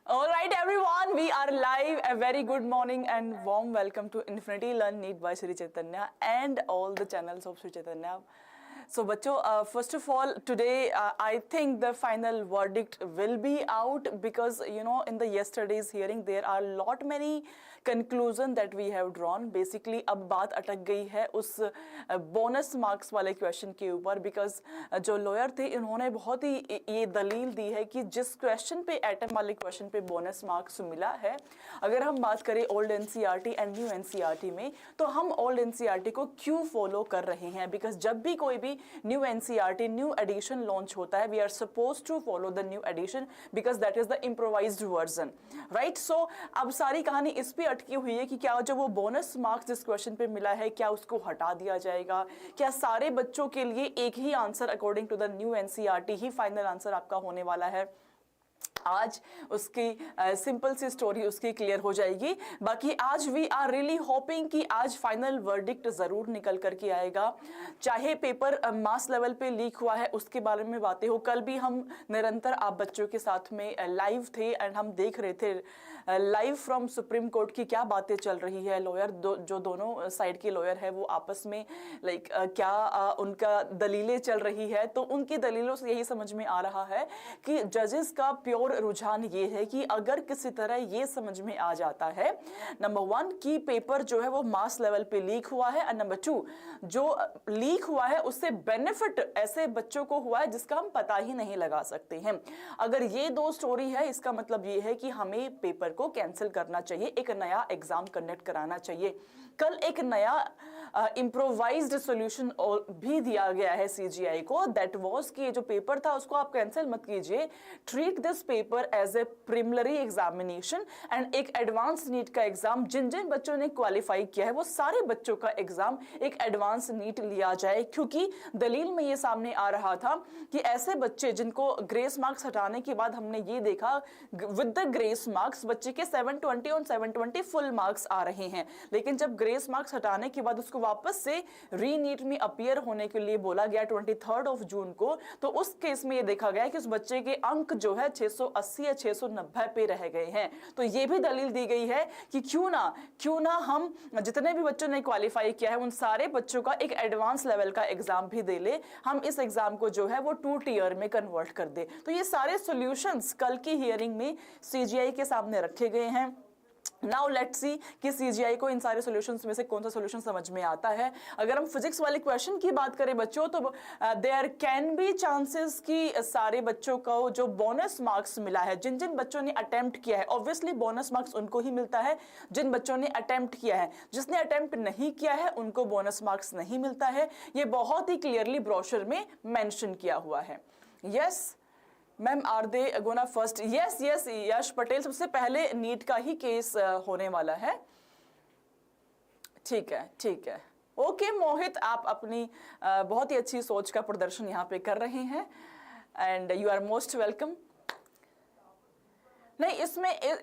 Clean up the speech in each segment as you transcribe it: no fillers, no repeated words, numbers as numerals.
All right, everyone, we are live. A very good morning and warm welcome to Infinity Learn NEET by Sri Chaitanya and all the channels of Sri Chaitanya. So, bachcho, first of all, today I think the final verdict will be out because in the yesterday's hearing there are lot many conclusion that we have drawn. Basically, अब बात अटक गई है उस bonus marks वाले question के ऊपर because जो लॉयर थे इन्होंने बहुत ही ये दलील दी है कि जिस क्वेश्चन पे एटम वाले क्वेश्चन पे बोनस मार्क्स मिला है, अगर हम बात करें old NCERT and new NCERT में, तो हम ओल्ड एनसीईआरटी को क्यों फॉलो कर रहे हैं? बिकॉज जब भी कोई भी new NCERT new edition launch होता है, we are suppose to follow the new edition because that is the improvised version, right? So अब सारी कहानी इस पे अटकी हुई है कि क्या जो वो बोनस मार्क्स जिस क्वेश्चन पे मिला है क्या उसको हटा दिया जाएगा, क्या सारे बच्चों के लिए एक ही answer according to the new NCERT ही फाइनल आंसर आपका होने वाला है? आज उसकी सिंपल सी स्टोरी उसकी क्लियर हो जाएगी। बाकी आज वी आर रियली होपिंग कि आज फाइनल वर्डिक्ट जरूर निकल करके आएगा, चाहे पेपर मास लेवल पे लीक हुआ है उसके बारे में बातें हो। कल भी हम निरंतर आप बच्चों के साथ में लाइव थे एंड हम देख रहे थे लाइव फ्रॉम सुप्रीम कोर्ट की क्या बातें चल रही है। लॉयर जो दोनों साइड के लॉयर है वो आपस में क्या उनका दलीलें चल रही है, तो उनकी दलीलों से यही समझ में आ रहा है कि जजेस का प्योर रुझान ये है कि अगर किसी तरह ये समझ में आ जाता है, नंबर 1 कि पेपर जो है वो मास लेवल पे लीक हुआ है, और नंबर 2 जो लीक हुआ है उससे बेनिफिट ऐसे बच्चों को हुआ है जिसका हम पता ही नहीं लगा सकते हैं। अगर ये दो स्टोरी है, इसका मतलब ये है कि हमें पेपर को कैंसिल करना चाहिए, एक नया एग्जाम कंडक्ट कराना चाहिए। कल एक नया इम्प्रोवाइज्ड सॉल्यूशन भी दिया गया है सीजीआई को, दैट वाज कि जो पेपर था उसको आप कैंसिल मत कीजिए, treat this paper as a preliminary examination and एक एडवांस नीट का एग्जाम जिन जिन बच्चों ने क्वालिफाई किया है वो सारे बच्चों का एग्जाम एक एडवांस नीट लिया जाए। क्योंकि दलील में ये सामने आ रहा था कि ऐसे बच्चे जिनको ग्रेस मार्क्स हटाने के बाद हमने ये देखा विद द ग्रेस मार्क्स बच्चे के 720 और 720 फुल मार्क्स आ रहे हैं, लेकिन जब ग्रेस मार्क्स हटाने के बाद उसको वापस से रीनीट में अपीयर होने के लिए बोला गया 23 जून को, तो उस केस में ये देखा गया कि उस बच्चे के अंक जो है 680 या 690 पे रह गए हैं। तो ये भी दलील दी गई है कि क्यों ना हम जितने भी बच्चों ने क्वालिफाई किया है उन सारे बच्चों का एक एडवांस लेवल का एग्जाम भी दे ले, हम इस एग्जाम को जो है वो 2 टियर में कन्वर्ट कर दे। तो ये सारे सॉल्यूशंस कल की हियरिंग में सीजीआई के सामने रखे गए हैं। नाउ लेट्स सी कि सीजीआई को इन सारे सॉल्यूशंस में से कौन सा सॉल्यूशन समझ में आता है। अगर हम फिजिक्स वाले क्वेश्चन की बात करें बच्चों, तो देयर कैन बी चांसेस कि सारे बच्चों को जो बोनस मार्क्स मिला है, जिन जिन बच्चों ने अटेम्प्ट किया है, ऑब्वियसली बोनस मार्क्स उनको ही मिलता है जिन बच्चों ने अटेम्प्ट किया है, जिसने अटेम्प्ट नहीं किया है उनको बोनस मार्क्स नहीं मिलता है। ये बहुत ही क्लियरली ब्रोशर में मेंशन किया हुआ है। Yes ma'am, are they gonna first? Yes Yash Patel, सबसे पहले नीट का ही केस होने वाला है। ठीक है। ओके मोहित, आप अपनी बहुत ही अच्छी सोच का प्रदर्शन यहाँ पे कर रहे हैं and you are most welcome. नहीं,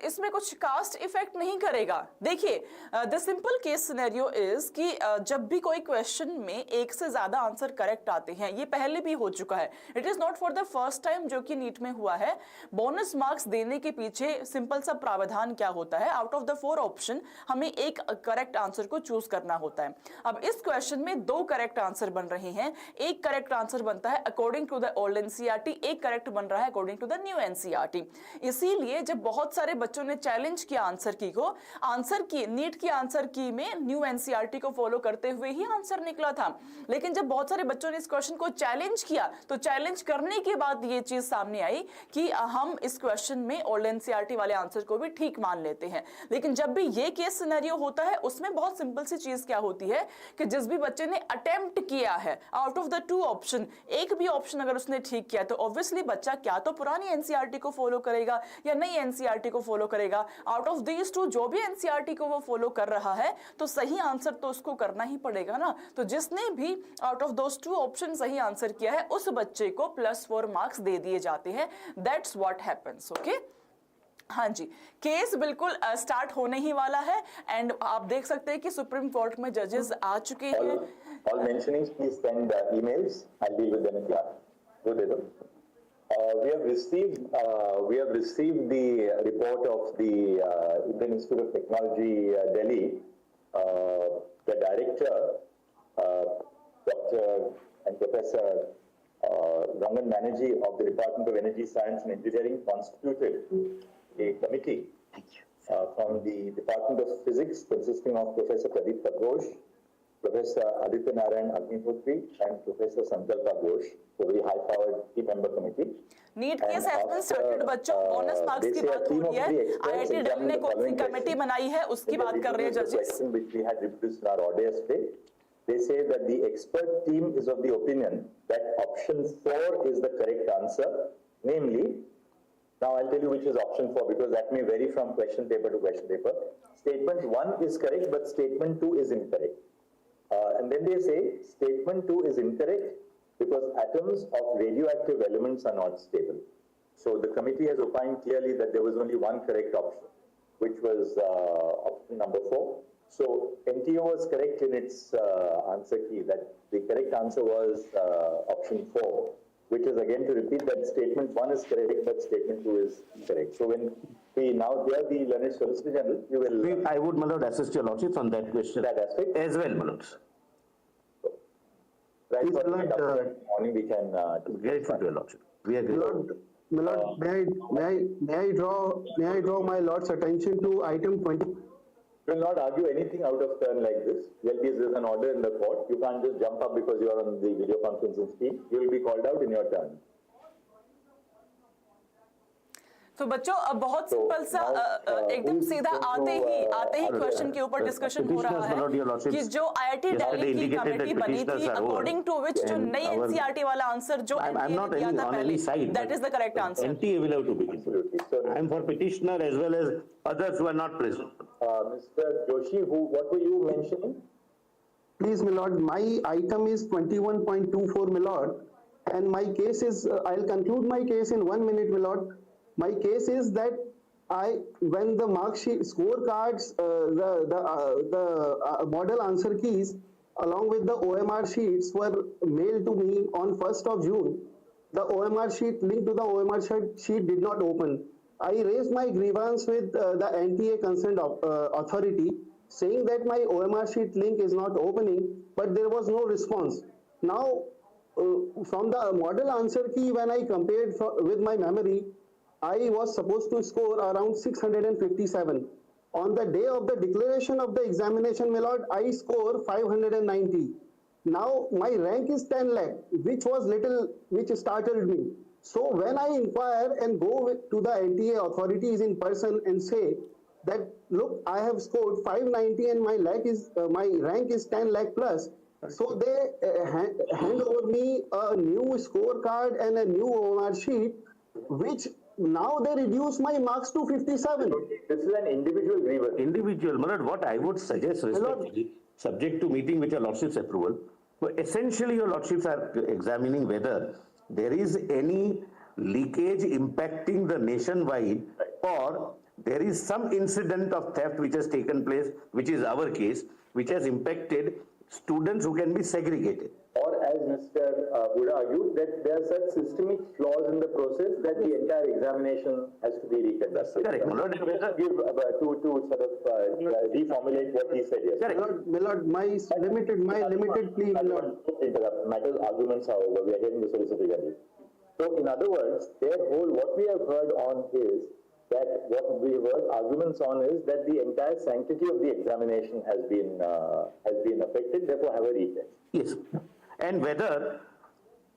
इसमें कुछ कास्ट इफेक्ट नहीं करेगा। देखिए, the simple case scenario is कि जब भी कोई क्वेश्चन में एक से ज्यादा आंसर करेक्ट आते हैं, ये पहले भी हो चुका है, it is not for the first time जो कि नीट में हुआ है। बोनस मार्क्स देने के पीछे सिंपल सा प्रावधान क्या होता है, आउट ऑफ द 4 ऑप्शन हमें एक करेक्ट आंसर को चूज करना होता है। अब इस क्वेश्चन में 2 करेक्ट आंसर बन रहे हैं, एक करेक्ट आंसर बनता है according to the old NCERT, एक करेक्ट बन रहा है according to the new NCERT. इसीलिए जब बहुत सारे बच्चों ने चैलेंज किया आंसर की नीट की आंसर की में न्यू एनसीईआरटी को फॉलो करते हुए ही आंसर निकला था, लेकिन जब बहुत सारे बच्चों ने इस क्वेश्चन को चैलेंज किया तो चैलेंज करने के बाद ये चीज सामने आई कि हम इस क्वेश्चन में ओल्ड एनसीईआरटी वाले आंसर को भी ठीक मान लेते हैं। लेकिन जब भी ये केस सिनेरियो होता है उसमें बहुत सिंपल सी चीज क्या होती है कि जिस भी बच्चे ने अटेम्प्ट किया है आउट ऑफ द 2 ऑप्शन, एक भी ऑप्शन अगर उसने ठीक किया तो ऑब्वियसली बच्चा क्या तो पुरानी एनसीईआरटी को फॉलो करेगा या नई एनसीईआरटी को फॉलो करेगा। आउट ऑफ दीज 2 जो भी एनसीईआरटी को वो फॉलो कर रहा है तो सही आंसर तो उसको करना ही पड़ेगा ना। तो जिसने भी आउट ऑफ दोस 2 ऑप्शन सही आंसर किया है उस बच्चे को +4 मार्क्स दे दिए जाते हैं। That's what happens. ओके, हाँ जी, केस बिल्कुल स्टार्ट होने ही वाला है एंड आप देख सकते हैं कि सुप्रीम कोर्ट में जजेस आ चुके हैं। All mentionings please send emails. I'll deal with them in class. Good day. We have received the report of the Indian Institute of Technology, Delhi. The director, Dr. and Professor Rangan Banerjee of the Department of Energy, Science and Engineering constituted a committee from the Department of Physics consisting of Professor Pradeep Ghosh, Professor Aditya Narayan Agnihotri and Professor Sankalpa Ghosh, a very high-powered team-member committee. NEET case has been started बच्चों, bonus marks की बात हो रही है। IIT Delhi ने कौन सी committee बनाई है उसकी बात कर रहे हैं जजेस। Which we had reproduced in our order yesterday. They say that the expert team is of the opinion that option 4 is the correct answer, namely, now I'll tell you which is option 4 because that may vary from question paper to question paper. Statement 1 is correct, but statement 2 is incorrect. And then they say statement 2 is incorrect because atoms of radioactive elements are not stable. So the committee has opined clearly that there was only one correct option, which was option number 4. So NTO was correct in its answer key that the correct answer was option 4, which is again to repeat that statement 1 is correct, but statement 2 is incorrect. So when we now hear the learned Solicitor General, you will... I would, my lord, assist your lordships on that question. That aspect? As well, my lords. Right, please, for morning we can... grateful to your lordship. We agree. My lord, may I draw my lord's attention to item 20? You will not argue anything out of turn like this. There is an order in the court. You can't just jump up because you are on the video conference and speak. You will be called out in your turn. तो बच्चों अब बहुत simple सा एकदम सीधा आते ही question के ऊपर डिस्कशन हो रहा है कि जो आईआईटी दिल्ली की कमेटी बनी थी अकॉर्डिंग टू व्हिच जो नई एनसीईआरटी वाला आंसर जो एनटीए ने दिया था पहले that is the correct answer NTA will have to be considered. I am for petitioner as well as others who are not present. Mr. Joshi, what were you mentioning? Please, my lord, my item is 21.24, my lord, and my case is, I'll conclude my case in 1 minute, my lord. My case is that when the mark sheet, scorecards, the model answer keys, along with the OMR sheets were mailed to me on 1st of June. The OMR sheet, link to the OMR sheet did not open. I raised my grievance with the NTA concerned authority, saying that my OMR sheet link is not opening, but there was no response. Now, from the model answer key, when I compared with my memory, I was supposed to score around 657. On the day of the declaration of the examination, my lord, I score 590. Now my rank is 10 lakh, which startled me. So when I inquire and go to the NTA authorities in person and say that, look, I have scored 590 and my rank is 10 lakh plus. So they hand over me a new scorecard and a new OMR sheet, which now they reduce my marks to 57. This is an individual grievance. Individual, my lord, what I would suggest respectfully, subject to meeting with your lordship's approval, but essentially your lordships are examining whether there is any leakage impacting the nationwide or there is some incident of theft which has taken place, which is our case, which has impacted students who can be segregated. Or as Mr. Buddha argued, that there are such systemic flaws in the process that the entire examination has to be reconducted. Correct. To sort of reformulate what he said yesterday. My lord, my limited plea, my lord. Matters arguments, however, we are hearing the Solicitor General. So, in other words, what we have heard on is that what we have heard arguments on is that the entire sanctity of the examination has been affected, therefore have a retest. Yes. And whether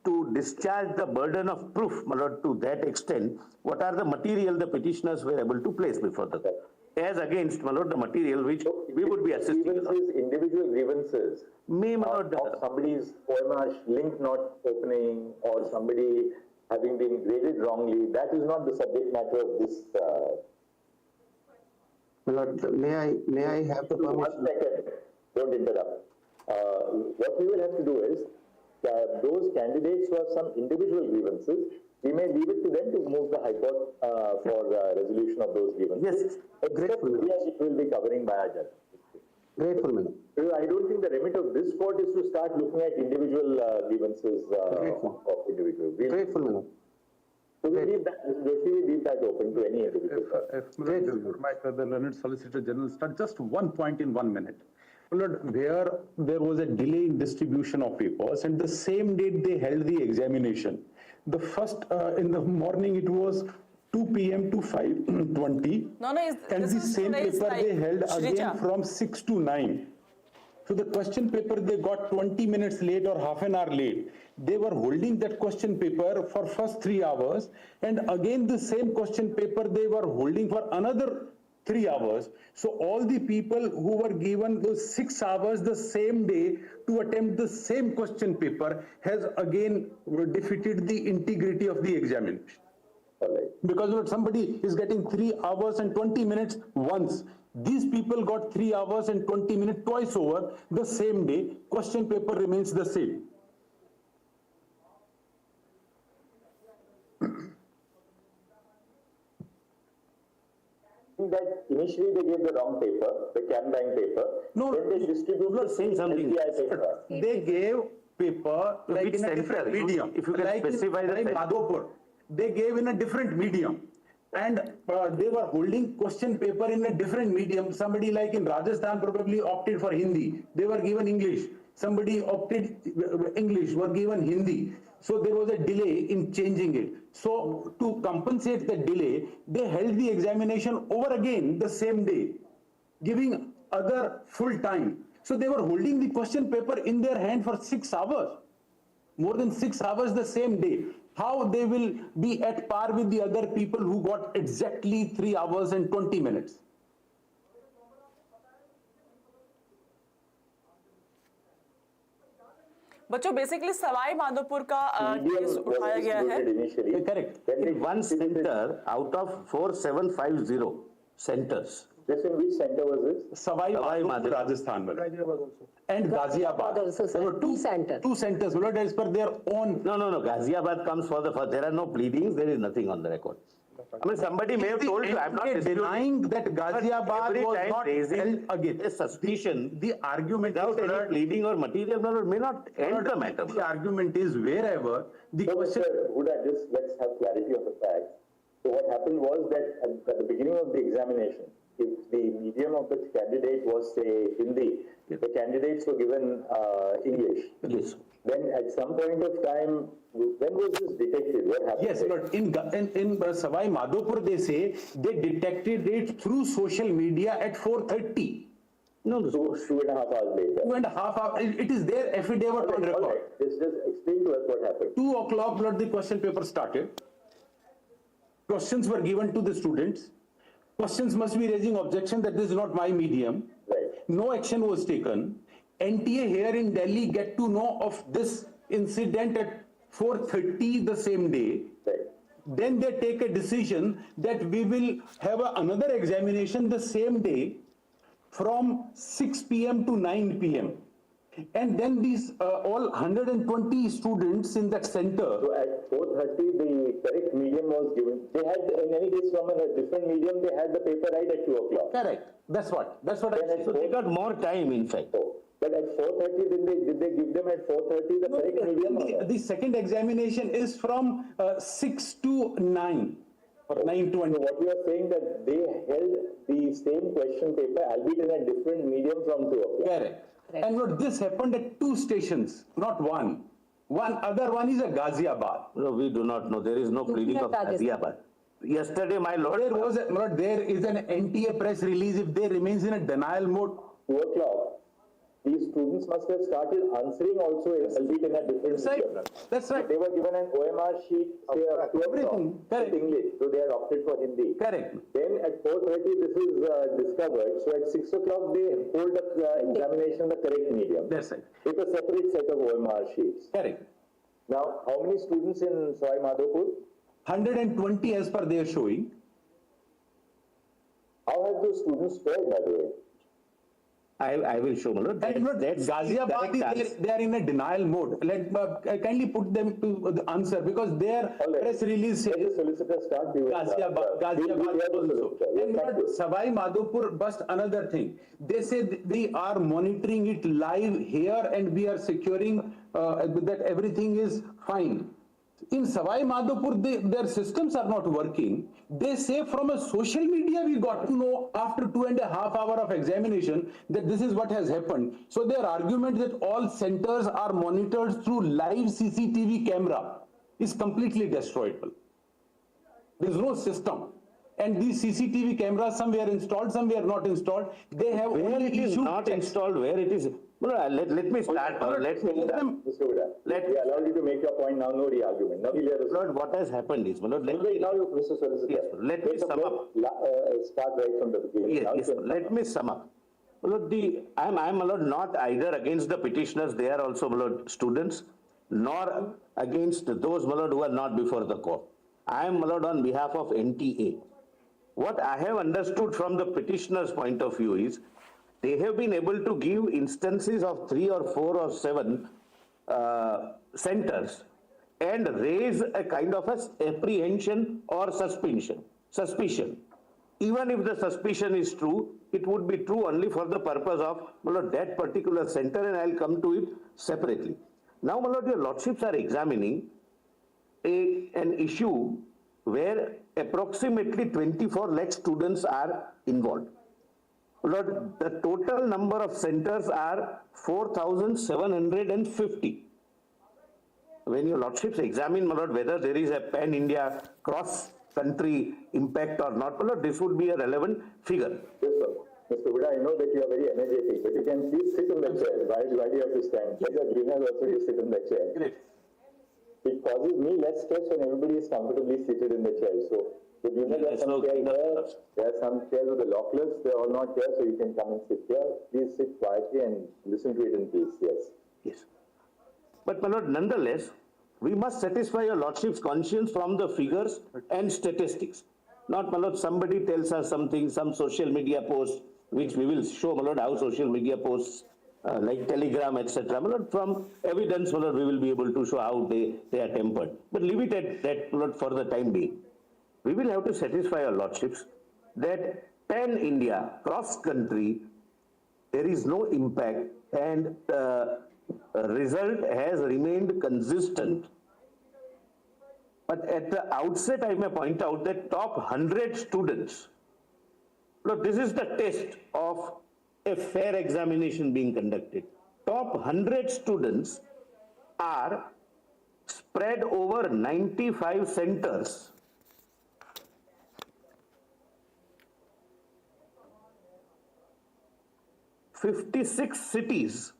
to discharge the burden of proof, my lord, to that extent, what are the material the petitioners were able to place before the court? As against, my lord, the material which we would be assisting. Individual grievances my lord, of somebody's OMR link not opening or somebody having been graded wrongly, that is not the subject matter of this. My lord, may I have the permission? 1 second, don't interrupt. What we will have to do is, those candidates who have some individual grievances, we may leave it to them to move the High Court for resolution of those grievances. Yes, grateful. It will be covering by our judge. Grateful, madam. I don't think the remit of this court is to start looking at individual grievances of individuals. Grateful, madam. So we leave that, basically leave that open to any individual. The learned Solicitor General start just one point in 1 minute. Lord, where there was a delay in distribution of papers and the same date they held the examination. The first, in the morning it was 2 p.m. to 5:20. And the same paper they held again from 6 to 9. So the question paper they got 20 minutes late or half an hour late. They were holding that question paper for first 3 hours, and again the same question paper they were holding for another 3 hours. So all the people who were given those 6 hours the same day to attempt the same question paper has again defeated the integrity of the examination. Because somebody is getting 3 hours and 20 minutes once. These people got 3 hours and 20 minutes twice over the same day. Question paper remains the same. That initially they gave the wrong paper, the CanBank paper. No, then they distributed saying something. paper. They gave paper like in a different medium. If you can like specify the like Madhopur, they gave in a different medium. And they were holding question paper in a different medium. Somebody like in Rajasthan probably opted for Hindi. They were given English. Somebody opted English, were given Hindi. So there was a delay in changing it. So to compensate the delay, they held the examination over again the same day, giving other full time. So they were holding the question paper in their hand for 6 hours, more than 6 hours the same day. How they will be at par with the other people who got exactly 3 hours and 20 minutes? बच्चों basically Sawai Madhopur का case उठाया गया है. Correct. One center out of 4750 centers. This in which center was this? Savai Madhopur, Rajasthan. And Ghaziabad. also, sir. There were Two centers. Two centers, as per their own. No. Ghaziabad comes for there are no pleadings, there is nothing on the record. I mean, somebody may have told you, I'm not denying that Ghaziabad was not held again. A suspicion, The argument without is any pleading or material may not end the matter. The argument is wherever the So, question. Mr. Huda, just let's have clarity of the facts. So what happened was that at the beginning of the examination, if the medium of the candidate was, say, Hindi, the candidates were given English. Yes. Then at some point of time, when was this detected? What happened? Yes, but in Savai Madhopur, they say they detected it through social media at 4:30. No. 2.5 hours later. 2.5 hours. It is their affidavit on record. Alright. Just explain to us what happened. 2 o'clock, the question paper started. Questions were given to the students. Questions must be raising objection that this is not my medium. Right. No action was taken. NTA here in Delhi get to know of this incident at 4:30 the same day. Right. Then they take a decision that we will have another examination the same day from 6 p.m. to 9 p.m. And then these all 120 students in that center. So at 4:30, the correct medium was given. They had, in any case, from a different medium, they had the paper right at 2 o'clock. Correct. That's what I said. So they got more time, in fact. Oh, but at 4:30, did they give them at 4:30 the correct medium? Or not? The second examination is from 6 to 9 or 9:20. So what you are saying that they held the same question paper, albeit in a different medium from 2 o'clock. Correct. And what this happened at 2 stations, not one. Other one is a Ghaziabad. No, we do not know. There is no pleading of Ghaziabad. Yesterday, my lord. There is an NTA press release. If they remains in a denial mode. 2 o'clock. These students must have started answering also, albeit in a different medium. That's right. They were given an OMR sheet, say, of 2 Everything. o'clock Correct. with English, so they had opted for Hindi. Correct. Then at 4:30, this is discovered. So at 6 o'clock, they hold the examination the correct medium. That's right. With a separate set of OMR sheets. Correct. Now, how many students in Savai Madhopur? 120 as per their showing. How have those students fared, by the way? I will show, my lord. And That's Ghaziabad, they are in a denial mode. Kindly put them to the answer because their press release Let says the solicitor start. Ghaziabad also. And Savai Madhopur bust another thing. They say we are monitoring it live here and we are securing that everything is fine. In Savai Madhopur, their systems are not working. They say from a social media we got to know after 2.5 hours of examination that this is what has happened. So their argument that all centers are monitored through live CCTV camera is completely destroyable. There is no system. And these CCTV cameras, some were installed, some were not installed. They have Where only it is issued not checks. installed, where it is, let me start, let me, Mr. Huda, Let- we allow you to make your point now, no re-argument. Now we'll hear the Lord, what has happened is, let me, Now, Mr. Solicitor. Yes, let me take a sum up. Start right from the beginning. yes, Now you yes, can- let me sum up. Lord, I'm not either against the petitioners, they are also Lord, students, nor against those Lord, who are not before the court. I am Lord, on behalf of NTA. What I have understood from the petitioner's point of view is, they have been able to give instances of 3 or 4 or 7 centers and raise a kind of apprehension or suspicion. Even if the suspicion is true, it would be true only for the purpose of that particular center, and I'll come to it separately. Now, your lordships are examining an issue where approximately 24 lakh students are involved. Lord, the total number of centers are 4,750. When your lordships examine, my lord, whether there is a pan-India cross-country impact or not, my lord, this would be a relevant figure. Yes, sir. Mr. Huda, I know that you are very energetic, but you can please sit in the chair. Why do you have to stand? Like the greeners also, you sit in the chair. Great. It causes me less stress when everybody is comfortably seated in the chair. So the juniors have some chairs here, there are some chairs with the lockless, they're all not here, so you can come and sit here. Please sit quietly and listen to it in peace, yes. Yes. But, my lord, nonetheless, we must satisfy your lordship's conscience from the figures and statistics. Not, my lord, somebody tells us something, some social media post, which we will show, my lord, how social media posts like Telegram, etc. My lord, from evidence, my lord, we will be able to show how they are tempered. But leave it at that, my lord, for the time being. We will have to satisfy our lordships that pan-India, cross-country, there is no impact, and result has remained consistent. But at the outset, I may point out that top 100 students, look, this is the test of a fair examination being conducted. Top 100 students are spread over 95 centers. (56 cities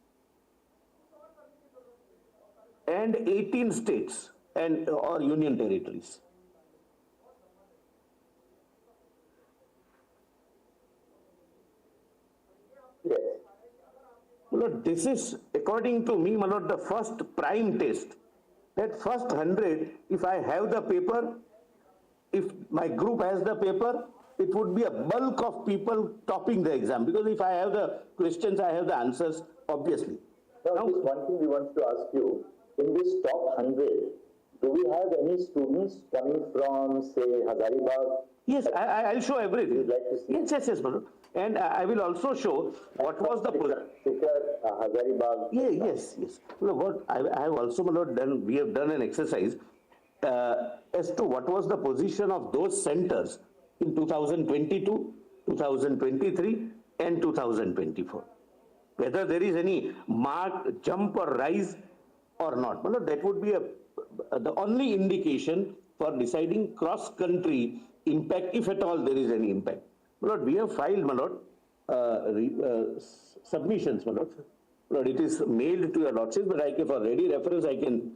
and 18 states and or union territories. Yes. My lord, this is, according to me, my lord, the first prime test. That first 100, if I have the paper, if my group has the paper, it would be a bulk of people topping the exam. Because if I have the questions, I have the answers, obviously. Now, just one thing we want to ask you. In this top 100, do we have any students coming from, say, Hazaribagh? Yes, I'll show everything. You'd like to see? Yes, my lord. And I will also show what was the position. Hazaribagh. Yes. Look, what I have also, my lord, done, we have done an exercise as to what was the position of those centers in 2022, 2023, and 2024. Whether there is any marked jump or rise or not. My lord, that would be the only indication for deciding cross-country impact, if at all there is any impact. My lord, we have filed, my lord, submissions, my lord. Lord, it is mailed to your lordship, but for ready reference, I can.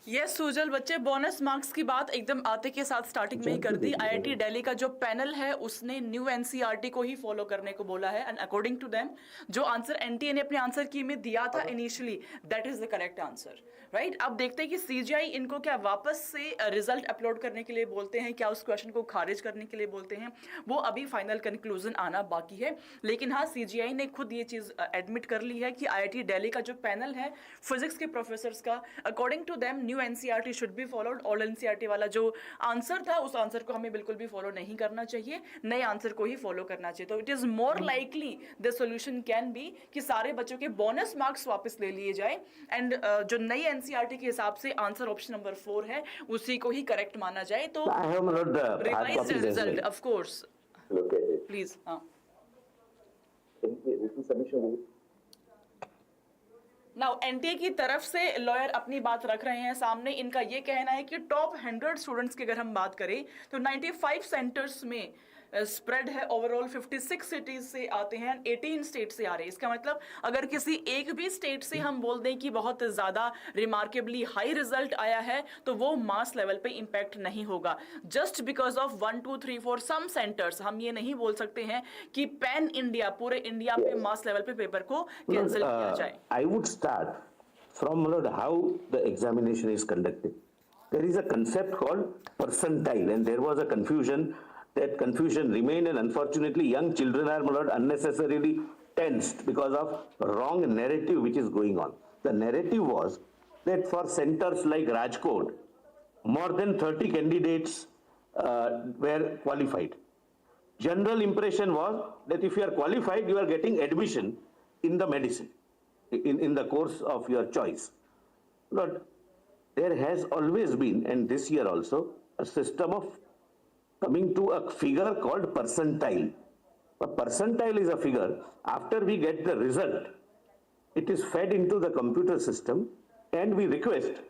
Yes Sujal, बच्चे bonus marks की बात एकदम आते के साथ starting में ही कर दी। IIT Delhi का जो पैनल है उसने न्यू एनसीईआरटी को ही फॉलो करने को बोला है, एंड अकॉर्डिंग टू देम जो आंसर एनटीए ने अपने आंसर की में दिया था initially, that is the correct answer, right. अब देखते हैं कि सीजीआई इनको क्या वापस से रिजल्ट अपलोड करने के लिए बोलते हैं, क्या उस क्वेश्चन को खारिज करने के लिए बोलते हैं, वो अभी फाइनल कंक्लूजन आना बाकी है। लेकिन हाँ, सीजीआई ने खुद ये चीज एडमिट कर ली है कि आईआईटी दिल्ली का जो पैनल है फिजिक्स के प्रोफेसर्स का, according to them new NCERT should be followed, old NCERT वाला जो आंसर था उस आंसर को हमें बिल्कुल भी फॉलो नहीं करना चाहिए, नए आंसर को ही फॉलो करना चाहिए। तो it is more likely the solution can be कि सारे बच्चों के बोनस मार्क्स वापस ले लिए जाए एंड जो नई एनसीईआरटी के हिसाब से आंसर ऑप्शन नंबर 4 है उसी को ही करेक्ट माना जाए। तो revise result of course please. हाँ नाउ एनटीए की तरफ से लॉयर अपनी बात रख रहे हैं सामने। इनका ये कहना है कि टॉप 100 स्टूडेंट्स की अगर हम बात करें तो 95 सेंटर्स में स्प्रेड है, ओवरऑल 56 सिटीज से आते हैं, 18 स्टेट से आ रहे हैं। इसका मतलब अगर किसी एक भी स्टेट से हम बोल दें कि बहुत ज्यादा रिमार्केबली हाई रिजल्ट आया है तो वो मास लेवल पे इंपैक्ट नहीं होगा। Just because of 1 2 3 4 some centres हम ये नहीं बोल सकते हैं कि पैन इंडिया, पूरे इंडिया पे मास लेवल पे पेपर को कैंसिल किया जाए। I would start from how the examination is conducted. There is a concept called percentile, and there was a confusion. That confusion remained, and unfortunately young children are unnecessarily tensed because of wrong narrative which is going on. The narrative was that for centers like Rajkot, more than 30 candidates were qualified. General impression was that if you are qualified, you are getting admission in the medicine, in the course of your choice. But there has always been, and this year also, a system of coming to a figure called percentile. A percentile is a figure, after we get the result, it is fed into the computer system and we request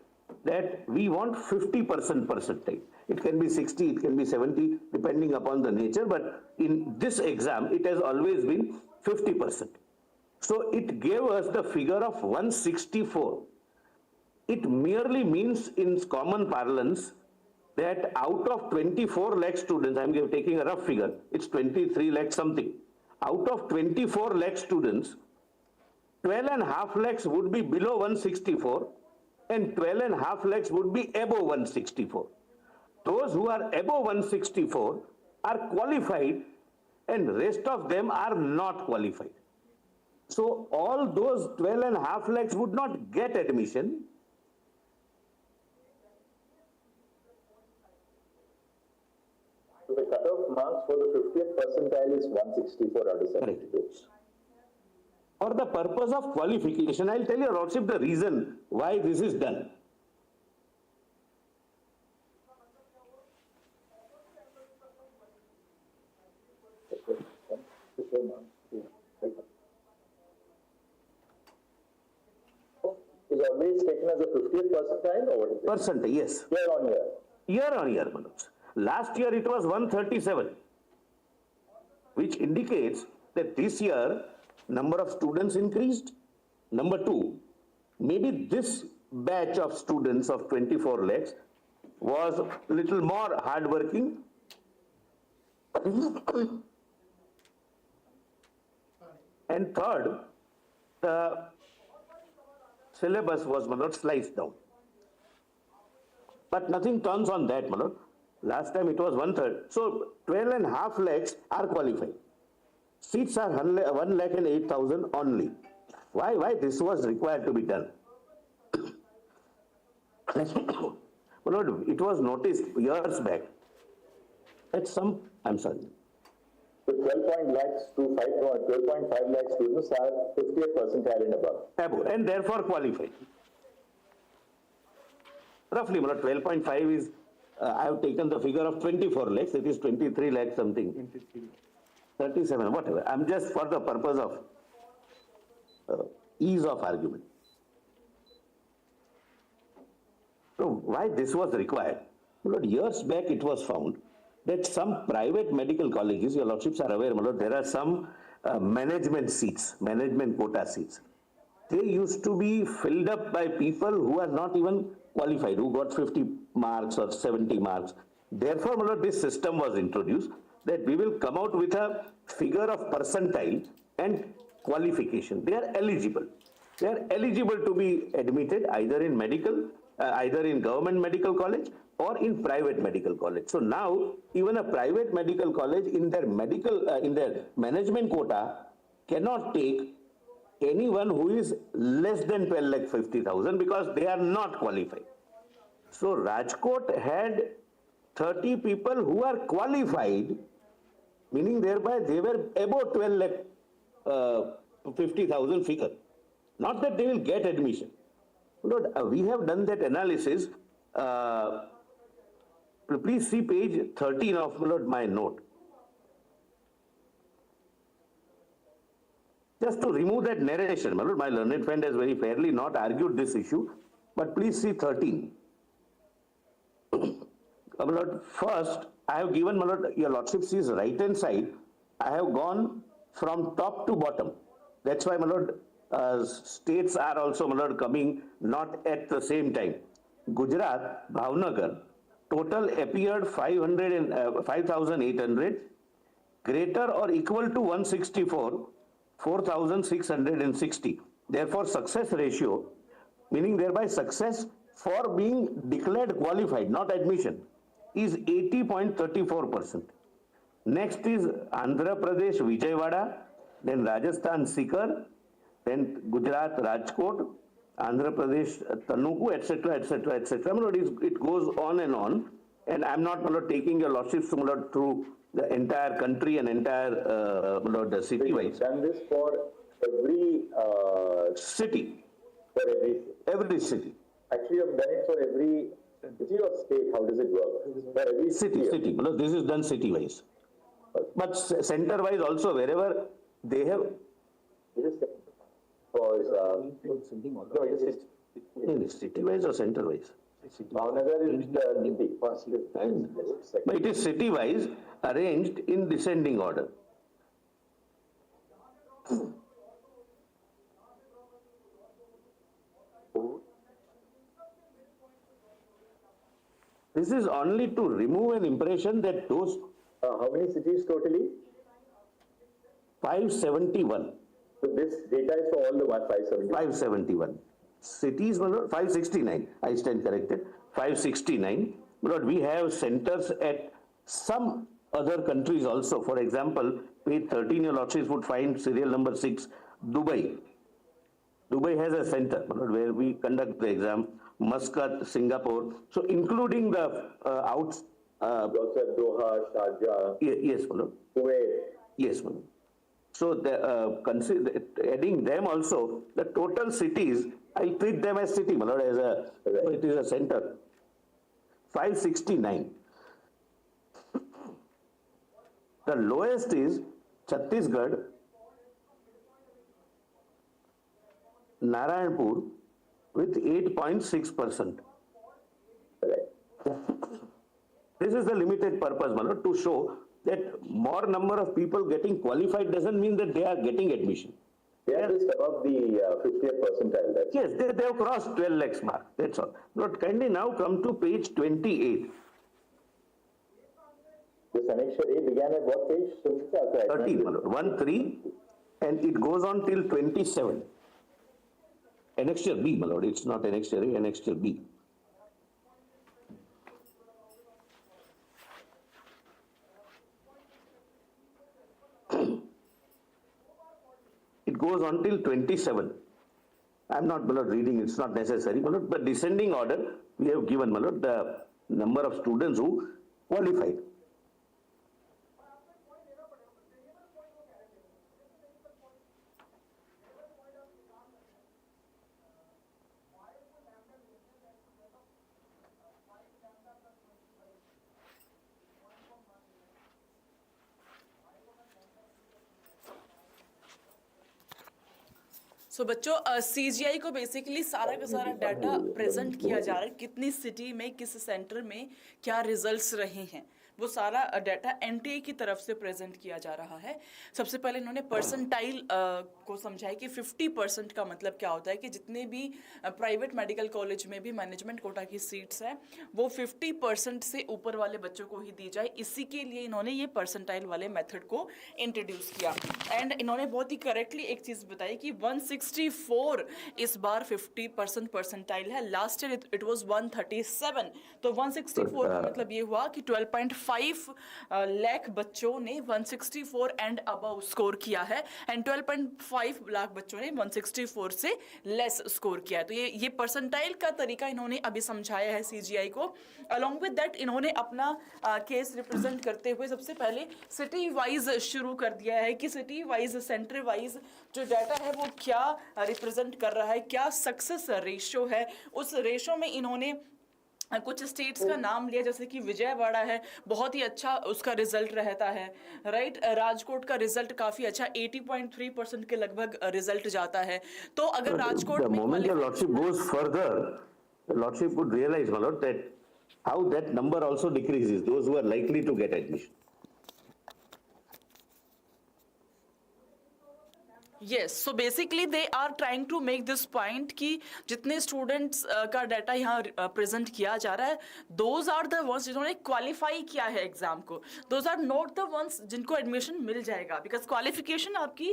that we want 50% percentile. It can be 60, it can be 70, depending upon the nature, but in this exam, it has always been 50%. So it gave us the figure of 164. It merely means in common parlance that out of 24 lakh students, I'm taking a rough figure, it's 23 lakh something. Out of 24 lakh students, 12.5 lakhs would be below 164 and 12.5 lakhs would be above 164. Those who are above 164 are qualified and rest of them are not qualified. So all those 12.5 lakhs would not get admission. So the cutoff marks for the 50th percentile is 164 out of 72. For the purpose of qualification, I'll tell you, Lordship, the reason why this is done. Is always taken as a 50th percentile or what is it? Percentile, yes. Year on year. Year on year, Manoj. Last year it was 137, which indicates that this year number of students increased. Number two, maybe this batch of students of 24 lakhs was a little more hardworking. And third, the syllabus was not sliced down. But nothing turns on that, Manoj. Last time it was 1/3. So 12.5 lakhs are qualified. Seats are 1 lakh and 8,000 only. Why this was required to be done? Manoj, it was noticed years back that I'm sorry. So 12.5 lakh students are 50th percentile and above. Above, and therefore qualified. Roughly, 12.5 is, I have taken the figure of 24 lakhs, it is 23 lakhs something. 37, whatever. I'm just for the purpose of ease of argument. So why this was required? But years back it was found that some private medical colleges, your lordships are aware, there are some management seats, management quota seats. They used to be filled up by people who are not even qualified, who got 50 marks or 70 marks. Therefore, this system was introduced that we will come out with a figure of percentile and qualification. They are eligible. They are eligible to be admitted either in medical, either in government medical college or in private medical college. So now, even a private medical college in their management quota cannot take anyone who is less than 12,50,000 because they are not qualified. So Rajkot had 30 people who are qualified, meaning thereby they were above 12 lakh 50,000 figure. Not that they will get admission. Lord, we have done that analysis. Please see page 13 of Lord, my note. Just to remove that narration, my Lord, my learned friend has very fairly not argued this issue, but please see 13. My Lord, first, I have given, my Lord, your Lordship sees right hand side, I have gone from top to bottom. That's why, my Lord, states are also, my Lord, coming not at the same time. Gujarat, Bhavnagar, total appeared 5,800, greater or equal to 164, 4,660. Therefore, success ratio, meaning thereby success for being declared qualified, not admission, is 80.34%. Next is Andhra Pradesh, Vijayawada, then Rajasthan, Sikar, then Gujarat, Rajkot, Andhra Pradesh, Tanuku, etc., etc., etc. It goes on, and I'm not taking your lordships through the entire country and entire the city wise. Done this for every city. For every city. Actually, you've done it for every city or state. How does it work? For every city. This is done city wise. But center wise also, wherever they have. City wise or center wise? Bhavnagar is but it is city wise arranged in descending order. This is only to remove an impression that those. How many cities totally? 571. So this data is for all the 571. 571. Cities, 569. I stand corrected. 569. But we have centers at some other countries also. For example, page 13, your lordships would find serial number 6, Dubai. Dubai has a center where we conduct the exam. Muscat, Singapore. So including the outs. Doha, Sharjah. Yes, Lord. Kuwait. Yes, Lord. So adding them also, the total cities, I'll treat them as city, Lord, as it is a center. 569. The lowest is Chhattisgarh, Narayanpur, with 8.6%. This is the limited purpose, Manoj, to show that more number of people getting qualified doesn't mean that they are getting admission. They are just above the 50th percentile. That's yes, they have crossed 12 lakhs mark. That's all. But kindly now come to page 28. This annexure A began at what page? 13, Manoj. 1-3, and it goes on till 27. Annexure B, my lord. It's not annexure A, annexure B. It goes on till 27. I'm not, my lord, reading, it's not necessary, my lord, but descending order, we have given, my lord, the number of students who qualified. सो बच्चों CGI को basically सारा का सारा data present किया जा रहा है, कितनी सिटी में किस सेंटर में क्या रिजल्ट्स रहे हैं, वो सारा डाटा एनटीए की तरफ से प्रेजेंट किया जा रहा है। सबसे पहले इन्होंने परसेंटाइल को समझाया कि 50% का मतलब क्या होता है, कि जितने भी प्राइवेट मेडिकल कॉलेज में भी मैनेजमेंट कोटा की सीट्स हैं वो 50% से ऊपर वाले बच्चों को ही दी जाए। इसी के लिए इन्होंने ये परसेंटाइल वाले मेथड को इंट्रोड्यूस किया। एंड इन्होंने बहुत ही करेक्टली एक चीज़ बताई कि 164 इस बार 50% परसेंटाइल है, लास्ट ईयर इट वाज 137, तो 164 का मतलब ये हुआ कि 12.5 12.5 लाख बच्चों ने 164 एंड अबव स्कोर किया है एंड 12.5 लाख बच्चों ने 164 से लेस स्कोर किया है। तो ये परसेंटाइल का तरीका इन्होंने अभी समझाया है सीजीआई को। अलॉन्ग विद दैट इन्होंने अपना केस रिप्रेजेंट करते हुए सबसे पहले सिटी वाइज शुरू कर दिया है कि सिटी वाइज, सेंटर वाइज जो डाटा है वो क्या रिप्रेजेंट कर रहा है, क्या सक्सेस रेशियो है। उस रेशियो में इन्होंने कुछ स्टेट्स का नाम लिया, जैसे कि विजयवाड़ा है, बहुत ही अच्छा उसका रिजल्ट रहता है, राइट। राजकोट का रिजल्ट काफी अच्छा 80.3% के लगभग रिजल्ट जाता है। तो अगर राजकोट में moment your lordship goes further, the lordship would realize, my lord, that how that number also decreases, those who are likely to get admission. Yes, so basically they are trying to make this point कि जितने students का data यहाँ present किया जा रहा है, those are the ones जिन्होंने qualify किया है एग्जाम को, those are not the ones जिनको एडमिशन मिल जाएगा, बिकॉज क्वालिफिकेशन आपकी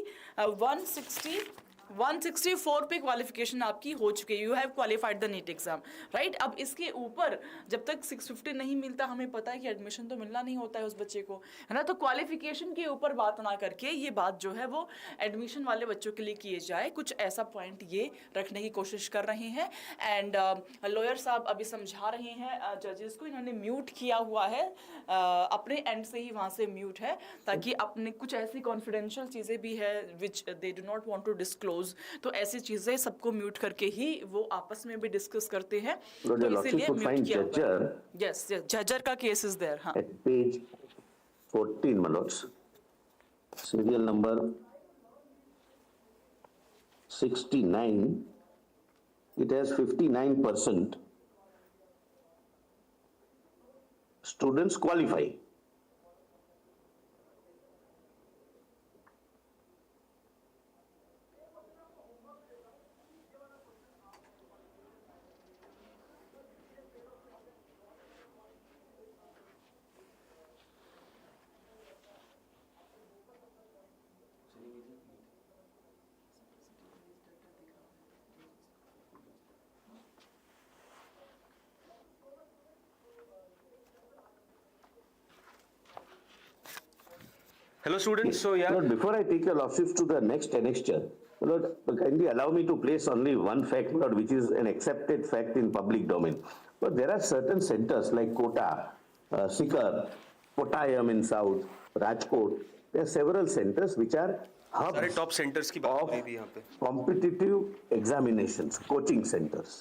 164 पे क्वालिफिकेशन आपकी हो चुकी है, you have qualified the NEET exam, right. अब इसके ऊपर जब तक 650 नहीं मिलता, हमें पता है कि एडमिशन तो मिलना नहीं होता है उस बच्चे को, है ना। तो क्वालिफिकेशन के ऊपर बात ना करके ये बात जो है वो एडमिशन वाले बच्चों के लिए किए जाए, कुछ ऐसा पॉइंट ये रखने की कोशिश कर रहे हैं। एंड लॉयर साहब अभी समझा रहे हैं जजेस को, इन्होंने म्यूट किया हुआ है, अपने एंड से ही वहाँ से म्यूट है, ताकि अपने कुछ ऐसी कॉन्फिडेंशियल चीज़ें भी है which they do not want to disclose, तो ऐसी चीजें सबको म्यूट करके ही वो आपस में भी डिस्कस करते हैं, तो इसीलिए म्यूट किया हुआ है। यस, जजर का केस इज देयर। हाँ, At page 14, my lords, serial number 69, it has 59% students qualify. Hello students, so yeah. Lord, before I take your lordships to the next annexure, Lord, kindly allow me to place only one fact, Lord, which is an accepted fact in public domain. But there are certain centers like Kota, Sikar, Kottayam in south, Rajkot. There are several centers which are सारे hubs top centres की बात हो रही थी यहाँ पे। competitive examinations, coaching centers.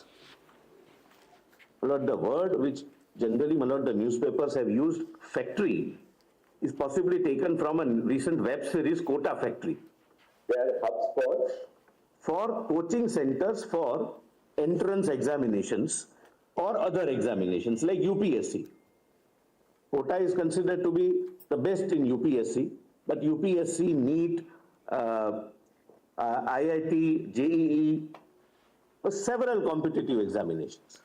Lord, the word which generally, my lord, the newspapers have used, factory, is possibly taken from a recent web series, Kota Factory. They are hubs For coaching centers for entrance examinations or other examinations like UPSC. Kota is considered to be the best in UPSC, but UPSC, NEET, IIT, JEE, several competitive examinations.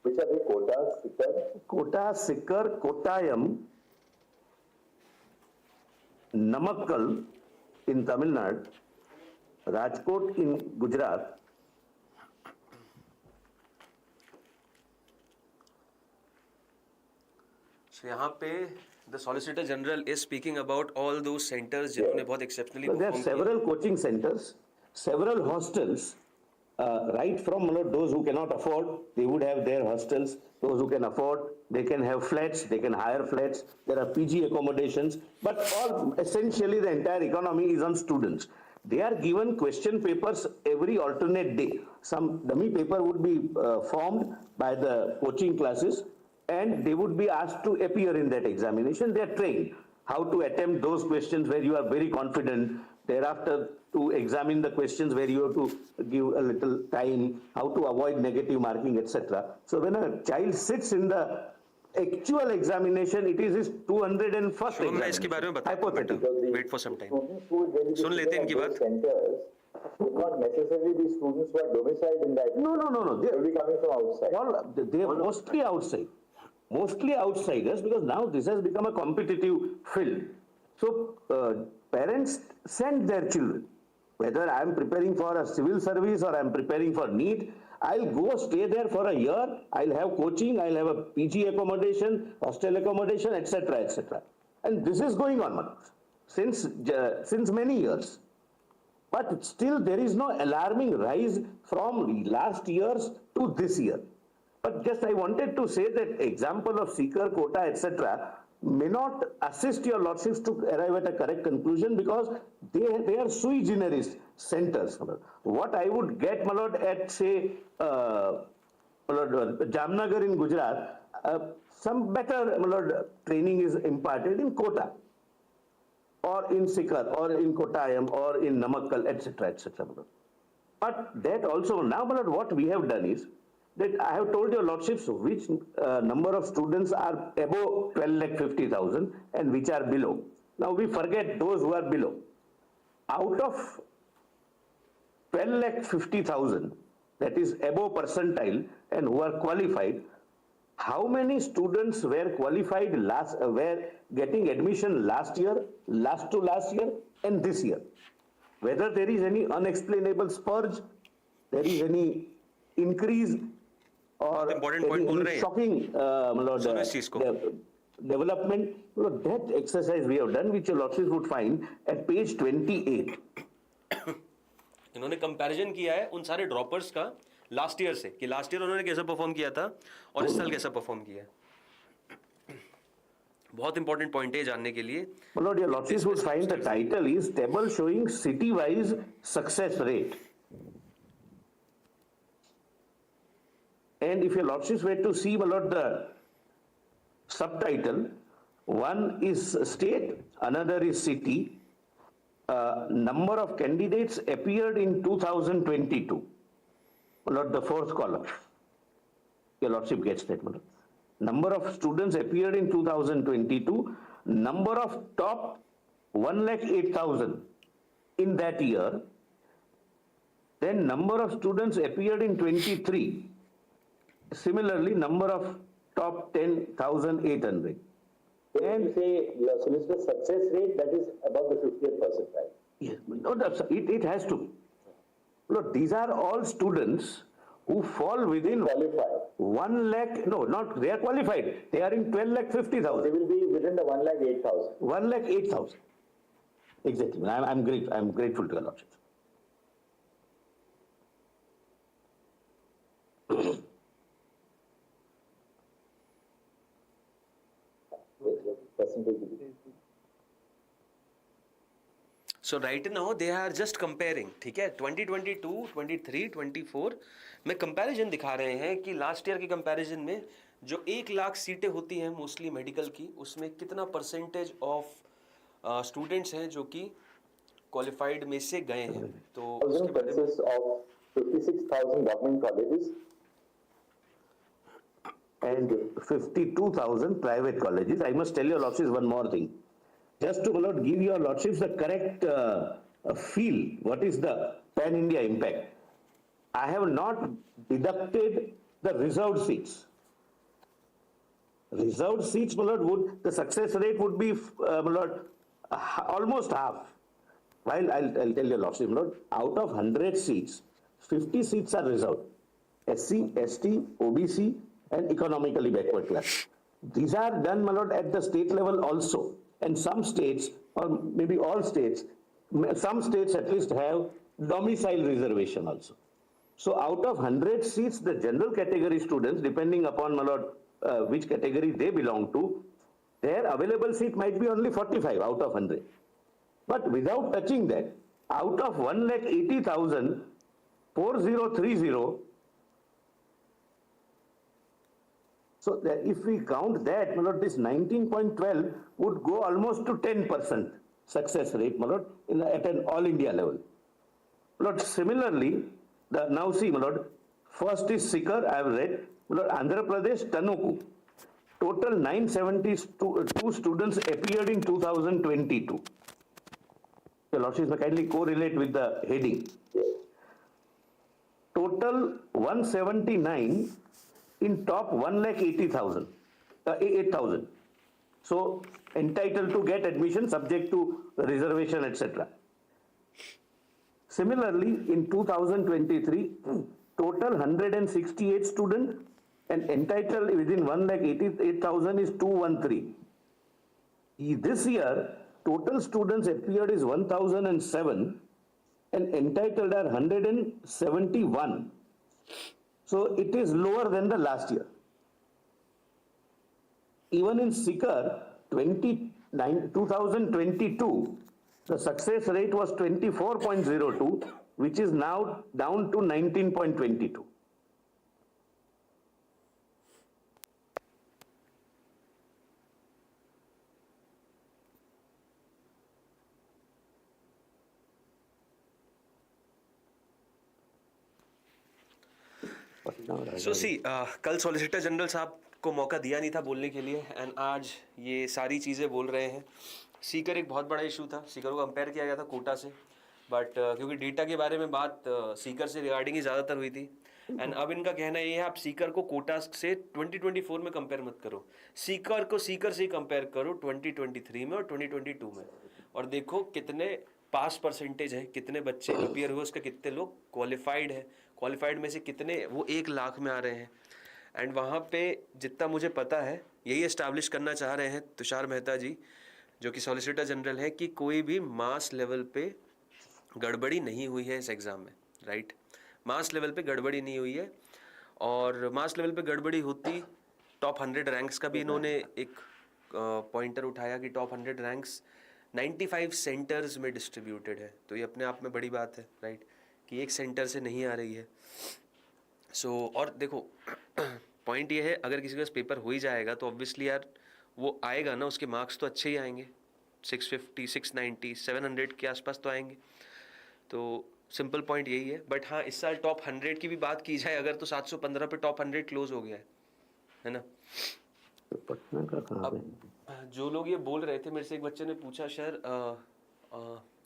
which are the Kota, Sikar, Kota, Sikar, Kottayam, Namakkal in Tamil Nadu, Rajkot in Gujarat, So यहाँ पे the Solicitor General is speaking about all those centers जिन्होंने बहुत exceptionally so there are perform किया। several coaching centers, several hostels, right from those who cannot afford, they would have their hostels. Those who can afford, they can have flats, they can hire flats. There are PG accommodations, but all essentially the entire economy is on students. They are given question papers every alternate day. Some dummy paper would be formed by the coaching classes, and they would be asked to appear in that examination. They are trained how to attempt those questions where you are very confident, thereafter to examine the questions where you have to give a little time, how to avoid negative marking, etc. So when a child sits in the actual examination, it is his 201st Shubham मैं इसके बारे में examination. बताता हूँ बेटा, Hypothetical. wait for some time. students who will be सुन लेते हैं इनकी बात। centers would not necessarily be students who are domiciled in that. No. They They will be coming from outside. they are mostly outside. Mostly outsiders, because now this has become a competitive field. So parents send their children. Whether I am preparing for a civil service or I am preparing for NEET, I'll go stay there for a year, I'll have coaching, I'll have a PG accommodation, hostel accommodation, etc., etc. And this is going on since many years. But still there is no alarming rise from last year's to this year. But just I wanted to say that example of seeker quota, etc., may not assist your lordships to arrive at a correct conclusion because they are sui generis centers. What I would get, my lord, at say Jamnagar in Gujarat, some better, my lord, training is imparted in Kota, or in Sikar, or in Kottayam, or in Namakkal, etc., etc. But that also, now, my lord, what we have done is that I have told your lordships which number of students are above 12,50,000 and which are below. Now we forget those who are below. Out of 12,50,000, that is above percentile and who are qualified, how many students were qualified were getting admission last year, last year, and this year? Whether there is any unexplainable spurge, there is any increase, or any shocking development, that exercise we have done, which your lordships would find at page 28. इन्होंने comparison किया है उन सारे droppers का last year से कि last year उन्होंने कैसे परफॉर्म किया था और इस साल कैसा परफॉर्म किया है. बहुत इंपॉर्टेंट पॉइंट है जानने के लिए. My lord, your lordships would find the title is table showing city-wise success rate. And if your lordships were to see, my lord, the subtitle, one is state, another is city. Number of candidates appeared in 2022. My lord, the fourth column. Your lordship gets that, my lord. Number of students appeared in 2022. Number of top 1,08,000 in that year. Then number of students appeared in 23. Similarly, number of top 10,800. And you say your solicitor success rate, that is above the 50th percentile. Yes, no, it has to. Look, these are all students who fall within Qualified. 1 lakh, no, not, they are qualified. They are in 12,50,000. They will be within the 1,08,000. 1,08,000. Exactly. I'm grateful to your lordship. So right now they are just comparing, ठीक है, 2022, 23, 24 में comparison दिखा रहे हैं कि last year के comparison में जो 1 लाख सीटें होती हैं मोस्टली मेडिकल की, उसमें कितना परसेंटेज ऑफ स्टूडेंट्स हैं जो कि क्वालिफाइड में से गए हैं. तो उसके बारे में 56,000 government colleges and 52,000 private colleges. I must tell your lordships one more thing. Just to give your lordships the correct feel, what is the pan-India impact? I have not deducted the reserved seats. Reserved seats, my lord, the success rate would be, my lord, almost half. While I'll tell your lordship, my lord, out of 100 seats, 50 seats are reserved. SC, ST, OBC, and economically backward class. These are done, my lord, at the state level also. And some states, or maybe all states, some states at least have domicile reservation also. So out of 100 seats, the general category students, depending upon, my lord, which category they belong to, their available seat might be only 45 out of 100. But without touching that, out of 1,80,000, 4030, so that if we count that, my lord, this 19.12 would go almost to 10% success rate, my lord, at an all India level. My lord, similarly, now see, my lord, first is Sikar, I have read, my lord, Andhra Pradesh, Tanuku. Total 972 students appeared in 2022. Your lordships may kindly correlate with the heading. Total 179 in top 1,80,000, 8,000. So entitled to get admission subject to reservation, etc. Similarly, in 2023, total 168 student, and entitled within 1,88,000 is 213. This year, total students appeared is 1,007, and entitled are 171. So it is lower than the last year. Even in seeker 2022, the success rate was 24.02, which is now down to 19.22. सो सी कल solicitor general साहब को मौका दिया नहीं था बोलने के लिए, एंड आज ये सारी चीज़ें बोल रहे हैं. सीकर एक बहुत बड़ा इशू था, सीकर को कंपेयर किया गया था कोटा से, बट क्योंकि डेटा के बारे में बात सीकर से रिगार्डिंग ही ज़्यादातर हुई थी, एंड अब इनका कहना ये है आप सीकर को कोटा से 2024 में कंपेयर मत करो, सीकर को सीकर से ही कंपेयर करो 2023 में और 2022 में, और देखो कितने पास परसेंटेज है, कितने बच्चे अपीयर हुए, उसके कितने लोग क्वालिफाइड है, क्वालिफाइड में से कितने वो 1 लाख में आ रहे हैं. एंड वहाँ पे जितना मुझे पता है यही एस्टैब्लिश करना चाह रहे हैं तुषार मेहता जी जो कि सॉलिसिटर जनरल है कि कोई भी मास लेवल पे गड़बड़ी नहीं हुई है इस एग्ज़ाम में, राइट. मास लेवल पे गड़बड़ी नहीं हुई है, और मास लेवल पे गड़बड़ी होती टॉप 100 रैंक्स का भी इन्होंने एक पॉइंटर उठाया कि टॉप 100 रैंक्स 95 सेंटर्स में डिस्ट्रीब्यूटेड है, तो ये अपने आप में बड़ी बात है, राइट, कि एक सेंटर से नहीं आ रही है. सो और देखो पॉइंट ये है अगर किसी का पेपर हो ही जाएगा तो ऑब्वियसली यार वो आएगा ना, उसके मार्क्स तो अच्छे ही आएंगे, 650 690 700 के आसपास तो आएंगे. तो सिंपल पॉइंट यही है. बट हाँ, इस साल टॉप 100 की भी बात की जाए अगर तो 715 पे टॉप 100 क्लोज हो गया है ना. पटना का कहाँ है? जो लोग ये बोल रहे थे, मेरे से एक बच्चे ने पूछा सर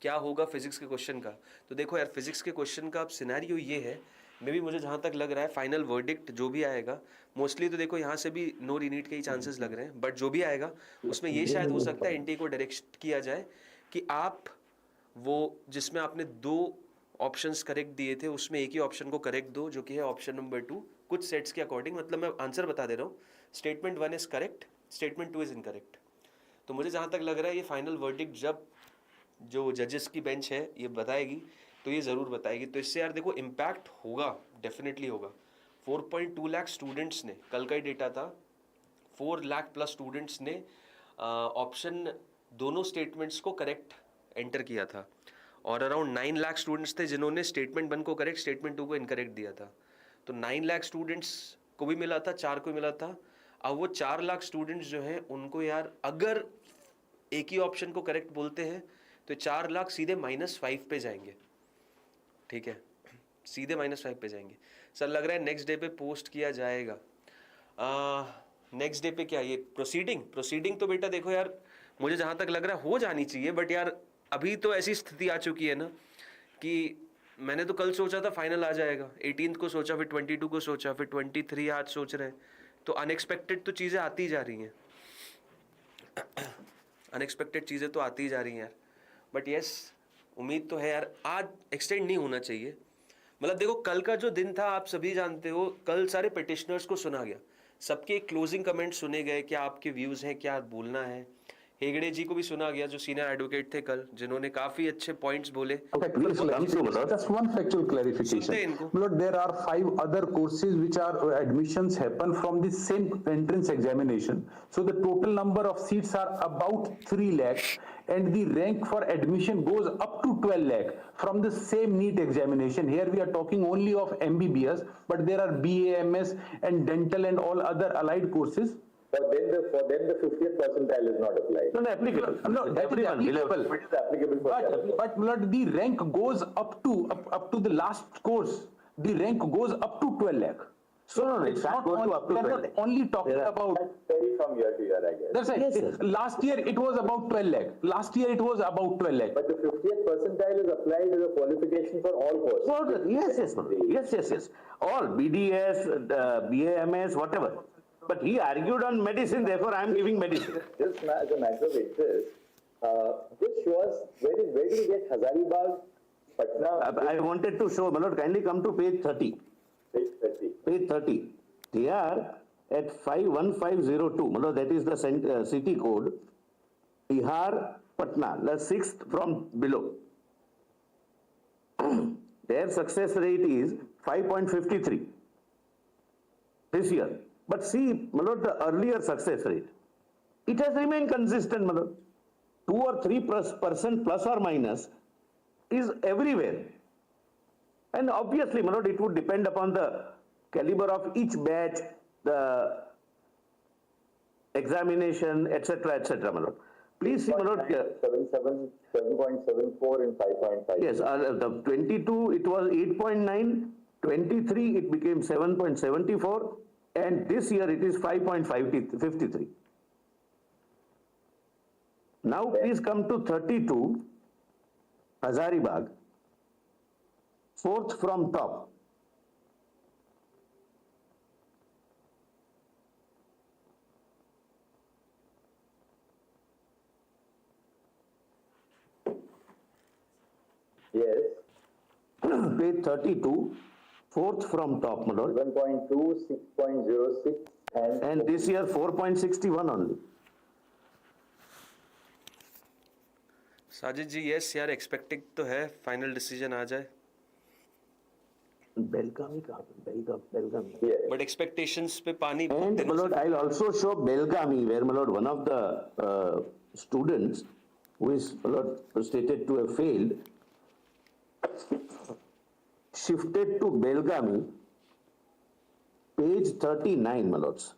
क्या होगा फिजिक्स के क्वेश्चन का, तो देखो यार फिजिक्स के क्वेश्चन का अब सिनेरियो ये है, मे बी मुझे जहाँ तक लग रहा है फाइनल वर्डिक्ट जो भी आएगा मोस्टली तो देखो यहाँ से भी नो रीनीट के ही चांसेस लग रहे हैं, बट जो भी आएगा उसमें ये शायद हो सकता है एनटीए को डायरेक्ट किया जाए कि आप वो जिसमें आपने 2 ऑप्शंस करेक्ट दिए थे उसमें एक ही ऑप्शन को करेक्ट दो जो कि है ऑप्शन नंबर 2 कुछ सेट्स के अकॉर्डिंग. मतलब मैं आंसर बता दे रहा हूँ, statement 1 is correct, statement 2 is incorrect. तो मुझे जहाँ तक लग रहा है ये फाइनल वर्डिक्ट जब जो जजेस की बेंच है ये बताएगी तो ये ज़रूर बताएगी. तो इससे यार देखो इम्पैक्ट होगा, डेफिनेटली होगा. 4.2 लाख स्टूडेंट्स ने, कल का ही डेटा था, 4 लाख प्लस स्टूडेंट्स ने ऑप्शन दोनों स्टेटमेंट्स को करेक्ट एंटर किया था, और अराउंड 9 लाख स्टूडेंट्स थे जिन्होंने स्टेटमेंट 1 को करेक्ट, स्टेटमेंट 2 को इनकरेक्ट दिया था. तो 9 लाख स्टूडेंट्स को भी मिला था, 4 को मिला था. अब वो 4 लाख स्टूडेंट्स जो हैं उनको यार अगर एक ही ऑप्शन को करेक्ट बोलते हैं तो 4 लाख सीधे -5 पे जाएंगे, ठीक है, सीधे -5 पे जाएंगे. सर लग रहा है नेक्स्ट डे पे पोस्ट किया जाएगा. नेक्स्ट डे पे क्या ये प्रोसीडिंग तो बेटा देखो यार मुझे जहाँ तक लग रहा है हो जानी चाहिए, बट यार अभी तो ऐसी स्थिति आ चुकी है ना कि मैंने तो कल सोचा था फाइनल आ जाएगा, 18 को सोचा, फिर 22 को सोचा, फिर 23 आज सोच रहे हैं. तो अनएक्सपेक्टेड तो चीज़ें आती जा रही हैं, अनएक्सपेक्टेड चीज़ें तो आती जा रही हैं यार. बट यस उम्मीद तो है यार आज एक्सटेंड नहीं होना चाहिए. मतलब देखो कल का जो दिन था आप सभी जानते हो, कल सारे पिटिशनर्स को सुना गया, सबके क्लोजिंग कमेंट सुने गए, क्या आपके व्यूज़ हैं, क्या बोलना है. हेगड़े जी को भी सुना गया जो सीनियर एडवोकेट थे कल, जिन्होंने काफी अच्छे पॉइंट्स बोले. Just one factual clarification. Lord, there are 5 other courses which are admissions happen from the same entrance examination. So the total number of seats are about 3 lakh, and the rank for admission goes up to 12 lakh from the same NEET examination. Here we are talking only of MBBS, but there are BA, MS, and dental and all other allied courses. For them the 50th percentile is not applied. No, applicable. No, that is applicable. It is applicable for But Lord, the rank goes up to the last course. The rank goes up to 12 lakh. So No, it's not going to up to 12 lakh. only talking about. vary from year to year, I guess. That's right. Yes, sir. Last year it was about 12 lakh. Last year it was about 12 lakh. But the 50th percentile is applied as a qualification for all courses. Yes. All BDS, BAMS, whatever. But he argued on medicine, therefore I am giving medicine. Just as a matter of interest, just show us where do you get Hazaribagh, Patna? I wanted to show, Manoj, kindly come to page 30. Page 30. Page 30. They are at 51502, that is the city code, Bihar, Patna, the sixth from below. Their success rate is 5.53 this year. But see, the earlier success rate, it has remained consistent, 2 or 3% plus or minus is everywhere. And obviously, it would depend upon the caliber of each batch, the examination, etc., etc. Please see, 7.74 and 5.5. yes, the 22 it was 8.9, 23 it became 7.74, and this year it is 5.53. Now please come to 32, Hazaribagh, fourth from top. Yes. Page 32, fourth from top, 7.2, 6.06 and this year 4.61 only. Sajid ji yes यार expecting तो है final decision आ जाए Belgavi कहाँ पे? Belgavi. Yes. But expectations पे पानी And my lord, I'll also show Belgavi, where my lord, one of the students who is my lord, stated to have failed, shifted to Belgavi, page 39, my lords.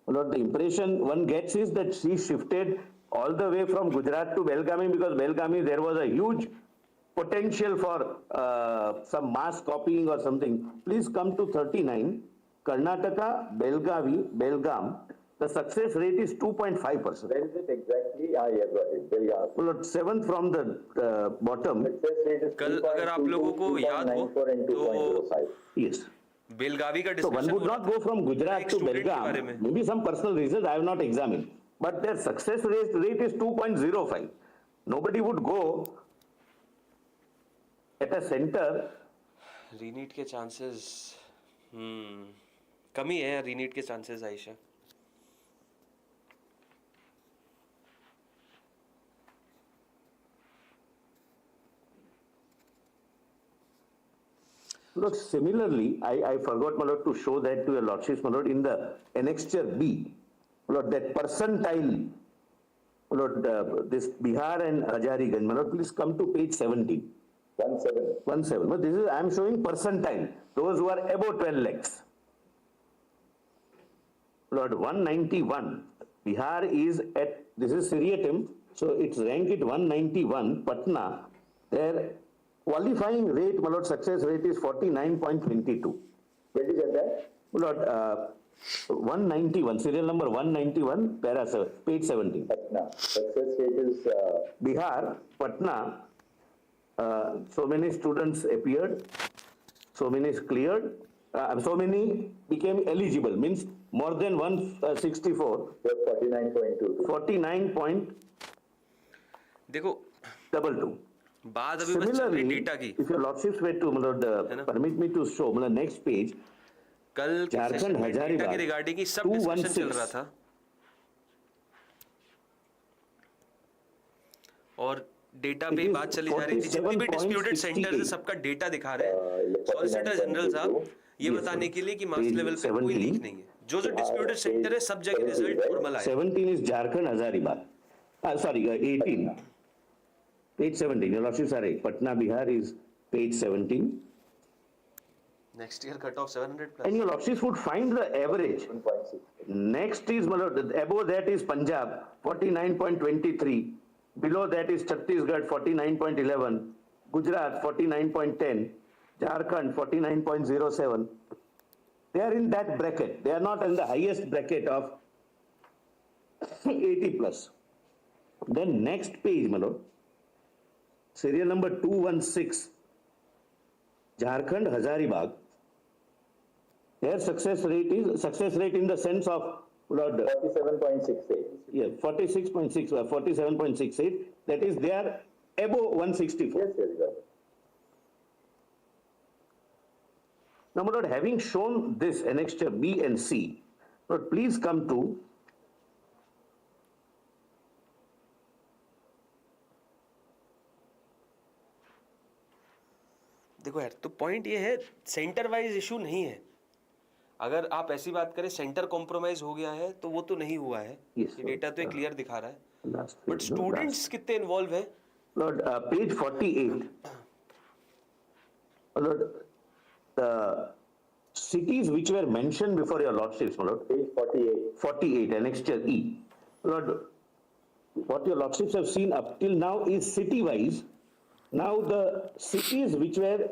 My lord, the impression one gets is that she shifted all the way from Gujarat to Belgavi, because Belgavi there was a huge potential for some mass copying or something. Please come to 39, Karnataka, Belgavi, Belgaum. The success rate is 2.5%. Where is it exactly? Ah, yeah, got it. Belgaum. Well, seventh from the bottom. Success rate is कल अगर आप लोगों को याद हो 2.94 and 2.05. Yes. Belagavi का So one discussion would not go from Gujarat to Belgaum. Maybe some personal reasons I have not examined. But their success rate is 2.05. Nobody would go at a center. रीनीट के chances कमी है रीनीट के chances Ayesha Look, similarly, I forgot, my lord, to show that to your lordships, my lord, in the annexure B, my lord, that percentile, my lord, this Bihar and Hazaribagh, my lord, please come to page 17. 17. But this is, I am showing percentile, those who are above 12 lakhs. Lord, 191. Bihar is at, this is seriatim, so it's ranked at 191. Patna, their qualifying rate, my lord, success rate is 49.22. Where did you get that? Lord, 191, serial number 191, para 7, page 17. Patna. Success rate is Bihar, Patna, so many students appeared, so many cleared, so many became eligible, means more than 164. 49.22. 49.22. देखो बात अभी बस चल रही data की if your lordships were to permit me to show next page, कल झारखंड हजारीबाग के regarding ही सब डिस्कशन चल रहा था और डेटा पे बात चली जा रही थी जितनी भी डिस्प्यूटेड सेंटर्स है सबका डेटा दिखा रहे हैं सॉलिसिटर जनरल साहब ये बताने के लिए कि मास लेवल पे कोई लीक नहीं है जो डिस्प्यूटेड सेंटर है सब जगह रिजल्ट फॉर्मल आया 17 is Jharkhand Hazaribagh sorry 18 page 17 your lordships are right Patna Bihar is page 17 next year cut off 700 plus and your lordships would find the average. Next is above that is Punjab 49.23, below that is Chhattisgarh 49.11, Gujarat 49.10, Jharkhand 49.07. They are in that bracket. They are not in the highest bracket of 80 plus. Then next page, my lord, serial number 216, Jharkhand Hazaribagh. Their success rate in the sense of 47.68. Yeah, 46.6, 47.68. That is, they are above 164. Yes, yes, Now, my lord, having shown this annexure B and C, lord, please come to देखो यार, तो point ये है, centre wise issue नहीं है. अगर आप ऐसी बात करें सेंटर कॉम्प्रोमाइज हो गया है तो वो तो नहीं हुआ है. Yes, ये डेटा तो क्लियर दिखा रहा है. last but page, no, students last. कितने इन्वॉल्व है? Lord, page 48. Lord, the cities which were mentioned before your lordships, my lord. Page 48. 48, annexure E. Lord, what your lordships have seen up till now is city-wise. Now the cities which were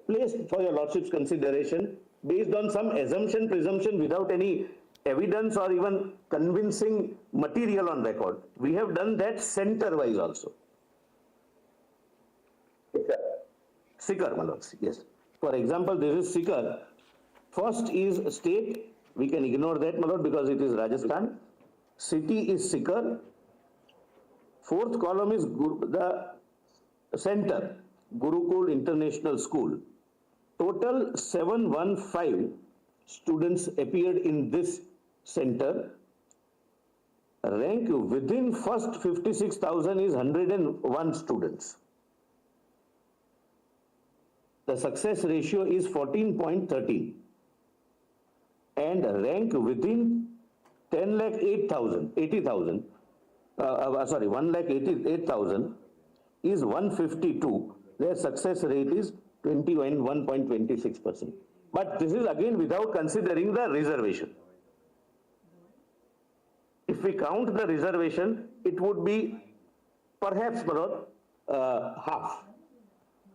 placed for your lordships consideration based on some assumption, presumption without any evidence or even convincing material on record, we have done that center-wise also. Sikar, my lords, yes. For example, this is Sikar. First is state, we can ignore that, my lord, because it is Rajasthan. City is Sikar. Fourth column is the center, Gurukul International School. Total 715 students appeared in this center. Rank within first 56,000 is 101 students. The success ratio is 14.13. And rank within 10 lakh 8,000, 80,000, 1 lakh 88,000 is 152. Their success rate is 21.26%. But this is again without considering the reservation. If we count the reservation, it would be perhaps half.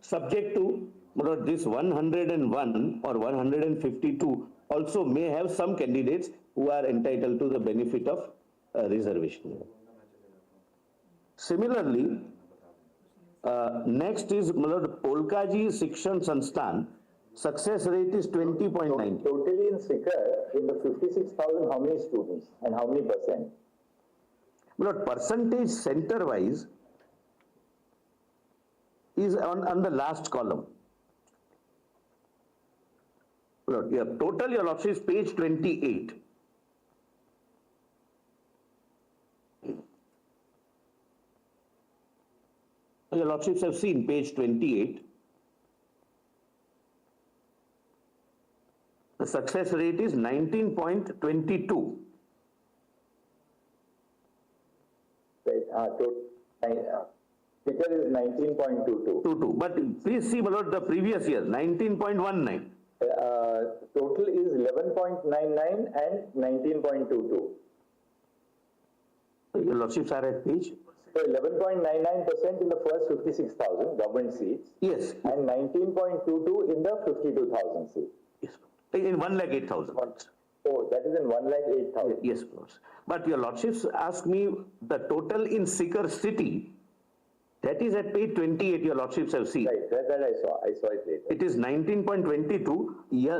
Subject to this 101 or 152 also may have some candidates who are entitled to the benefit of reservation. Similarly, next is Polkaji Shikshan Sansthan. Success rate is 20.9. Totally in Sikar, in the 56,000, how many students and how many percent? Percentage center-wise is on the last column. Total, your lordship, is page 28. Your lordships have seen page 28. The success rate is 19.22. Right, Sikar is 19.22. But please see, my lord, the previous year, 19.19. Total is 11.99 and 19.22. Your lordships are at page? So 11.99% in the first 56,000 government seats. Yes. And 19.22 in the 52,000 seats. Yes. In 1,08,000. Oh, that is in 1,08,000. Yes, of course. But your lordships ask me the total in Sikar city. That is at page 28, your lordships have seen. Right, that I saw it later. It is 19.22.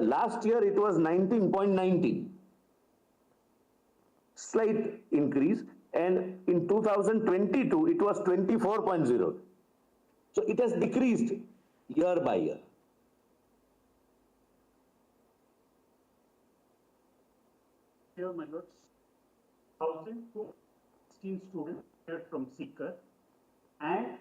Last year it was 19.19. Slight increase. And in 2022, it was 24.0. So it has decreased year by year. Here, my lords, 1,216 students here from Sikar, and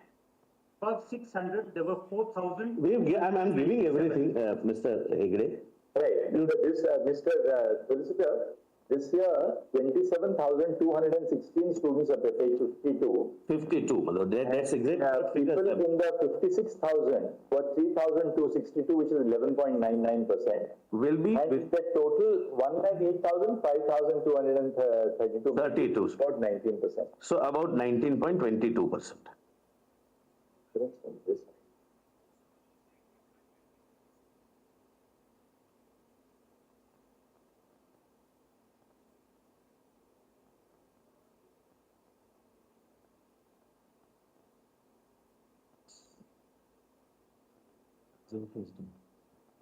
for 600, there were 4,000. I'm giving everything, Mr. Hegde. Right. Mr. Solicitor, this year, 27,216 students are page 52. 52, that's exact. People in the 56,000 were 3,262, which is 11.99%. Will be. And the total 1,08,000, 5,232. 32. About 19%. So about 19.22%.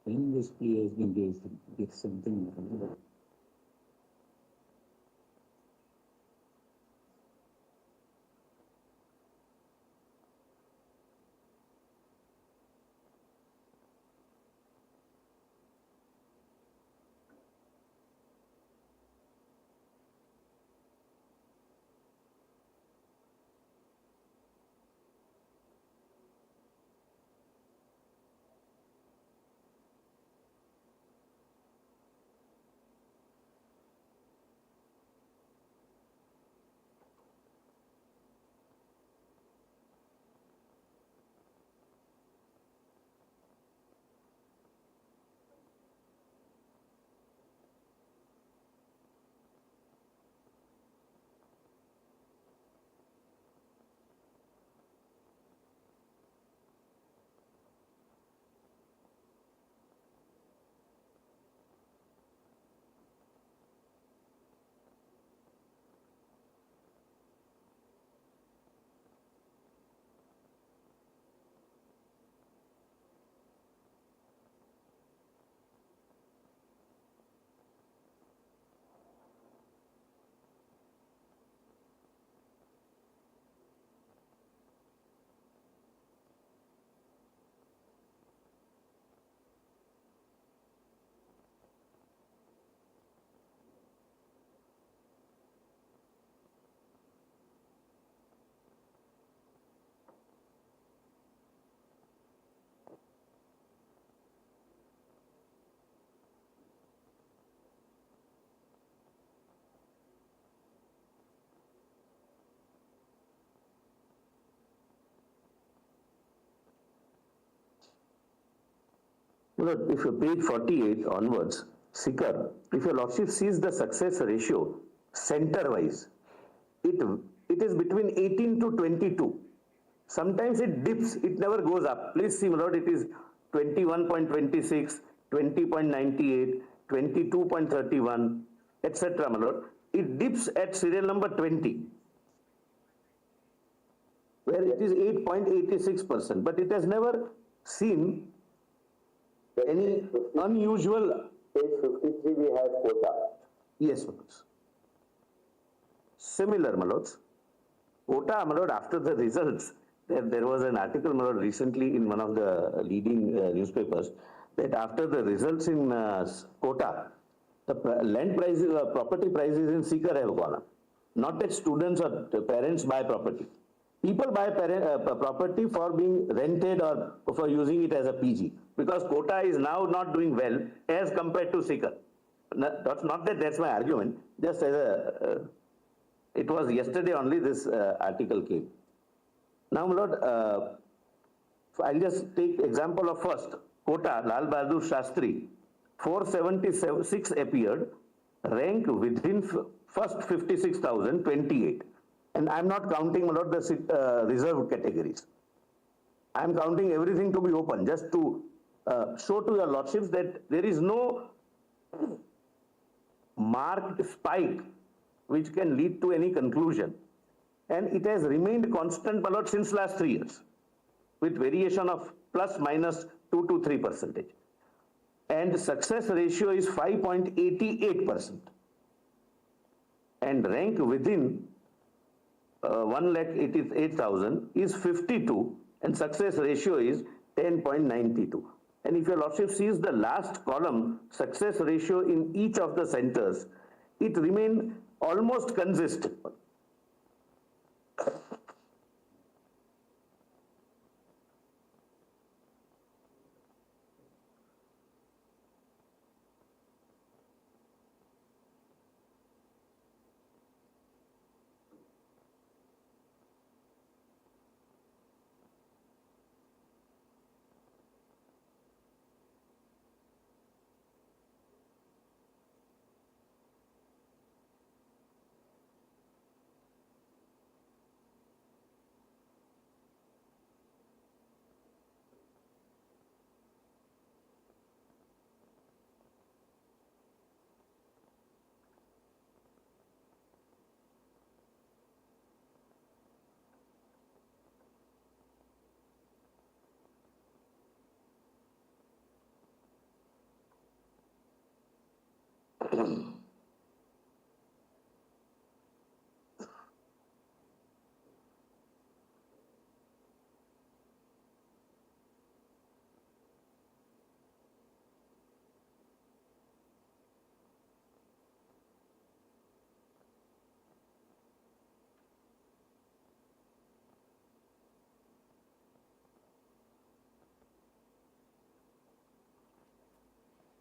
When this plea has been raised, it's something. Look, if you page 48 onwards, Sikar, if your lordship sees the success ratio center-wise, it is between 18 to 22. Sometimes it dips, it never goes up. Please see, my lord, it is 21.26, 20.98, 22.31, etc., my lord. It dips at serial number 20, where it is 8.86%, but it has never seen any unusual. Page 53, we have quota. Yes, my lords. Similar, my lords. Quota, my lord, after the results, there was an article, my lord, recently in one of the leading newspapers, that after the results in quota, the land prices, property prices in Sikar have gone up. Not that students or parents buy property. People buy property for being rented or for using it as a PG, because quota is now not doing well as compared to Sikar. Not that that's my argument, just as a, it was yesterday only this article came. Now, my lord, I'll just take example of first, quota, Lal Bahadur Shastri, 476 appeared, rank within first 56,028. And I'm not counting, my lord, the reserved categories. I'm counting everything to be open, just to show to your lordships that there is no marked spike which can lead to any conclusion. And it has remained constant, my lord, since last 3 years, with variation of plus minus 2 to 3%. And success ratio is 5.88%. And rank within 1,88,000 is 52, and success ratio is 10.92. And if your lordship sees the last column, success ratio in each of the centers, it remained almost consistent.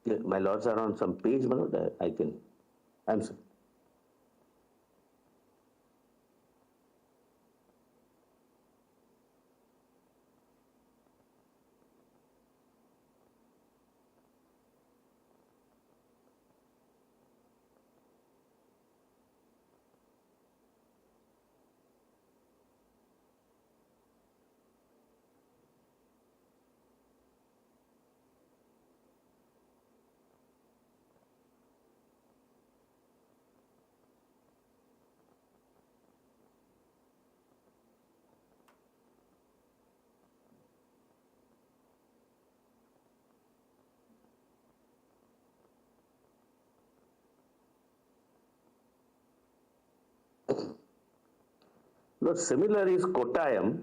Yeah, my lords are on some page, my lord, I can answer. Now, similar is Kottayam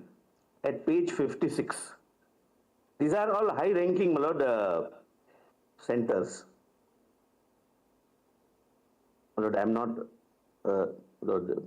at page 56. These are all high-ranking, my lord, centers. My lord, I'm not Lord,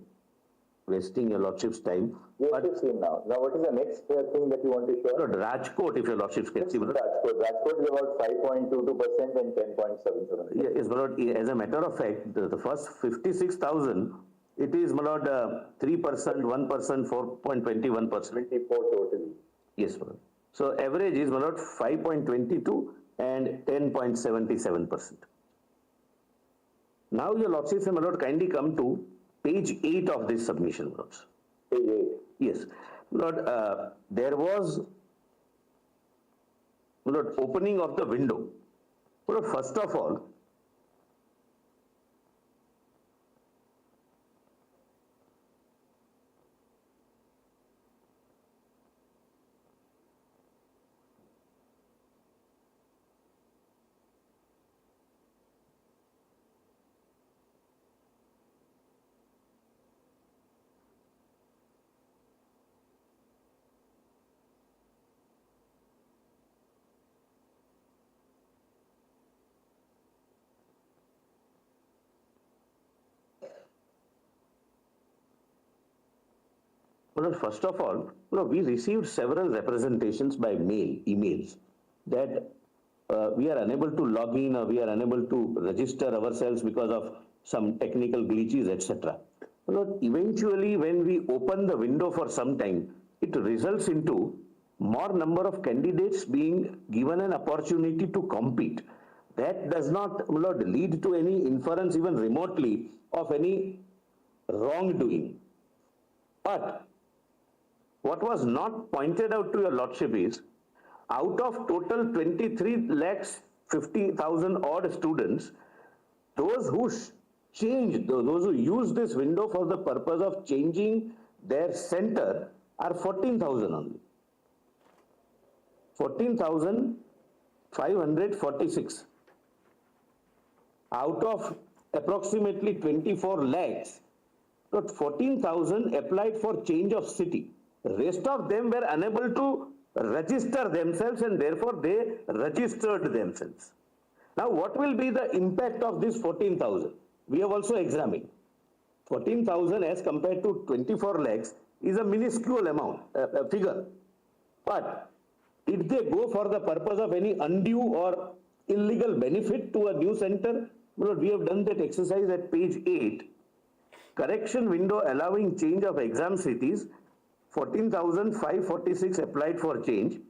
wasting your lordship's time. We have to see now. Now, what is the next thing that you want to show? Lord, Rajkot, if your lordship can see. Rajkot is about 5.22% and 10.77%. Yes, my lord, as a matter of fact, the first 56,000, it is, my lord, 3%, 1%, 4.21%. 24 totally. Yes, my lord. So average is, my lord, 5.22 and 10.77%. Now, your Lordships and my Lord, kindly come to page 8 of this submission, my Lords. Page 8. Yes, my Lord, there was, my Lord, opening of the window. My Lord, first of all, well, first of all, we received several representations by mail, emails, that we are unable to log in or we are unable to register ourselves because of some technical glitches, etc. Eventually, when we open the window for some time, it results into more number of candidates being given an opportunity to compete. That does not, lead to any inference even remotely of any wrongdoing. But what was not pointed out to your Lordship is, out of total 23 lakhs 50,000 odd students, those who changed, those who used this window for the purpose of changing their center are 14,000 only. 14,546. Out of approximately 24 lakhs, 14,000 applied for change of city. The rest of them were unable to register themselves and therefore they registered themselves. Now, what will be the impact of this 14,000? We have also examined. 14,000 as compared to 24 lakhs is a minuscule amount, figure. But did they go for the purpose of any undue or illegal benefit to a new center? Well, we have done that exercise at page 8. Correction window allowing change of exam cities, 14,546 applied for change.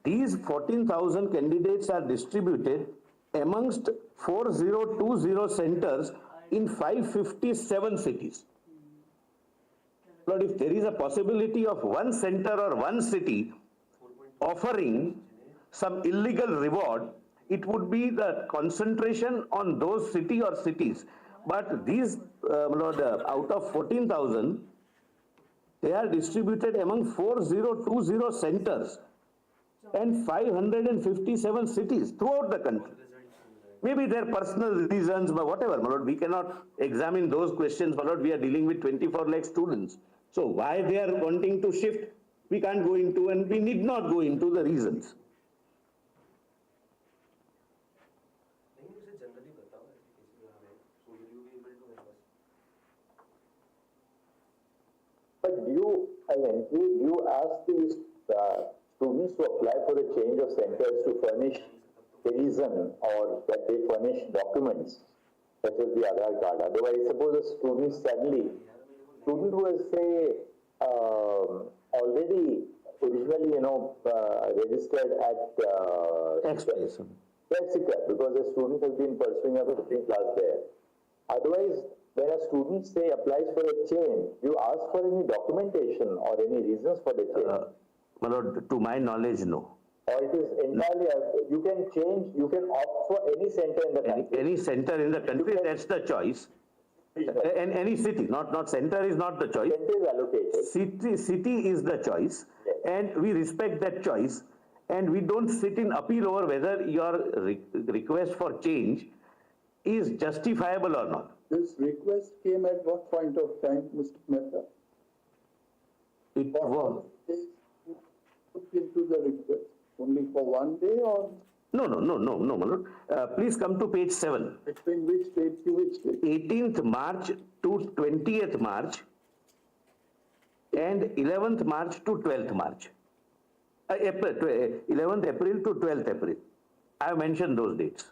These 14,000 candidates are distributed amongst 4020 centers in 557 cities. But if there is a possibility of one center or one city offering some illegal reward, it would be the concentration on those city or cities. But these, out of 14,000, they are distributed among 4020 centers and 557 cities throughout the country. Maybe their personal reasons, but whatever, my lord, we cannot examine those questions, my lord. We are dealing with 24 lakh students. So why they are wanting to shift, we can't go into, and we need not go into the reasons. But do you, as NCERT, do you ask these students to apply for a change of centers to furnish a reason or that they furnish documents such as the Aadhaar card? Otherwise, suppose a student who has, say, already originally, registered at because the student has been pursuing a 15th class there. Otherwise, when a student, say, applies for a change, you ask for any documentation or any reasons for the change? My lord, to my knowledge, no. Or it is entirely, you can change, you can opt for any center in the country. Any center in the country, that's the choice. And any city, not center is not the choice. Center is allocated. City is the choice, yes. And we respect that choice. And we don't sit in appeal over whether your request for change is justifiable or not. This request came at what point of time, Mr. Mehta? It was. Put into the request only for one day or? No, my lord. Please come to page 7. Between which date to which date? 18th March to 20th March and 11th March to 12th March. 11th April to 12th April. I have mentioned those dates.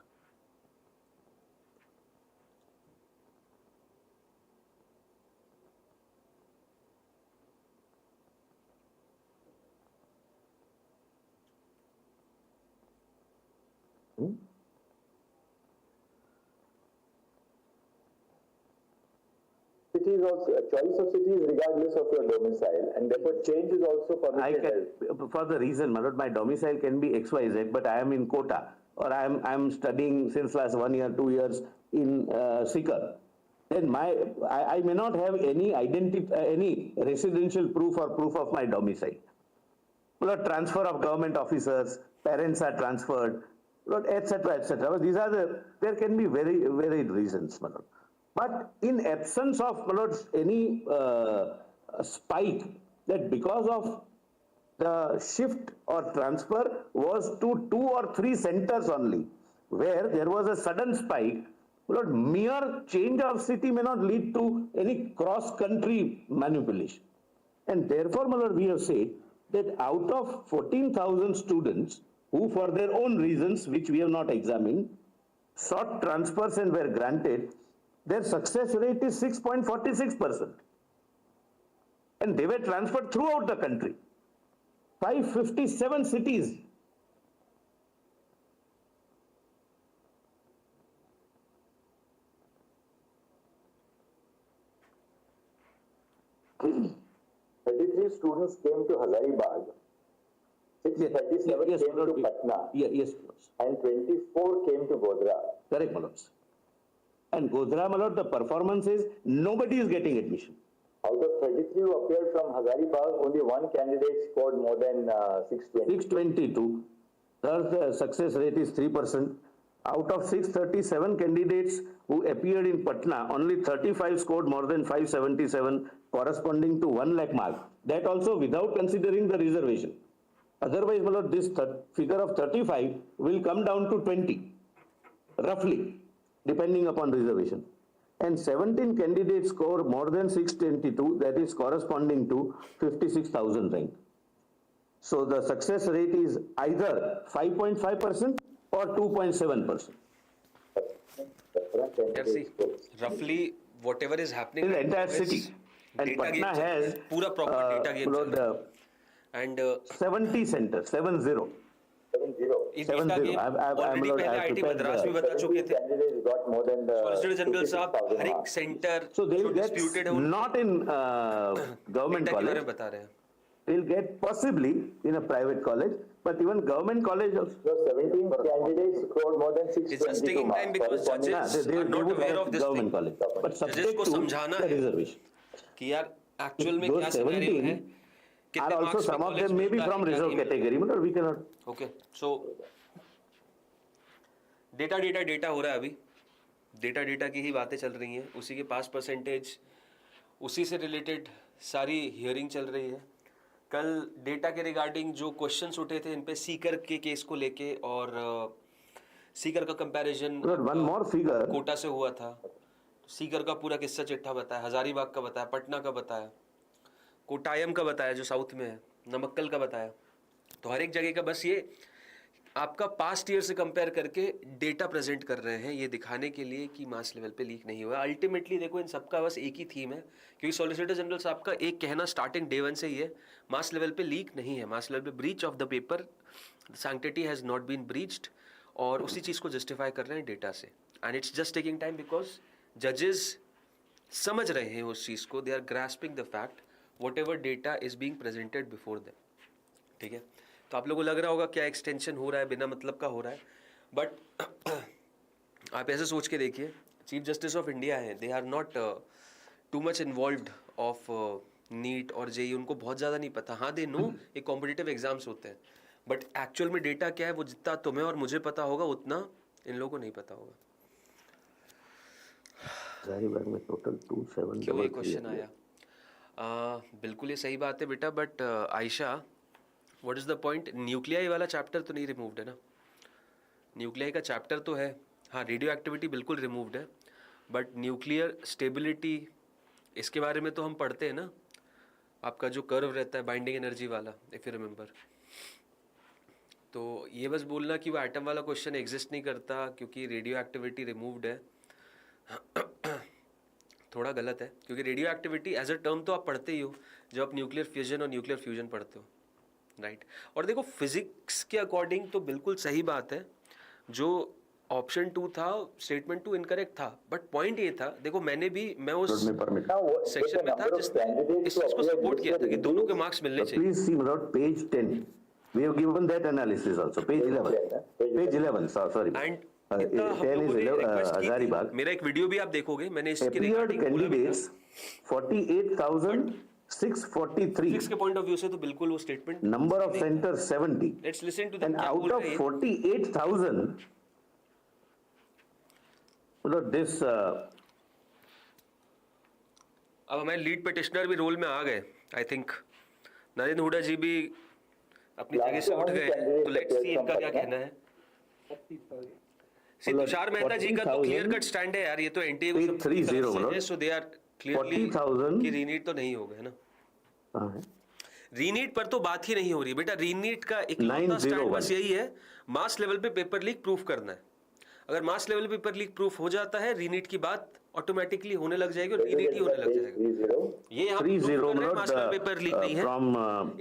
Cities also, a choice of cities regardless of your domicile, and therefore change is also I permitted. can, for the reason, my lord, my domicile can be XYZ, but I am in Kota, or I am studying since last 1 year, 2 years in Sikar. Then I may not have any any residential proof or proof of my domicile. Lord, transfer of government officers, parents are transferred, Lord, etc., etc. These are there can be very varied reasons, my lord. But in absence of, my lord, any spike, that because of the shift or transfer was to 2 or 3 centers only, where there was a sudden spike, Lord, mere change of city may not lead to any cross-country manipulation. And therefore, my lord, we have said that out of 14,000 students who, for their own reasons, which we have not examined, sought transfers and were granted, their success rate is 6.46%. And they were transferred throughout the country. 557 cities. Students came to Hazaribagh, 637 Yes, came to Patna, yes, and 24 came to Godhra. correct, my lords. And Godhra, my lord, the performance is nobody is getting admission. Out of 33 who appeared from Hazaribagh, only one candidate scored more than 620. 622. The success rate is 3%. Out of 637 candidates who appeared in Patna, only 35 scored more than 577, corresponding to 1 lakh mark. That also without considering the reservation. Otherwise, my lord, this figure of 35 will come down to 20, roughly, depending upon reservation. And 17 candidates score more than 622, that is corresponding to 56,000 rank. So the success rate is either 5.5% or 2.7%. See, roughly whatever is happening In the entire is city. And data Patna game चल रहा है, has पूरा proper data game चल रहा है. And 70 centers, 70. 70. ये 70. data game already Lord, पहले I have IT prepared Madras में बता चुके थे. Candidates got more than the solicitor general साहब 56,000 हर एक marks. सेंटर So they जो will get डिस्प्यूटेड है उनको not in government data के बारे college, में बता रहे हैं. they will get possibly in a private college, but even government college also. So 17 candidates scored more than It's just 622 taking time marks. because corresponding- judges They are not would aware get of this government thing. college, but Judges subject को to समझाना the है reservation. कि यार actual में Those क्या scenario 17 है, are कितने also marks some of them may be from reserve category, but we cannot. Okay so data हो रहा है अभी. डेटा की ही बातें चल रही हैं, उसी के पास परसेंटेज, उसी से रिलेटेड सारी हियरिंग चल रही है. कल डेटा के रिगार्डिंग जो क्वेश्चंस उठे थे इन पे सीकर के केस को लेके और सीकर का comparison One more figure. Kota से हुआ था. सीकर का पूरा किस्सा चिट्ठा बताया, हजारीबाग का बताया, पटना का बताया, कोटायम का बताया जो साउथ में है, नमक्कल का बताया. तो हर एक जगह का बस ये आपका पास्ट ईयर से कंपेयर करके डेटा प्रेजेंट कर रहे हैं, ये दिखाने के लिए कि मास लेवल पे लीक नहीं हुआ. अल्टीमेटली देखो इन सबका बस एक ही थीम है, क्योंकि सॉलिसिटर जनरल साहब का एक कहना स्टार्टिंग डे 1 से ही है, मास लेवल पे लीक नहीं है, मास लेवल पे breach of the paper, sanctity has not been breached, और उसी चीज़ को जस्टिफाई कर रहे हैं डेटा से. And it's just taking time because जजेस समझ रहे हैं उस चीज़ को, they are grasping the fact whatever data is being presented before them. ठीक है, तो आप लोगों को लग रहा होगा क्या एक्सटेंशन हो रहा है, बिना मतलब का हो रहा है, बट आप ऐसे सोच के देखिए, चीफ जस्टिस ऑफ इंडिया हैं, they are not too much involved of NEET और जेई, उनको बहुत ज़्यादा नहीं पता. हाँ, दे नो एक कॉम्पिटिटिव एग्जाम्स होते हैं, बट एक्चुअल में डेटा क्या है वो जितना तुम्हें और मुझे पता होगा उतना इन लोगों को नहीं पता होगा. में टोटल 27 क्यों ये क्वेश्चन आया? बिल्कुल ये सही बात है बेटा, but Ayesha what is the point? Nuclei वाला चैप्टर तो नहीं रिमूव्ड है ना? न्यूक्लियाई का चैप्टर तो है, हाँ, रेडियो एक्टिविटी बिल्कुल रिमूव्ड है, बट न्यूक्लियर स्टेबिलिटी इसके बारे में तो हम पढ़ते हैं ना, आपका जो कर्व रहता है बाइंडिंग एनर्जी वाला, इफ यू रिमेंबर. तो ये बस बोलना कि वो एटम वाला क्वेश्चन एग्जिस्ट नहीं करता क्योंकि रेडियो एक्टिविटी रिमूव्ड है, थोड़ा गलत है, क्योंकि radioactivity as a term तो आप पढ़ते ही हो जब आप न्यूक्लियर फिजन और न्यूक्लियर फ्यूजन पढ़ते हो, राइट. और देखो फिजिक्स के अकॉर्डिंग तो बिल्कुल सही बात है, जो ऑप्शन 2 था स्टेटमेंट 2 इनकरेक्ट था, बट पॉइंट ये था, देखो मैं उस सेक्शन में था जिसने इस चीज को सपोर्ट किया था कि दोनों के मार्क्स मिलने चाहिए। Please see page 10. We have given that analysis also. Page 11. Page 11. Sorry. And 10 is Hazaribagh. मेरा एक वीडियो भी आप देखोगे, मैंने इसके Appeared रिगार्डिंग बोला भी था। candidates 48,643. फिजिक्स के पॉइंट ऑफ व्यू से तो बिल्कुल वो statement. Number of centers 70. Let's listen to that. And out of 48,000, this अब हमारे लीड पिटिशनर भी रोल में आ गए। आई थिंक नरेंद्र हुडा जी भी अपनी जगह से उठ गए हैं, तो लेट्स सी इनका क्या कहना है। सी तुषार मेहता जी का तो क्लियर कट स्टैंड है यार, ये तो एनटीए को सब 30 सो दे आर क्लियरली 40,000 कि रीनीट तो नहीं होगा, है ना। रीनीट पर तो बात ही नहीं हो रही बेटा। रीनीट का एक स्टैंड बस यही है, मास लेवल पे पेपर लीक प्रूफ करना है। अगर mass level paper leak proof हो जाता है, रीनीट की बात ऑटोमेटिकली होने लग जाएगी और रीनीट ही होने लग जाएगा। ये यहाँ मास लेवल पेपर लीक नहीं है,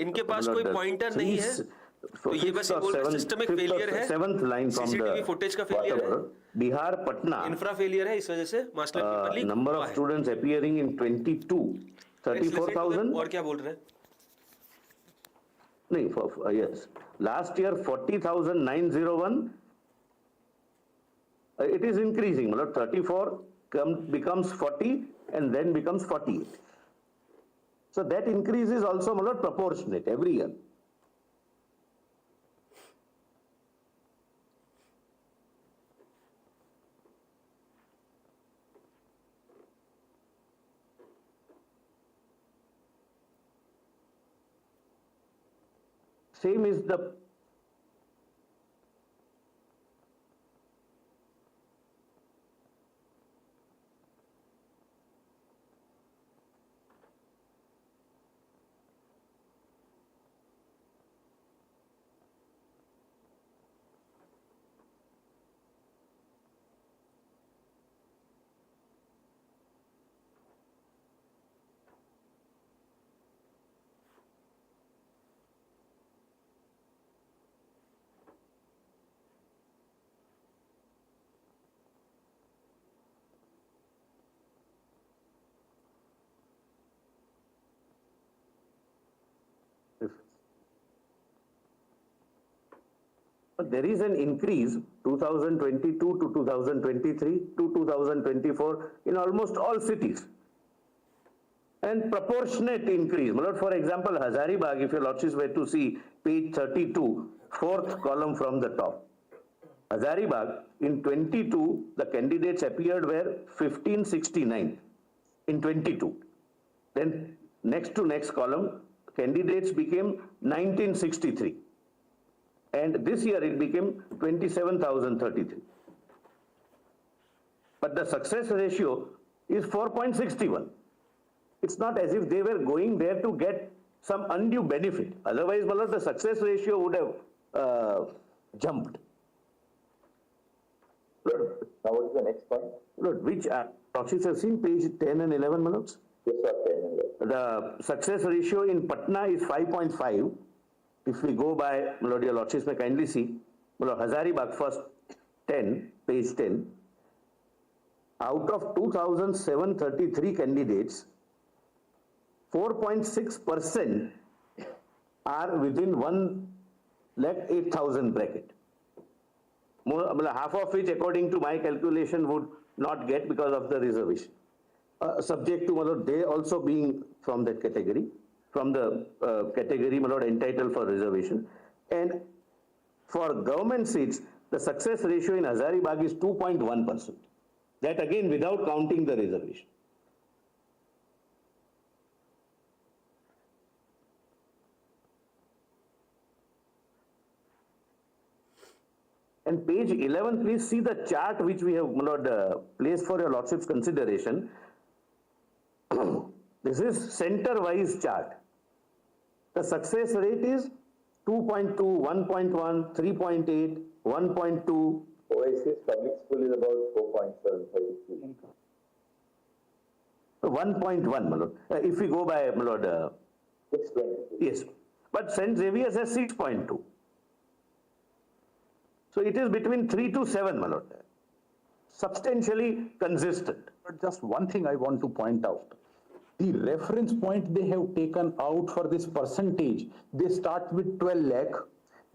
इनके पास कोई पॉइंटर नहीं है, तो ये बस सिस्टमिक फेलियर है, सीसीटीवी फुटेज का फेलियर है, बिहार पटना इंफ्रा फेलियर है, इस वजह से mass level paper leak. Number of students appearing इन 22 34,000। और क्या बोल रहे हैं? नहीं, yes, last year 40,901. It is increasing, 34 becomes 40 and then becomes 48. So that increase is also proportionate every year. Same is the But there is an increase 2022 to 2023 to 2024 in almost all cities. And proportionate increase. For example, Hazaribagh, if your lordships were to see page 32, fourth column from the top. Hazaribagh, in 22, the candidates appeared were 1569 in 22. Then next to next column, candidates became 1963. And this year it became 27,033. But the success ratio is 4.61. It's not as if they were going there to get some undue benefit. Otherwise, the success ratio would have jumped. Now what is the next point? Lord, which lordships have seen page 10 and 11, Manoj? Yes, sir, 10 and 11. The success ratio in Patna is 5.5. If we go by, your lordships may kindly see, Hazaribagh first 10, page 10. Out of 2,733 candidates, 4.6% are within 1,08,000 bracket. Half of which, according to my calculation, would not get because of the reservation. Subject to they also being from that category, from the category entitled for reservation. And for government seats, the success ratio in Hazaribagh is 2.1%. That again without counting the reservation. And page 11, please see the chart which we have placed for your lordship's consideration. This is center-wise chart. The success rate is 2.2, 1.1, 3.8, 1.2. Oasis public school is about 4.733. 1.1, if we go by 620. yes, but St. Xavier's has 6.2. So it is between 3 to 7, my lord. Substantially consistent. But just one thing I want to point out. The reference point they have taken out for this percentage, they start with 12 lakh,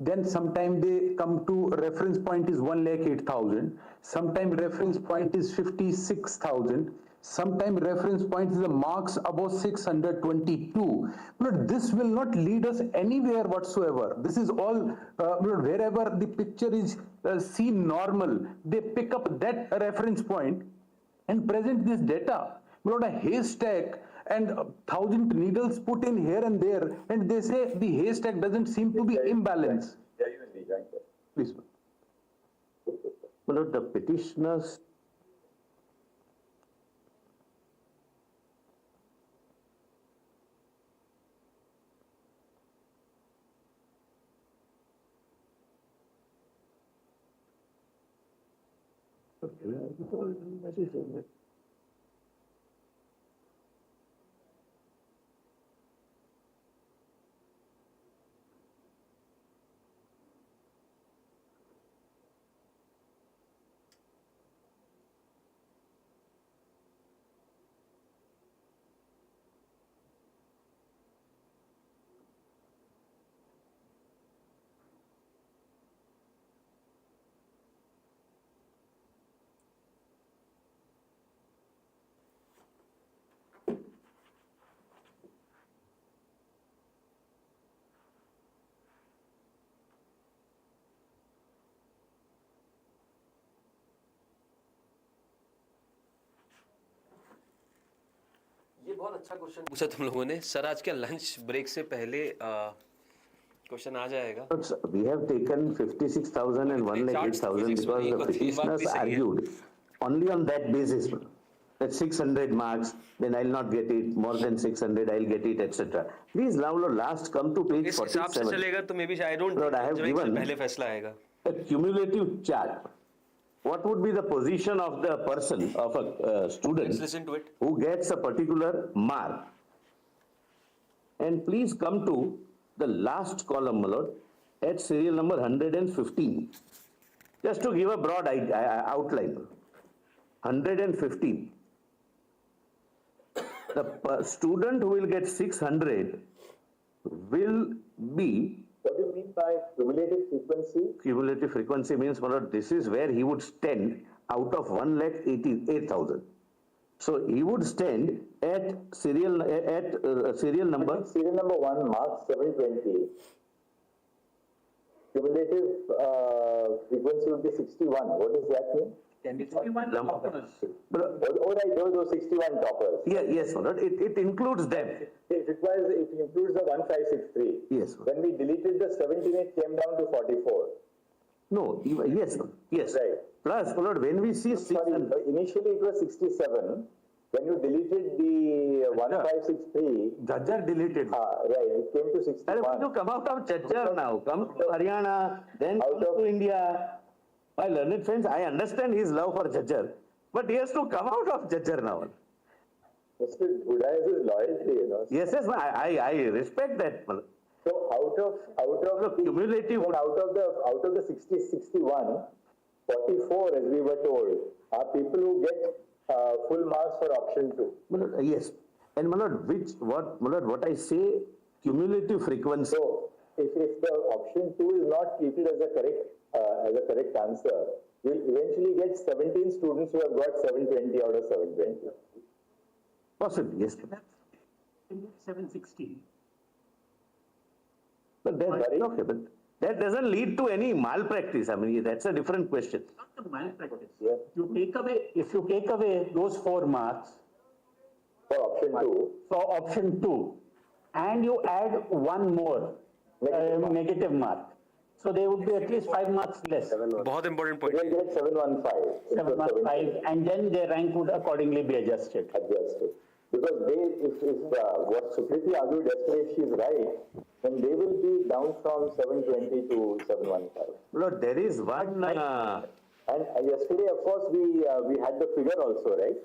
then sometime they come to reference point is 1,08,000, sometime reference point is 56,000, sometime reference point is the marks above 622. But this will not lead us anywhere whatsoever. This is all, wherever the picture is seen normal, they pick up that reference point and present this data. Not a haystack and 1,000 needles put in here and there, and they say the haystack doesn't seem to be imbalanced. Please. My lord, the petitioners ये बहुत अच्छा question पूछा तुम लोगों ने sir. आज क्या lunch break से पहले क्वेश्चन आ जाएगा? we have taken 56,000 and 1,08,000 because the petitioners argued only on that basis that 600 marks, then I'll not get it, more than 600 I'll get it, etc. Please now last come to page इस हिसाब से 47. चलेगा तो maybe I don't Lord, I have given पहले फैसला आएगा। a cumulative chart. What would be the position of the person, of a student Let's listen to it. who gets a particular mark? And please come to the last column, my lord, at serial number 115. Just to give a broad outline. 115. The student who will get 600 will be. What do you mean by cumulative frequency? Cumulative frequency means, my lord, this is where he would stand out of 1,88,000. So he would stand at serial number. Serial number 1 marks 720. Cumulative frequency would be 61. What does that mean? Can be 61 toppers. Oh, right, those 61 toppers. Yeah, yes, my lord, it includes them. It includes the 1563. Yes. When we deleted the 17, it came down to 44. No, yes, yes. Right. Plus, my lord, when we see Sorry, initially it was 67. When you deleted the 1563, Jajjar deleted. right, it came to 61. And you come out of Jajjar now, come to Haryana, then come to India. My learned friends, I understand his love for Jajjar, but he has to come out of Jajjar now. Mr. Budai is loyalty, you know. Yes, I respect that. So out of cumulative, out of the 61, 44, as we were told, are people who get full marks for option 2. Yes, and my lord, what I say, cumulative frequency. So if the option 2 is not treated as a correct answer, we'll eventually get 17 students who have got 720 out of 720. Possibly, yes. 760. But okay, but that doesn't lead to any malpractice. I mean, that's a different question. Not the malpractice. Yeah. If you take away those 4 marks For option 2, for option 2, and you add one more negative mark, so there would be at least 5 marks less. बहुत important point. they'll get 715. 715, and then their rank would accordingly be adjusted. Because if what Sukriti argued yesterday, if she is right, then they will be down from 720 to 715. Lord, there is one. And yesterday, of course, we had the figure also, right?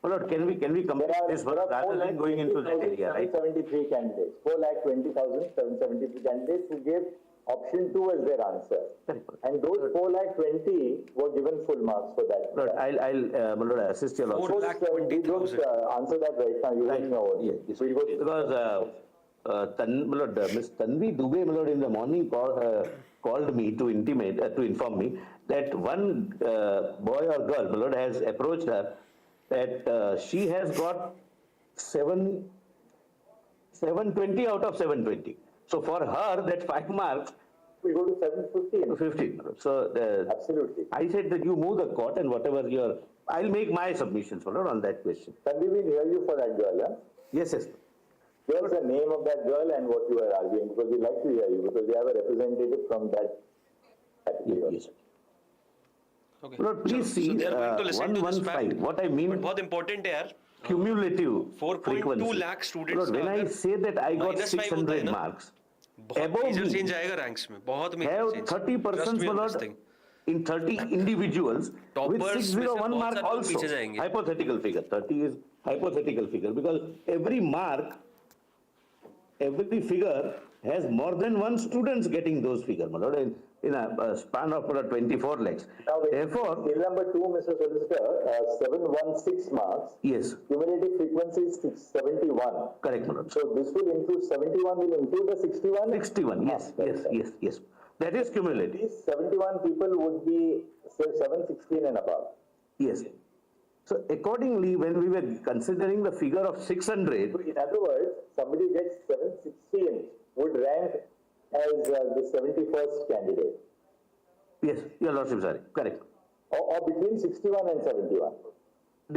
Lord, can we complete this one rather than going into that area, right? 773 candidates, 4,20,773 candidates who gave Option 2 is their answer. Correct. And those 4,20,000 were given full marks for that. Lord, I'll my lord, assist your lordship. We don't answer that right now. You don't know. Yes, We'll go because my lord, Miss Tanvi Dubey, my lord, in the morning called me to intimate, to inform me that one boy or girl, my lord, has approached her that she has got 720 out of 720. So for her, that 5 marks. We go to 715. 15. So Absolutely. I said that you move the court and whatever your, I'll make my submissions, my lord, on that question. Can we hear you for that girl? Huh? Yes, yes. Give us the name of that girl and what you are arguing, because we'd like to hear you, because we have a representative from that category. Yes. Okay. Lord, please So see they are going to listen to this fact. 115. What I mean, But बहुत important है यार. cumulative 4.2 frequency. lakh students Lord, when का I अगर say that I got -5 होता है 600 ना, marks, बहुत above major me change आएगा ranks में. बहुत major have change. 30% Trust me my on this lord, thing. in 30 individuals with Toppers में से 601 बहुत mark सारे लोग also. पीछे जाएंगे. Hypothetical figure. 30 is hypothetical figure because every mark, every figure has more than one students getting those figures, my lord, in a span of 24 lakhs. Now, Therefore, skill number 2, Mr. Solicitor, 716 marks. yes, Cumulative frequency is 671. correct, my lord. So this will include 71, will include the 61? 61, yes, yes. That is cumulative. These 71 people would be, say, 716 and above. Yes. So accordingly, when we were considering the figure of 600, So in other words, somebody gets 716 would rank as the 71st candidate, yes, your lordship, sorry, correct. or between 61 and 71.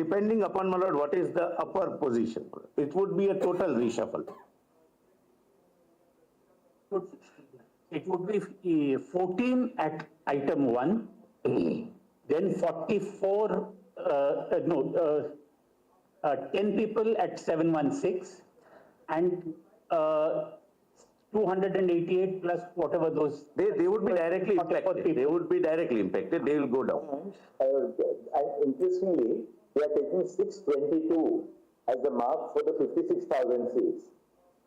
Depending upon, my lord, what is the upper position, it would be a total reshuffle. It would be 14 at item 1, then 44, 10 people at 716, and 288 plus whatever those. They would be directly 44 impacted, people. they would be directly impacted, they will go down. And interestingly, they are taking 622 as the mark for the 56,000 seats.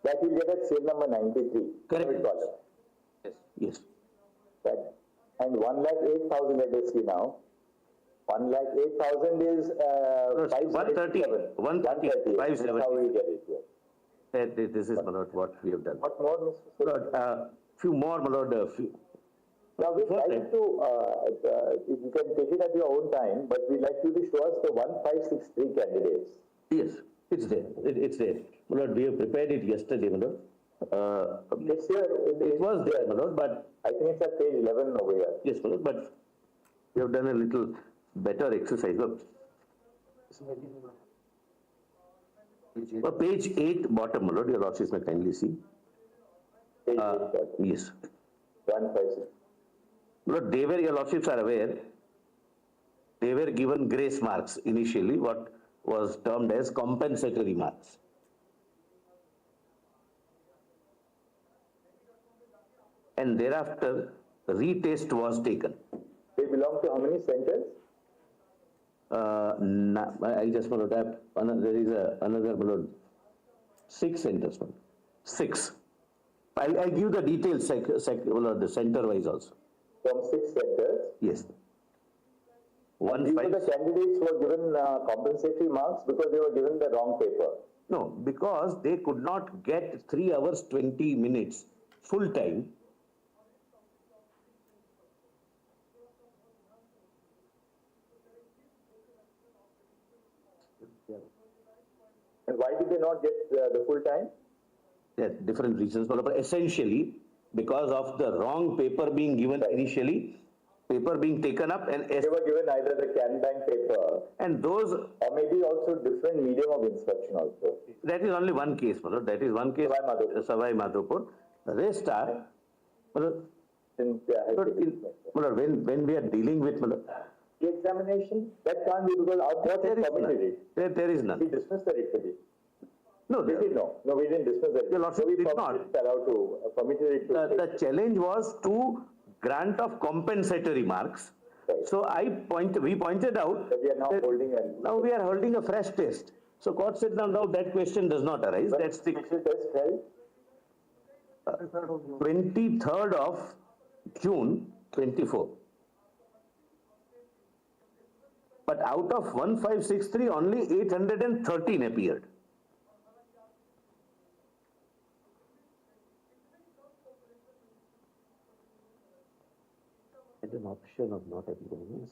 That will get at seal number 93. Correct. third column. Yes, Right. And 1,08,000 let us see now. 1,08,000 is 130, 530. That's how we get it here. This is, my lord, what we have done. What more, Mr. Lord, few more, my lord, few. Now we'd Before like that- to, you can take it at your own time, but we'd like you to show us the 1563 candidates. Yes, it's there, it's there. My lord, we have prepared it yesterday, my lord. It's here. It was there, my lord, but I think it's at page 11 over here. yes, my lord, but we have done a little better exercise. Look. Page 8 bottom, my lord, your lordships may kindly see. Page Yes. 156. Lord, they were, your lordships are aware, they were given grace marks initially, what was termed as compensatory marks. And thereafter, retest was taken. They belong to how many centers? I just want to tap, there is another, my lord, 6 centers, my lord. 6. I'll give the details, the center wise also. From 6 centers. Yes. These were the candidates who were given compensatory marks because they were given the wrong paper. No, because they could not get 3 hours 20 minutes full time. And why did they not get the full time? There are different reasons, but essentially because of the wrong paper being given initially, paper being taken up and They were given either the Canbank paper those, or maybe also different medium of instruction also. that is only one case, my lord. That is one case, Savai Madhopur. Savai Madhopur. The rest are, my lord, Since they had my lord, when we are dealing with, my lord, the examination, that can't be because our court there has is permitted none. it. There is We none. dismissed the writ today. No, We did no. No, we didn't dismiss the writ. Your Lordship So we did permitted it allowed to, permitted it to. the challenge was to grant of compensatory marks. Right. So we pointed out That we are now that holding and. now we are holding a fresh test. So court said now that question does not arise. That's the Special test held. 23rd of June 24. But out of 1563, only 813 appeared. And an option of not appearing.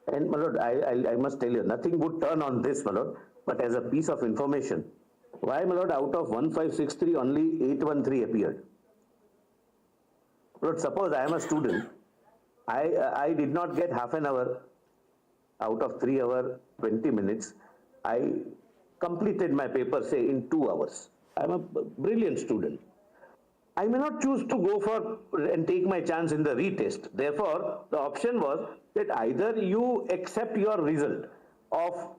And my lord, I must tell you, nothing would turn on this, my lord, but as a piece of information. Why, my lord, out of 1563, only 813 appeared? Lord, suppose I am a student, I did not get half an hour out of 3 hours, 20 minutes. I completed my paper, say, in 2 hours. I am a brilliant student. I may not choose to go for and take my chance in the retest. Therefore, the option was that either you accept your result of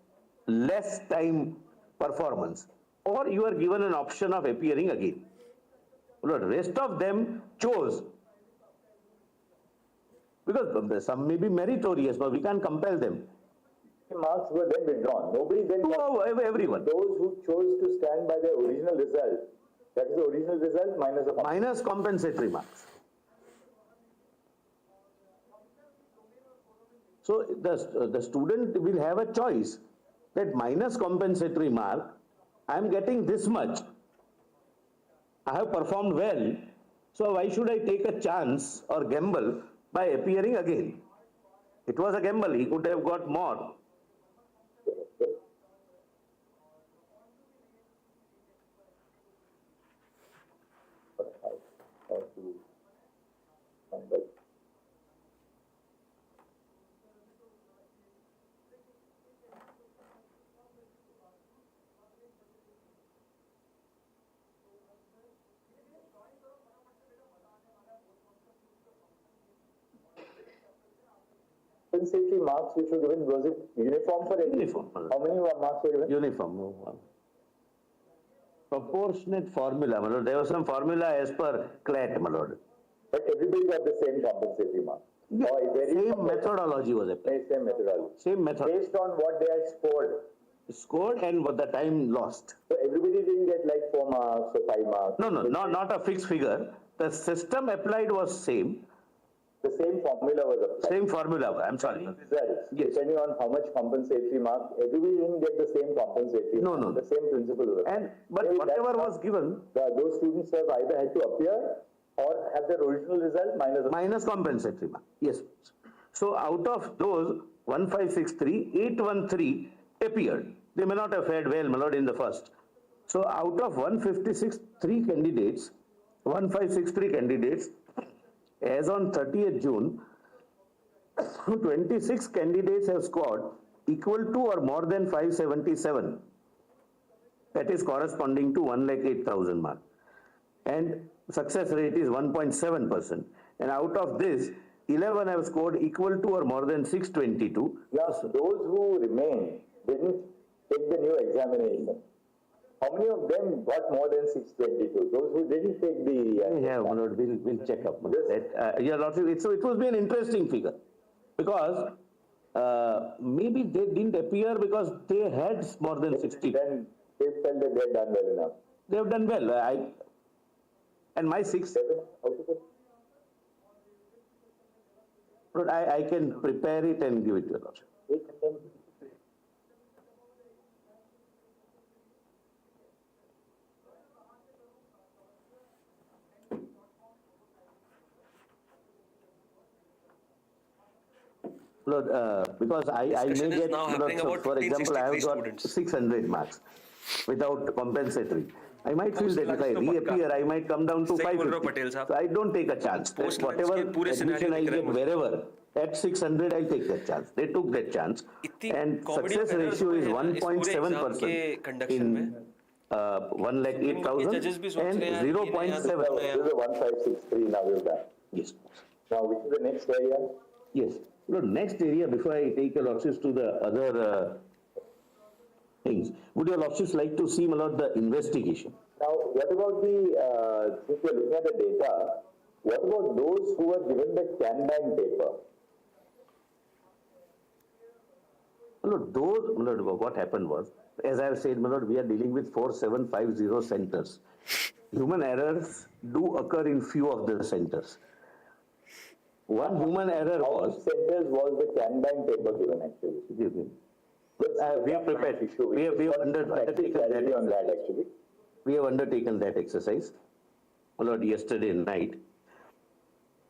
less time performance, or you are given an option of appearing again. The rest of them chose, because some may be meritorious, but we can't compel them. Marks were then withdrawn. Nobody then Everyone. Those who chose to stand by their original result, that is the original result minus the minus compensatory marks. So the student will have a choice that minus compensatory mark, I am getting this much. I have performed well, so why should I take a chance or gamble by appearing again? It was a gamble, he could have got more. Compensatory marks which were given, was it uniform for everyone? Uniform. How many marks were given? Uniform. Proportionate formula, my lord. There was some formula as per CLAT, my lord. But everybody got the same compensatory mark. Yeah, same methodology was applied. Same methodology. Same method. Based on what they had scored. Scored and what the time lost. So everybody didn't get like 4 marks or 5 marks. No, not a fixed figure. The system applied was same. The same formula was applied. Same formula, I'm sorry. Results, Yes. depending on how much compensatory mark, everybody didn't get the same compensatory. No, mark. no. The same principle was applied. But Maybe whatever that's was given, those students have either had to appear or have their original result minus compensatory mark. Yes. So out of those 1563, 813 appeared. They may not have fared well, my lord, in the first. So out of 1563 candidates, 1563 candidates, as on 30th June, 26 candidates have scored equal to or more than 577. That is corresponding to 1,08,000 mark. And success rate is 1.7%. And out of this, 11 have scored equal to or more than 622. Now, those who remain didn't take the new examination. How many of them got more than 622? Those who didn't take the... Yeah, my lord, we'll check up. Your lordship, so it will be an interesting figure. Because maybe they didn't appear because they had more than 60. Then they felt that they had done well enough. They have done well. And my 6... Lord, I can prepare it and give it to your lordship. Lord, because I may Discussion is get, now happening about for example, I have 1563 got students. 600 marks without compensatory. I might feel that if I Post-class to reappear, I might come down to सही बोल रहे हो 550. पटेल साहब। So I don't take a chance. That Post-class whatever के पूरे admission scenario I दिख रहे get हैं मुझे। wherever, at 600 I'll take that chance. They took that chance. इतनी And comedy success of errors ratio हुए is हैं ना इस पूरे exam के 1.7% conduction in में। 1,08,000 judges भी सोच and रहे हैं यार, ये नया 0.7. दौर This is a 1563 now we've done. Yes. Now, which is the next area? Yes. Lord, next area, before I take your lordships to the other things. Would your lordships like to see, my lord, the investigation? Now, what about the, since we're looking at the data, what about those who were given the Kanban paper? My lord, those, my lord, what happened was, as I have said, my lord, we are dealing with 4750 centers. Human errors do occur in few of the centers. One human error How was, many centers was the Kanban paper given actually? we have prepared, we have undertaken Clarity on that, that actually. we have undertaken that exercise, my lord, yesterday night.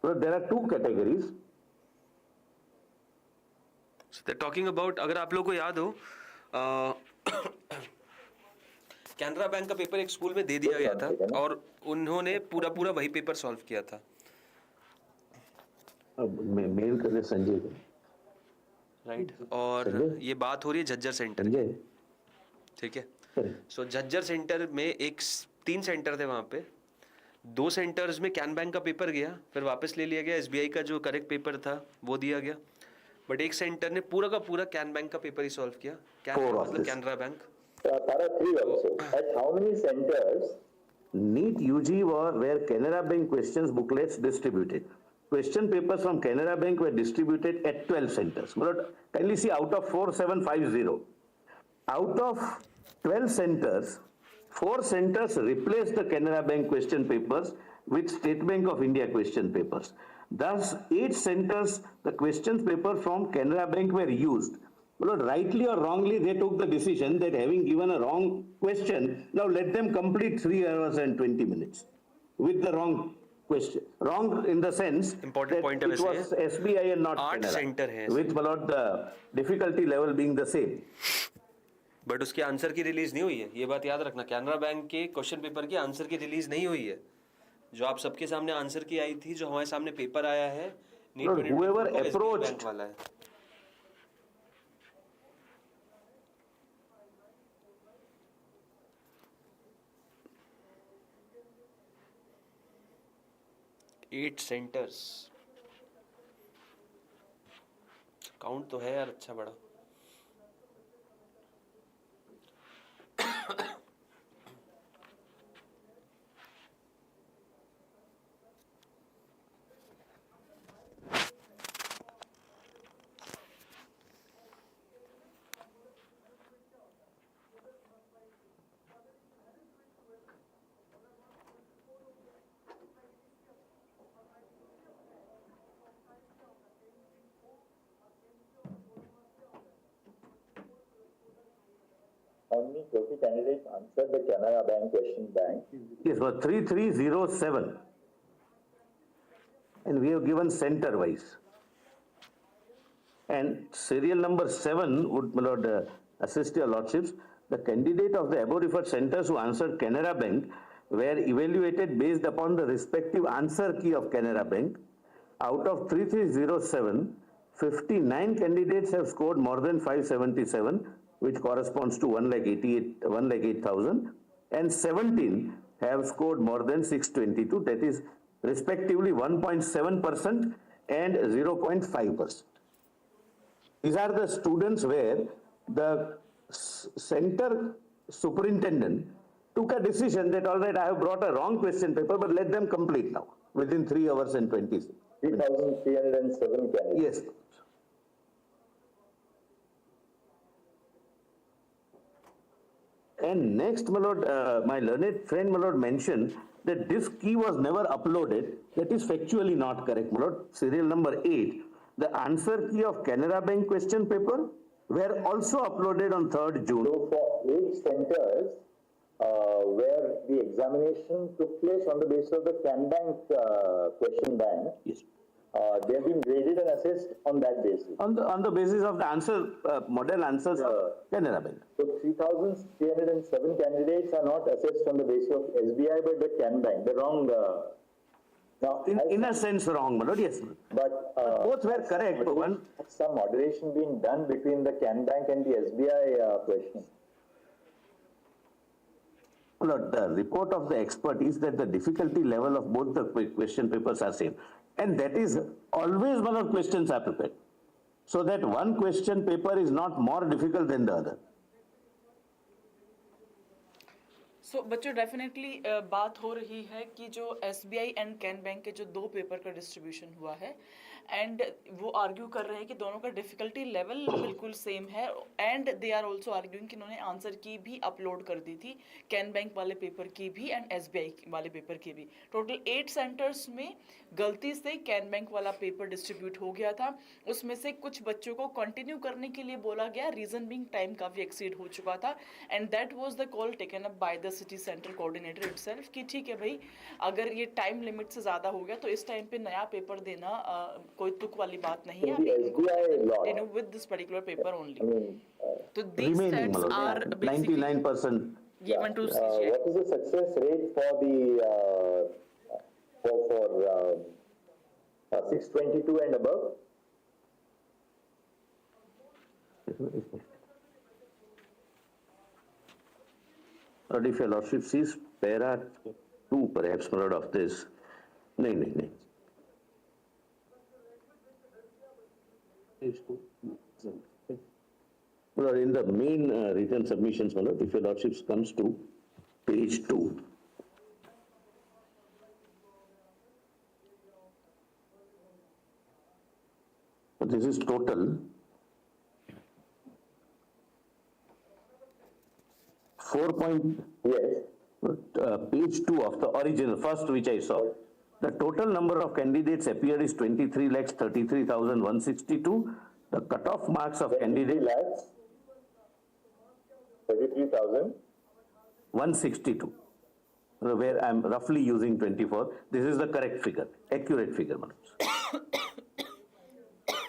So there are two categories. So they're talking about, अगर आप लोग को याद हो, Canara bank का paper एक school में दे दिया गया था और उन्होंने पूरा पूरा वही पेपर सॉल्व किया था. अब मेल कर रहे संजय को. राइट, और ये बात हो रही है झज्जर सेंटर, संजय, ठीक है. सो झज्जर सेंटर में एक 3 सेंटर थे, वहाँ पे 2 सेंटर्स में कैन बैंक का पेपर गया, फिर वापस ले लिया गया. एसबीआई का जो करेक्ट पेपर था वो दिया गया, बट एक सेंटर ने पूरा का पूरा कैन बैंक का पेपर ही सॉल्व किया. मतलब Canara bank. Para 3 also. At how many centers? NEET UG were Canara Bank questions booklets distributed. Question papers from Canara Bank were distributed at 12 centers. Kindly see, out of 4750, out of 12 centers, 4 centers replaced the Canara Bank question papers with State Bank of India question papers. Thus, 8 centers, the questions paper from Canara Bank were used. But rightly or wrongly, they took the decision that having given a wrong question, now let them complete 3 hours and 20 minutes with the wrong question. Wrong in the sense Important that point it was SBI and not 8 Canara, center हैं, with the difficulty level being the same. But उसके answer की release नहीं हुई है. ये बात याद रखना, कैनरा बैंक के क्वेश्चन पेपर की आंसर की रिलीज नहीं हुई है. जो आप सबके सामने आंसर की आई थी, जो हमारे सामने पेपर आया है, whoever approached बैंक वाला है. एट सेंटर्स काउंट तो है यार, अच्छा बड़ा. How many query candidates answered the Canara Bank question bank? Yes, for 3307. And we have given center wise. And serial number 7 would, my lord, assist your lordships. The candidate of the above referred centers who answered Canara Bank were evaluated based upon the respective answer key of Canara Bank. Out of 3307, 59 candidates have scored more than 577, which corresponds to 1,08,000, and 17 have scored more than 622, that is respectively 1.7% and 0.5%. These are the students where the center superintendent took a decision that, all right, I have brought a wrong question paper, but let them complete now within 3 hours and 20 minutes. 3,307 candidates. Yes. And next, my lord, my learned friend, my lord, mentioned that this key was never uploaded. That is factually not correct, my lord. Serial number 8, the answer key of Canara Bank question paper were also uploaded on 3rd June. So for 8 centers where the examination took place on the basis of the Can Bank question bank, Yes. they have been graded and assessed on that basis. On the basis of the answer, model answers of Canara Bank. So 3,307 candidates are not assessed on the basis of SBI but the Can Bank, the wrong. Now, In a sense wrong, my lord, yes. but Both were correct, but one. has some moderation being done between the Can Bank and the SBI question. Lord, the report of the expert is that the difficulty level of both the question papers are same. And that is always one of questions are prepared. So that one question paper is not more difficult than the other. सो बच्चों definitely बात हो रही है कि जो SBI and can bank के जो 2 paper का डिस्ट्रीब्यूशन हुआ है एंड वो आर्ग्यू कर रहे हैं कि दोनों का डिफिकल्टी लेवल बिल्कुल सेम है and they are also arguing कि उन्होंने आंसर की भी अपलोड कर दी थी कैन बैंक वाले पेपर की भी एंड SBI वाले पेपर की भी। टोटल 8 सेंटर्स में गलती से कैन बैंक वाला पेपर डिस्ट्रीब्यूट हो गया था, उसमें से कुछ बच्चों को कंटिन्यू करने के लिए बोला गया, रीजन बीइंग टाइम काफ़ी एक्सीड हो चुका था and that was the call taken up by the city centre coordinator itself कि ठीक है भाई, अगर ये टाइम लिमिट से ज़्यादा हो गया तो इस टाइम पे नया पेपर देना कोई तुक वाली बात नहीं है, The SBI law. Continue with this particular paper only. तो these Remaining, sets Malod, are basically 99%. given to CGI. What is the success rate for the for 622 and above? Or if your lordship sees para 2 perhaps, Malod, of this. No. Well, in the main written submissions, Malod, if your lordship comes to page 2. So this is total. 4 point, Yes. page 2 of the original, first which I saw. The total number of candidates appeared is 23,33,162. The cutoff marks of 23 candidate lakhs. 33,000. 162, where I'm roughly using 24. This is the correct figure, accurate figure.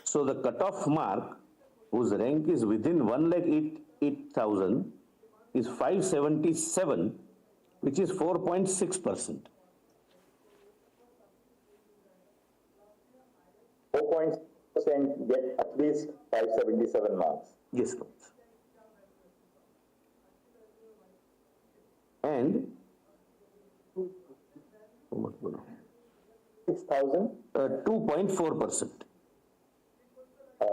So the cutoff mark, whose rank is within 1,08,000, is 577, which is 4.6%. 4% get at least 577 marks. Yes, Lord. And 6,000, 2.4%.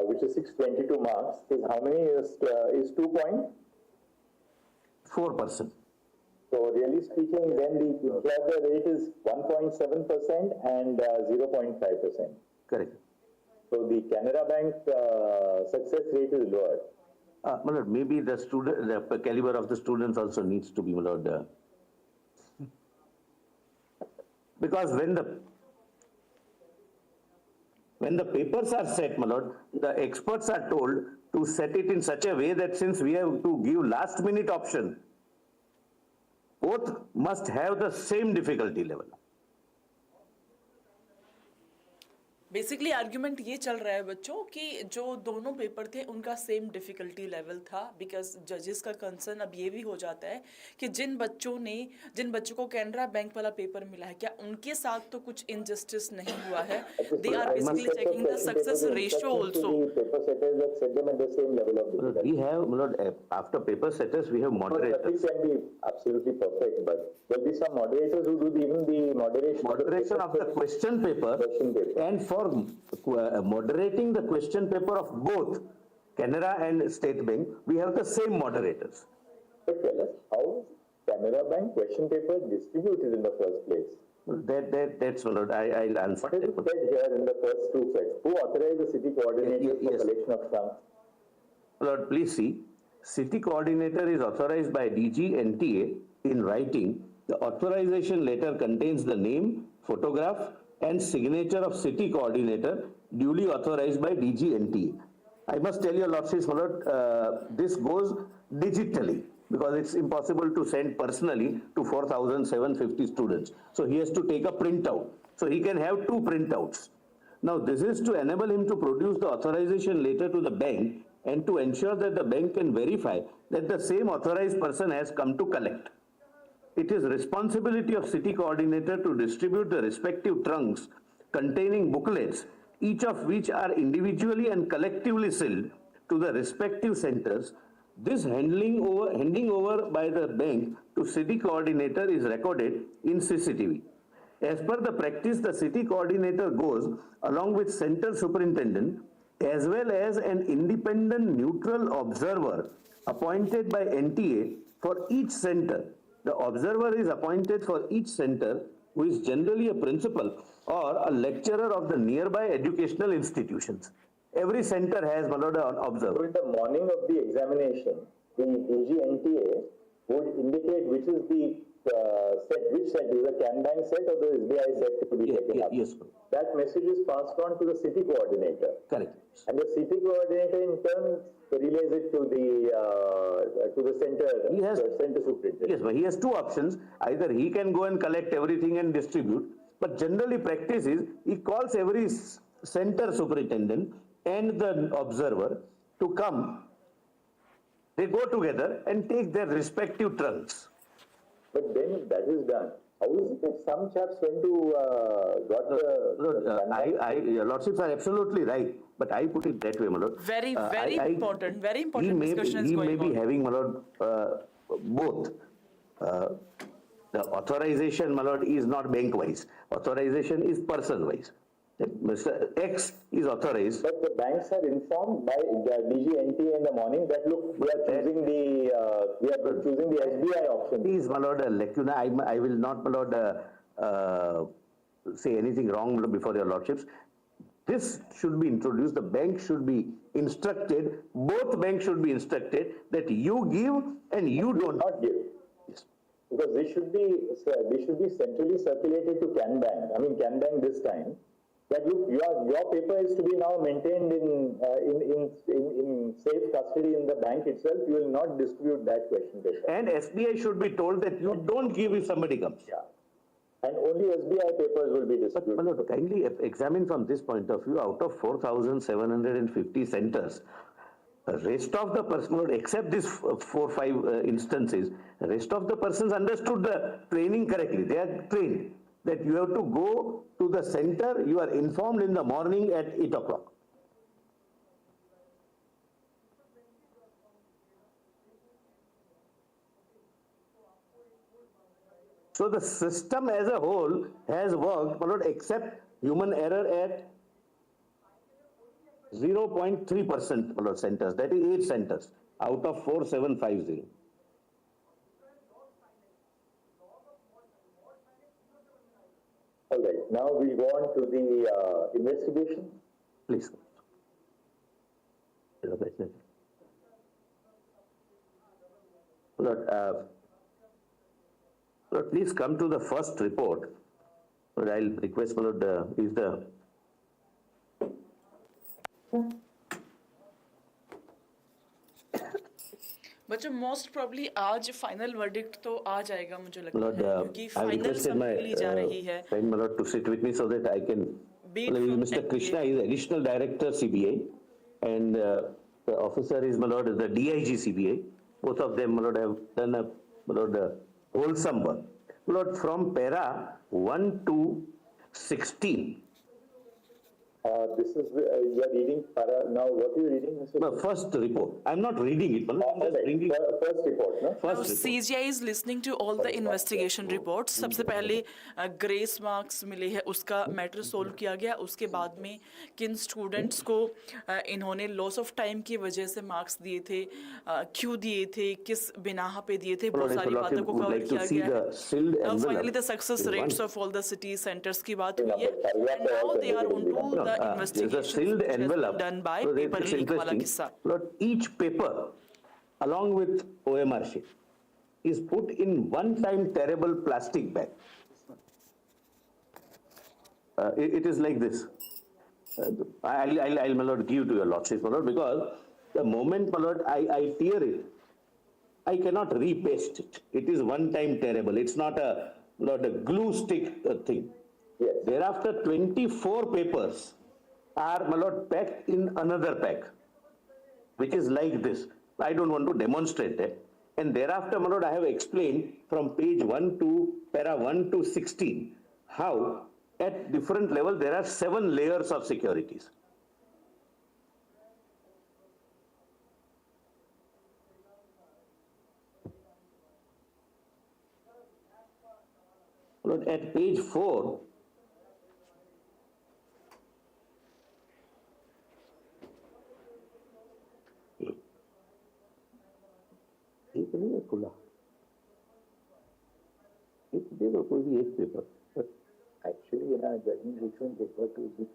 which is 622 marks, is how many is 2 point? 4%. So really speaking, then the rate is 1.7% and 0.5%. Correct. So the Canara Bank success rate is lower. My lord, maybe the caliber of the students also needs to be, my lord, because when the papers are set, my lord, the experts are told to set it in such a way that since we have to give last minute option, both must have the same difficulty level. Basically argument ये चल रहा है बच्चों कि जो दोनों paper थे उनका सेम डिफिकल्टी लेवल था, बिकॉज जजेस का कंसर्न अब ये भी हो जाता है कि जिन बच्चों को कैनरा बैंक वाला पेपर मिला है, क्या उनके साथ तो कुछ इनजस्टिस नहीं हुआ है? They are basically checking the success ratio also. We have, my lord, after paper setters, we have moderators. Can be absolutely perfect, but there will be some moderators who do even the Moderation of the question paper, and for moderating the question paper of both Canara and State Bank, we have the same moderators. But tell us, how is Canara Bank question paper distributed in the first place? That's my lord, I'll answer. What is it said here in the first two sets? Who authorized the city coordinator for Yes. collection of funds? Lord, please see, city coordinator is authorized by DG NTA in writing. The authorization letter contains the name, photograph, and signature of city coordinator duly authorized by DG NTA. I must tell your lordships, my lord, this goes digitally because it's impossible to send personally to 4,750 students. So he has to take a printout. So he can have 2 printouts. Now this is to enable him to produce the authorization letter to the bank and to ensure that the bank can verify that the same authorized person has come to collect. It is responsibility of city coordinator to distribute the respective trunks containing booklets, each of which are individually and collectively sealed to the respective centers. This handing over by the bank to city coordinator is recorded in CCTV. As per the practice, the city coordinator goes along with center superintendent as well as an independent neutral observer appointed by NTA for each center The observer is appointed for each center, who is generally a principal or a lecturer of the nearby educational institutions. Every center has, my lord, an So observer. in the morning of the examination, the AG-NTA would indicate which is the set, which set is the Canbank set or the SBI set to be taken up. Yes, That message is passed on to the city coordinator. correct. And the city coordinator in turn relays it to the center, He has- center superintendent. Yes, but he has two options. Either he can go and collect everything and distribute, but generally practice is he calls every center superintendent and the observer to come. They go together and take their respective trunks. But then if that is done, how is it that some chaps went to got the Your lordships are absolutely right, but I put it that way, my lord. Very, very important he may discussion is he going may be on. having, my lord, both. The authorization, my lord, is not bank-wise. Authorization is person-wise. Mr. X is authorized. But the banks are informed by the DG-NTA in the morning that look, we are choosing the SBI option. Please, my lord, lacuna, I will not, my lord, say anything wrong before your lordships. This should be introduced, the bank should be instructed, both banks should be instructed that you give and you don't. Not give. Yes. Because they should be centrally circulated to Canbank. I mean, Canbank this time. That look, your paper is to be now maintained in safe custody in the bank itself. You will not distribute that question paper. And SBI should be told that you don't give if somebody comes. Yeah. And only SBI papers will be But distributed. my lord, kindly examine from this point of view, out of 4,750 centers, rest of the person, except these 4-5 instances, rest of the persons understood the training correctly. They are trained that you have to go to the center, you are informed in the morning at 8 o'clock. So the system as a whole has worked, my lord, except human error at 0.3%, my lord, centers. That is 8 centers out of 4,750. All right. Now we go on to the investigation. Please. Lord, Lord, please come to the first report. Lord, I'll request, my Lord, is the बच्चों most probably आज final verdict तो आ जाएगा मुझे लगता Lord, है क्योंकि I final requested my summary ली जा रही है friend, my Lord, to sit with me so that I can. Be it from Mr. NPA. Krishna is additional director CBI, and the officer is, my Lord, the DIG CBI. Both of them, my Lord, have done a, my Lord, wholesome work. My Lord, from para 1 to 16. This is you are reading para. Now, what are you reading, Mr. No, first report. I'm not reading it, my Lord. I'm just bringing First report, no? first Now, report. CGI is listening to all the investigation reports. सबसे पहले grace marks मिले हैं, उसका matter solve किया गया. उसके बाद में किन स्टूडेंट्स को इन्होंने लॉस ऑफ टाइम की वजह से मार्क्स दिए थे, क्यों दिए थे, किस बिनाह पे दिए थे, बहुत सारी बातों को कवर किया गया है. Finally, the success rates of all the city centers की बात हुई है. And now they are on to the There's a investigation sealed which has been envelope. done by So paper it's leak वाला interesting. किस्सा. Lord, each paper, along with OMR sheet, is put in one-time terrible plastic bag. It is like this. I'll, my lord, give to your lordship, my lord, because the moment, my lord, I tear it, I cannot repaste it. It is one-time terrible. It's not a, Lord, a glue stick thing. Yes. Thereafter, 24 papers are, my lord, packed in another pack, which is like this. I don't want to demonstrate that. And thereafter, my lord, I have explained from page 1 to para 1 to 16 how at different level there are 7 layers of securities. Lord, at page 4, देखो कोई भी एक paper, Actually, in our judgment, which one paper to be?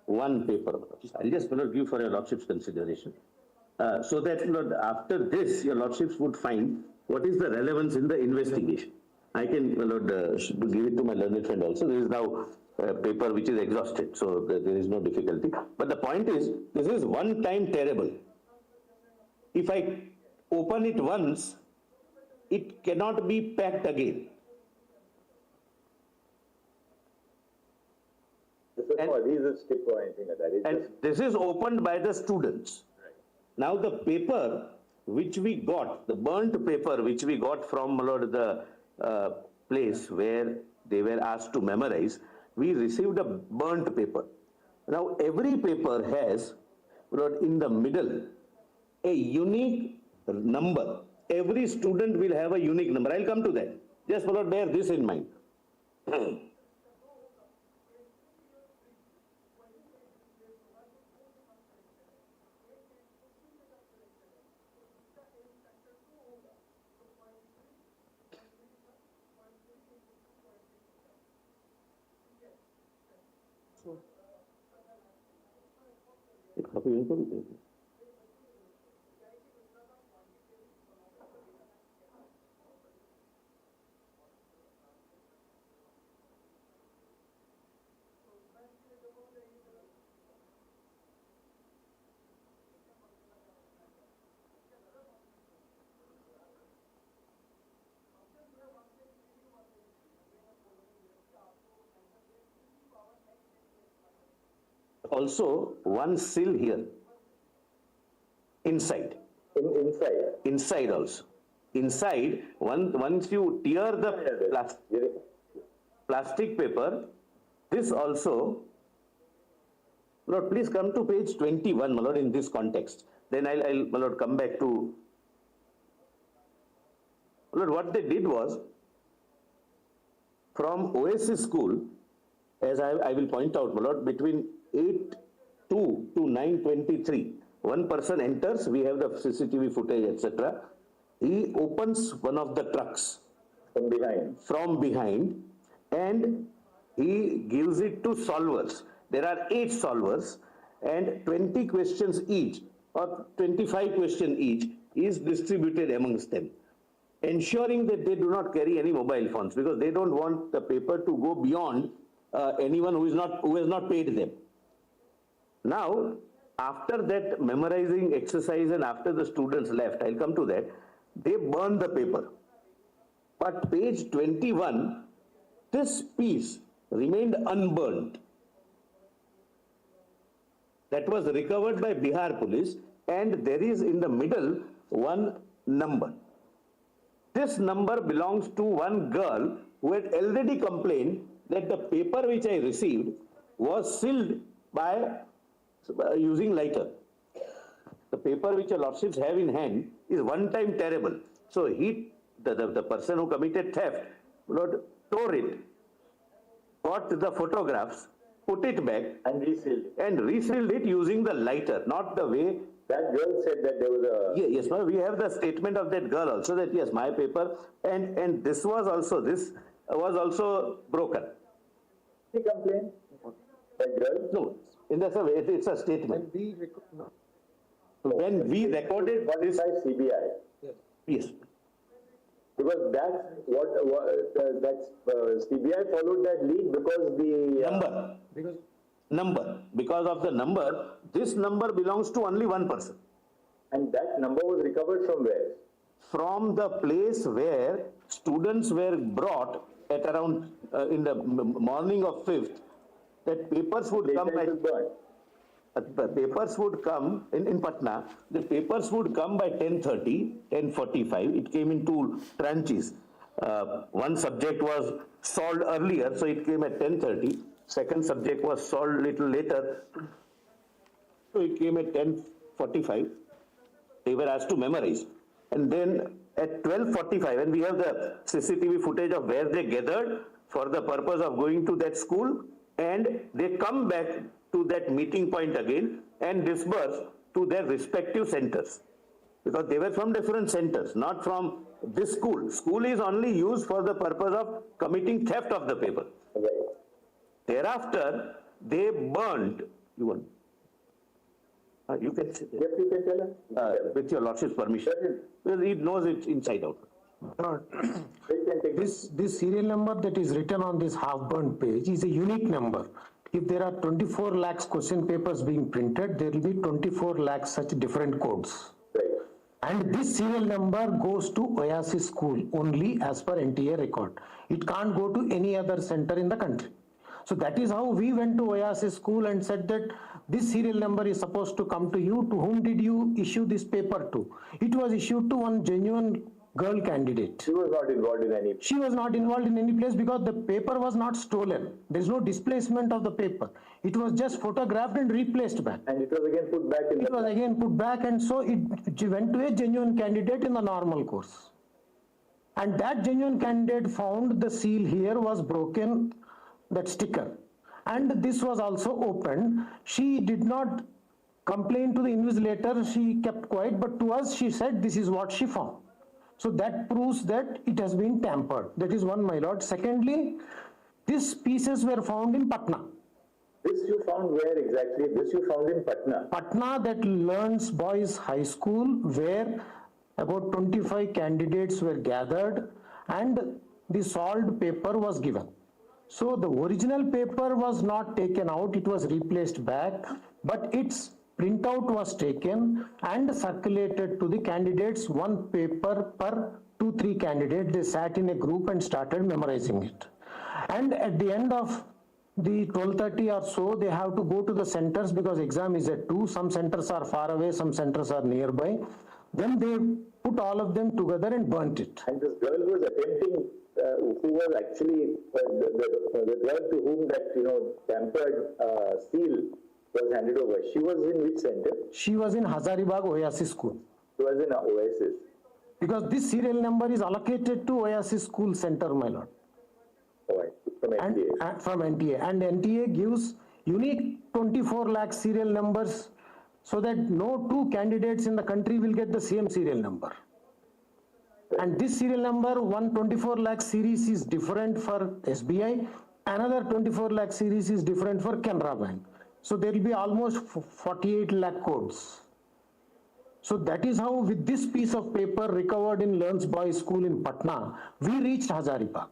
one paper. I'll just give for your lordship's consideration. So that after this, your lordships would find what is the relevance in the investigation. I can give it to my learned friend also. There is now a paper which is exhausted, so there is no difficulty. But the point is, this is one time terrible. If I open it once, it cannot be packed again. This is skip or anything like that. It's And just, this is opened by the students. Now the paper which we got, the burnt paper which we got from the place where they were asked to memorize, we received a burnt paper. Now every paper has in the middle a unique number. Every student will have a unique number. I'll come to that. Just bear this in mind. Also, one sill here, inside. Inside also. Inside, once you tear the plastic paper, this also, Lord, please come to page 21, my lord, in this context. Then I'll my lord, come back to, my lord, what they did was, from Oasis school, as I will point out, my lord, between 8:02 to 9:23, one person enters, we have the CCTV footage, etc. He opens one of the trucks from behind and he gives it to solvers. There are 8 solvers and 20 questions each or 25 questions each is distributed amongst them, ensuring that they do not carry any mobile phones because they don't want the paper to go beyond anyone who has not paid them. Now, after that memorizing exercise and after the students left, I'll come to that, they burn the paper. But page 21, this piece remained unburned. That was recovered by Bihar police and there is in the middle one number. This number belongs to one girl who had already complained that the paper which I received was sealed by using lighter. The paper which your lordships have in hand is one time terrible. So the person who committed theft, Lord, tore it, got the photographs, put it back and resealed it using the lighter, not the way. That girl said that there was a... Yes, no, we have the statement of that girl also, that yes, my paper, and this was also broken. She complained? That girl? No, in the survey, it's a statement. When we recorded this... By CBI? Yes. Because that's CBI followed that lead because the... Because of the number, this number belongs to only one person. And that number was recovered from where? From the place where students were brought at around in the morning of 5th, that papers would come papers would come in Patna, the papers would come by 10:30, 10:45. It came in two tranches. One subject was solved earlier, so it came at 10:30. Second subject was solved little later, so it came at 10:45. They were asked to memorize. And then at 12:45, and we have the CCTV footage of where they gathered for the purpose of going to that school, and they come back to that meeting point again and disperse to their respective centers. Because they were from different centers, not from this school. School is only used for the purpose of committing theft of the paper. Thereafter, they burned. You can say that. Yes, you can tell us. With your lordship's permission. Well, he knows it inside out. This serial number that is written on this half-burnt page is a unique number. If there are 24 lakhs question papers being printed, there will be 24 lakhs such different codes. Right. And this serial number goes to Oasis school only as per NTA record. It can't go to any other center in the country. So that is how we went to Oasis school and said that this serial number is supposed to come to you. To whom did you issue this paper to? It was issued to one genuine girl candidate. She was not involved in any... She was not involved in any place because the paper was not stolen. There is no displacement of the paper. It was just photographed and replaced back. And it was again put back in It was again put back, and so it went to a genuine candidate in the normal course. And that genuine candidate found the seal here was broken, that sticker. And this was also opened. She did not complain to the invigilator. She kept quiet, but to us she said this is what she found. So that proves that it has been tampered. That is one, my lord. Secondly, these pieces were found in Patna. This you found where exactly? This you found in Patna? Patna, that Learns Boys High School, where about 25 candidates were gathered and the solved paper was given. So the original paper was not taken out, it was replaced back, but its printout was taken and circulated to the candidates, one paper per 2-3 candidates. They sat in a group and started memorizing it. And at the end of the 12:30 or so, they have to go to the centers because exam is at 2. Some centers are far away, some centers are nearby. Then they put all of them together and burnt it. And this girl was attempting, who was actually the girl to whom that tampered seal was handed over. She was in which center? She was in Hazaribagh Oasis School. She was in Oasis. Because this serial number is allocated to Oasis School Center, my lord. Oh, from NTA. And from NTA. And NTA gives unique 24 lakh serial numbers so that no two candidates in the country will get the same serial number. And this serial number, 124 lakh series is different for SBI, another 24 lakh series is different for Canara Bank. So there will be almost 48 lakh codes. So that is how, with this piece of paper recovered in Learns Boys School in Patna, we reached Hazaribagh.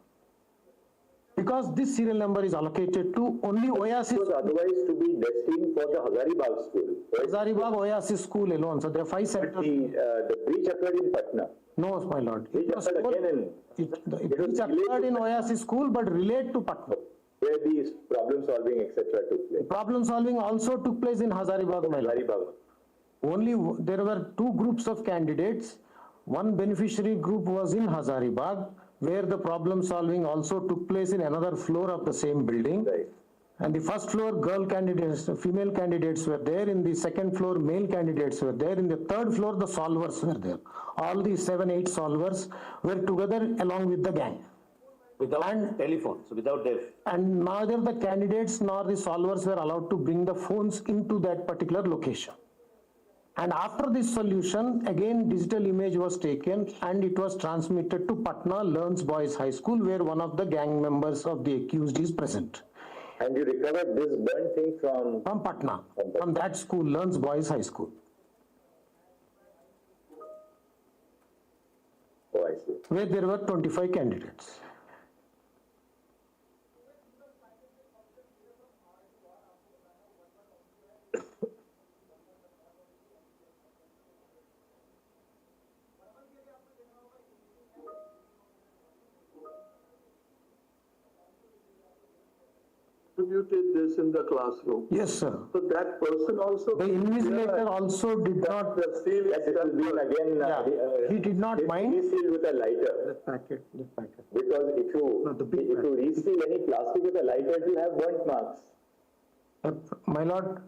Because this serial number is allocated to only Oasis. It was otherwise to be destined for the Hazaribagh school. Right? Hazaribagh Oasis School alone. So there are 5 centers. The breach occurred in Patna. No, my lord. It Breach occurred in Oasis School, but relate to Patna. Where these problem solving, etc. took place. Problem solving also took place in Hazaribagh, my lord. Hazaribagh. Only there were 2 groups of candidates. One beneficiary group was in Hazaribagh, where the problem solving also took place in another floor of the same building. Right. And the first floor girl candidates, female candidates were there. In the second floor, male candidates were there. In the third floor, the solvers were there. All the 7-8 solvers were together along with the gang. Without telephones, without their. And neither the candidates nor the solvers were allowed to bring the phones into that particular location. And after this solution, again digital image was taken and it was transmitted to Patna Learns Boys High School, where one of the gang members of the accused is present. And you recovered this burnt thing from? From Patna, from that school, Learns Boys High School, Oh, I see. where there were 25 candidates. Distributed this in the classroom. Yes, sir. So that person also. The invigilator also did not, The seal Yes, it will be again. he did not mind. Reseal with a lighter. Packet. Because if you reseal any plastic with a lighter, it will have burnt marks. My lord,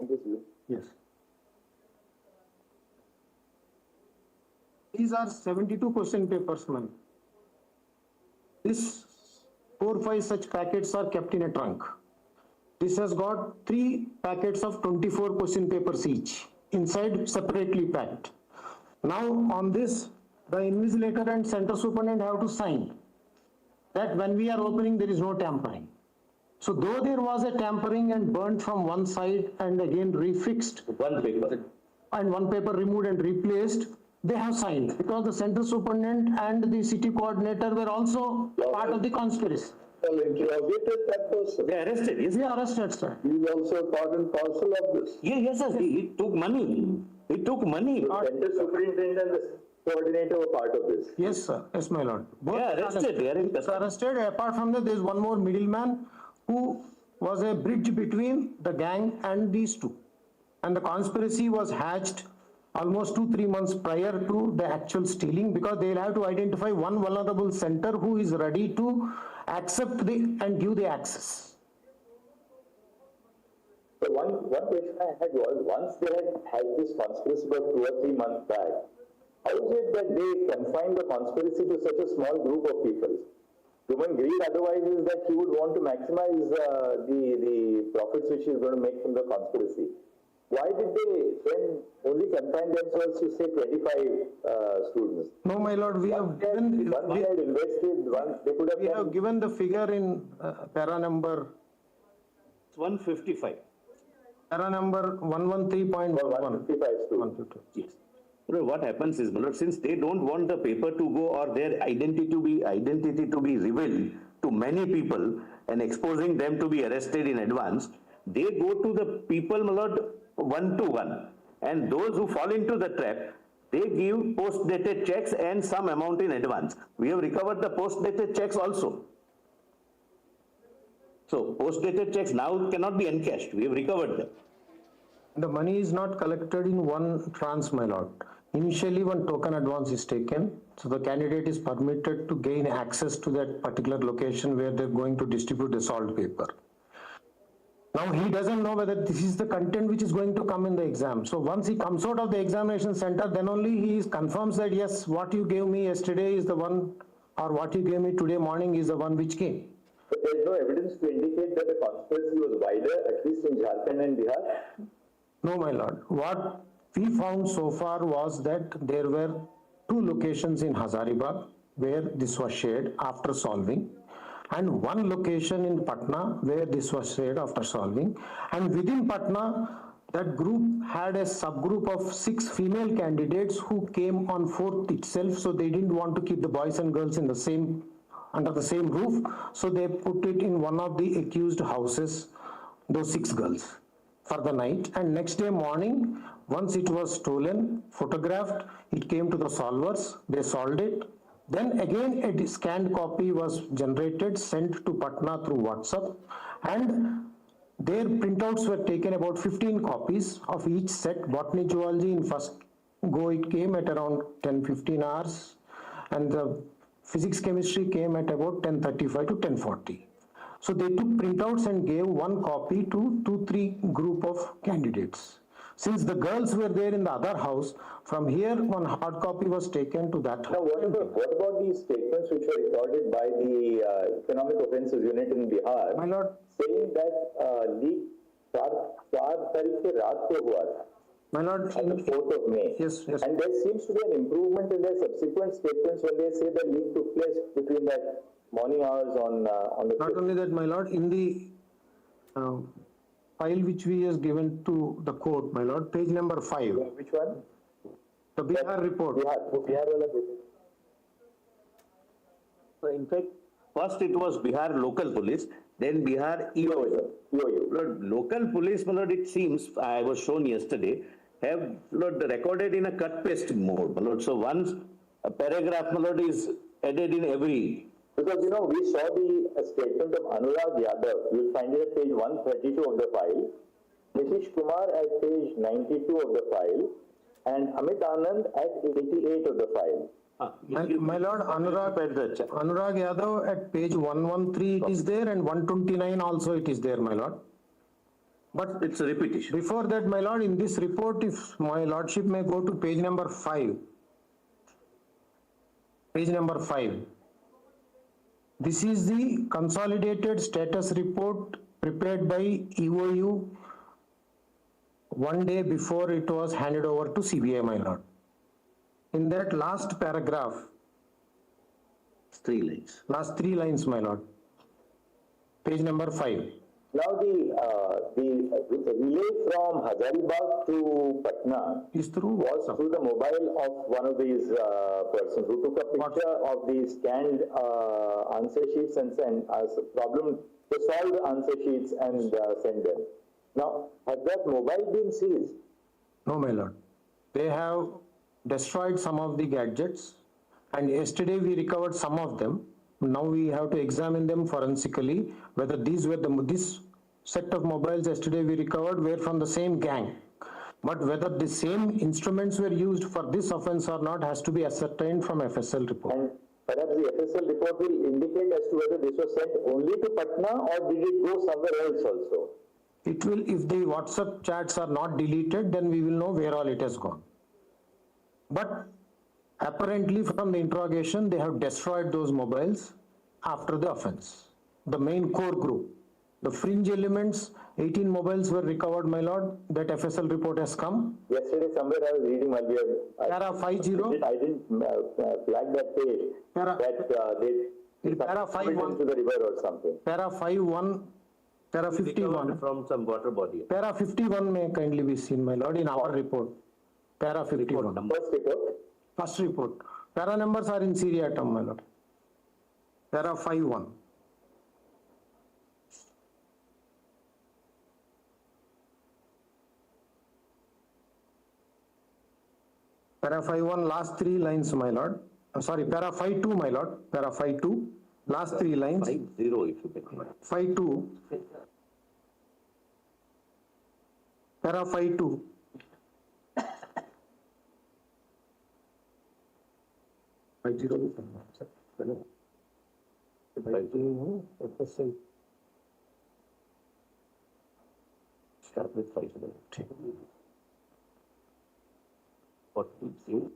Obviously. yes. These are 72 question papers, man. This 4-5 such packets are kept in a trunk. This has got 3 packets of 24 question papers each, inside separately packed. Now on this, the invigilator and center superintendent have to sign that when we are opening, there is no tampering. So though there was a tampering and burnt from one side and again refixed, One paper. and one paper removed and replaced, they have signed, because the center superintendent and the city coordinator were also part of the conspiracy. Well, interrogated that person. They arrested, yes. They are arrested, sir. He's also part and parcel of this. Yes, sir, he took money. He took money. Center superintendent and the coordinator were part of this. Yes, sir. Yes, my lord. Both They are are arrested, they are in They are custody. arrested. Apart from that, there is one more middleman who was a bridge between the gang and these two. And the conspiracy was hatched almost 2-3 months prior to the actual stealing, because they will have to identify one vulnerable center who is ready to accept and give the access. So one question I had was, once they had this conspiracy about 2 or 3 months back, how is it that they confined the conspiracy to such a small group of people? Human greed otherwise is that he would want to maximize the profits which he is going to make from the conspiracy. Why did they then only confine themselves to say 25 students? No, my lord, we have given, Once they had invested, once they could have we done. have given the figure in para number, 155. para number 113.11. 155 students. Yes. Well, what happens is, my lord, since they don't want the paper to go or their identity to be revealed to many people and exposing them to be arrested in advance, they go to the people, my lord, 1-to-1. And those who fall into the trap, they give post-dated checks and some amount in advance. We have recovered the post-dated checks also. So post-dated checks now cannot be encashed. We have recovered them. The money is not collected in one trance, my lord. Initially, one token advance is taken, so the candidate is permitted to gain access to that particular location where they're going to distribute the salt paper. Now, he doesn't know whether this is the content which is going to come in the exam. So once he comes out of the examination center, then only he confirms that, yes, what you gave me yesterday is the one, or what you gave me today morning is the one which came. But there is no evidence to indicate that the conspiracy was wider, at least in Jharkhand and Bihar. No, my lord. What we found so far was that there were 2 locations in Hazaribagh where this was shared after solving, and 1 location in Patna where this was shared after solving. And within Patna, that group had a subgroup of 6 female candidates who came on 4th itself, so they didn't want to keep the boys and girls in the same, under the same roof, so they put it in one of the accused houses, those 6 girls, for the night. And next day morning, once it was stolen, photographed, it came to the solvers, they solved it. Then again a scanned copy was generated, sent to Patna through WhatsApp, and their printouts were taken, about 15 copies of each set. Botany zoology in first go it came at around 10-15 hours, and the physics chemistry came at about 10:35 to 10:40. So they took printouts and gave one copy to 2-3 group of candidates. Since the girls were there in the other house, from here one hard copy was taken to that Now, house. what about these statements which were recorded by the Economic Offences Unit in Bihar, My lord, saying that leak 4 तारीख के रात को हुआ था, my lord, on the 4th of May. Yes, yes. And there seems to be an improvement in their subsequent statements when they say the leak took place between that morning hours on the not 5th. only that, my lord, in the file which we has given to the court, my lord, page number 5, Which one? the Bihar report. Bihar wala bit. So in fact, first it was Bihar local police, then Bihar EOU. Lord, local police, my lord, it seems, I was shown yesterday, have, Lord, recorded in a cut paste mode, my lord. So once a paragraph, my lord, is added in every. Because, you know, we saw the statement of Anurag Yadav. You'll find it at page 132 of the file. Nitish Kumar at page 92 of the file. And Amit Anand at 88 of the file. My lord, Anurag Yadav at page 113 it is there, and 129 also it is there, my lord. But It's a repetition. before that, my lord, in this report, if my lordship may go to page number 5. Page number 5. This is the consolidated status report prepared by EOU 1 day before it was handed over to CBI, my lord. In that last paragraph, It's 3 lines. last 3 lines, my lord. Page number 5. Now, the relay from Hazaribagh to Patna Is through was WhatsApp. through the mobile of one of these persons who took a picture of the scanned answer sheets and sent us they solved the answer sheets and sent them. Now, has that mobile been seized? No, my lord. They have destroyed some of the gadgets, and yesterday we recovered some of them. Now we have to examine them forensically, whether these were this set of mobiles yesterday we recovered were from the same gang. But whether the same instruments were used for this offense or not has to be ascertained from FSL report. And perhaps the FSL report will indicate as to whether this was sent only to Patna or did it go somewhere else also? It will, if the WhatsApp chats are not deleted, then we will know where all it has gone. But apparently from the interrogation, they have destroyed those mobiles after the offense. The main core group. The fringe elements, 18 mobiles were recovered, my lord. That FSL report has come. Yesterday somewhere I was reading while we were... Para 50. I didn't flag that page. Para- that they Para 51. into the river or something. Para 51, para 51. From some water body. Para 51 may kindly be seen, my lord, in our report. Para 51. First report. First report. Para numbers are in seriatim, my lord. Para 51. Para 51, last 3 lines, my lord. Sorry, para 52, my lord. Para 52, last 3 lines. 50 if you can. 52. Para 52. Start with 5. 43.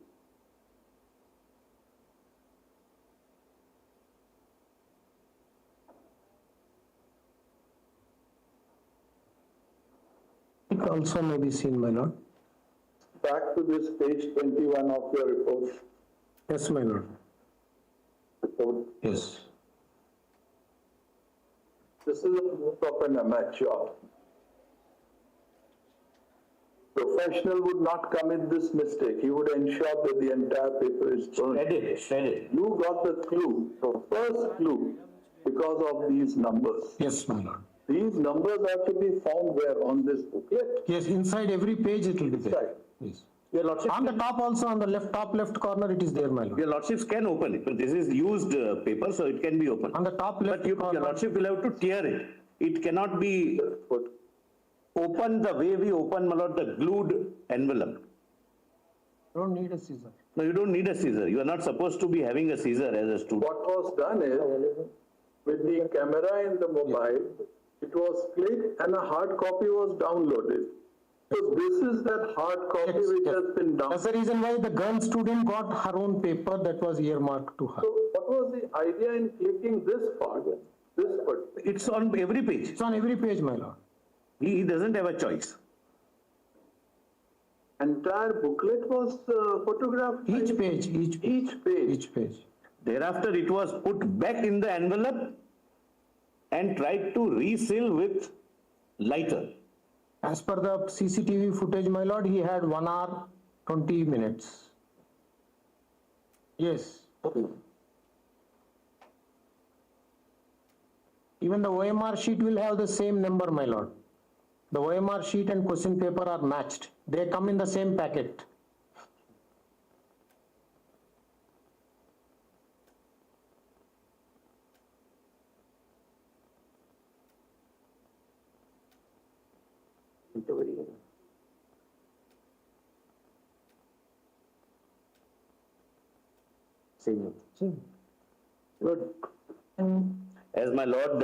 It also may be seen, my lord. Back to this page 21 of your report. Yes, my lord. report. Yes. This is a proof of an amateur. Professional would not commit this mistake. He would ensure that the entire paper is burned. Shredded. You got the clue, the first clue, because of these numbers. Yes, my lord. These numbers are to be found where on this booklet. Yes, inside every page it will be there. Right. Yes. Your lordship, On the top also, on the left, top left corner, it is there, my lord. your lordships can open it, but this is used paper, so it can be opened. On the top left But your corner. lordship will have to tear it. It cannot be opened the way we open, my lord, the glued envelope. Don't need a scissor. No, you don't need a Caesar. You are not supposed to be having a Caesar as a student. What was done is, with the camera in the mobile, it was clicked and a hard copy was downloaded. So this is that hard copy which has been That's the downloaded. reason why the girl student got her own paper that was earmarked to her. So what was the idea in clicking this part, this part? It's on every page. It's on every page, my lord. He doesn't have a choice. Entire booklet was photographed? Each page, each page. Each page. Thereafter, it was put back in the envelope and tried to reseal with lighter. As per the CCTV footage, my lord, he had 1 hour, 20 minutes. Yes. Even the OMR sheet will have the same number, my lord. The OMR sheet and question paper are matched. They come in the same packet. Good. As my lord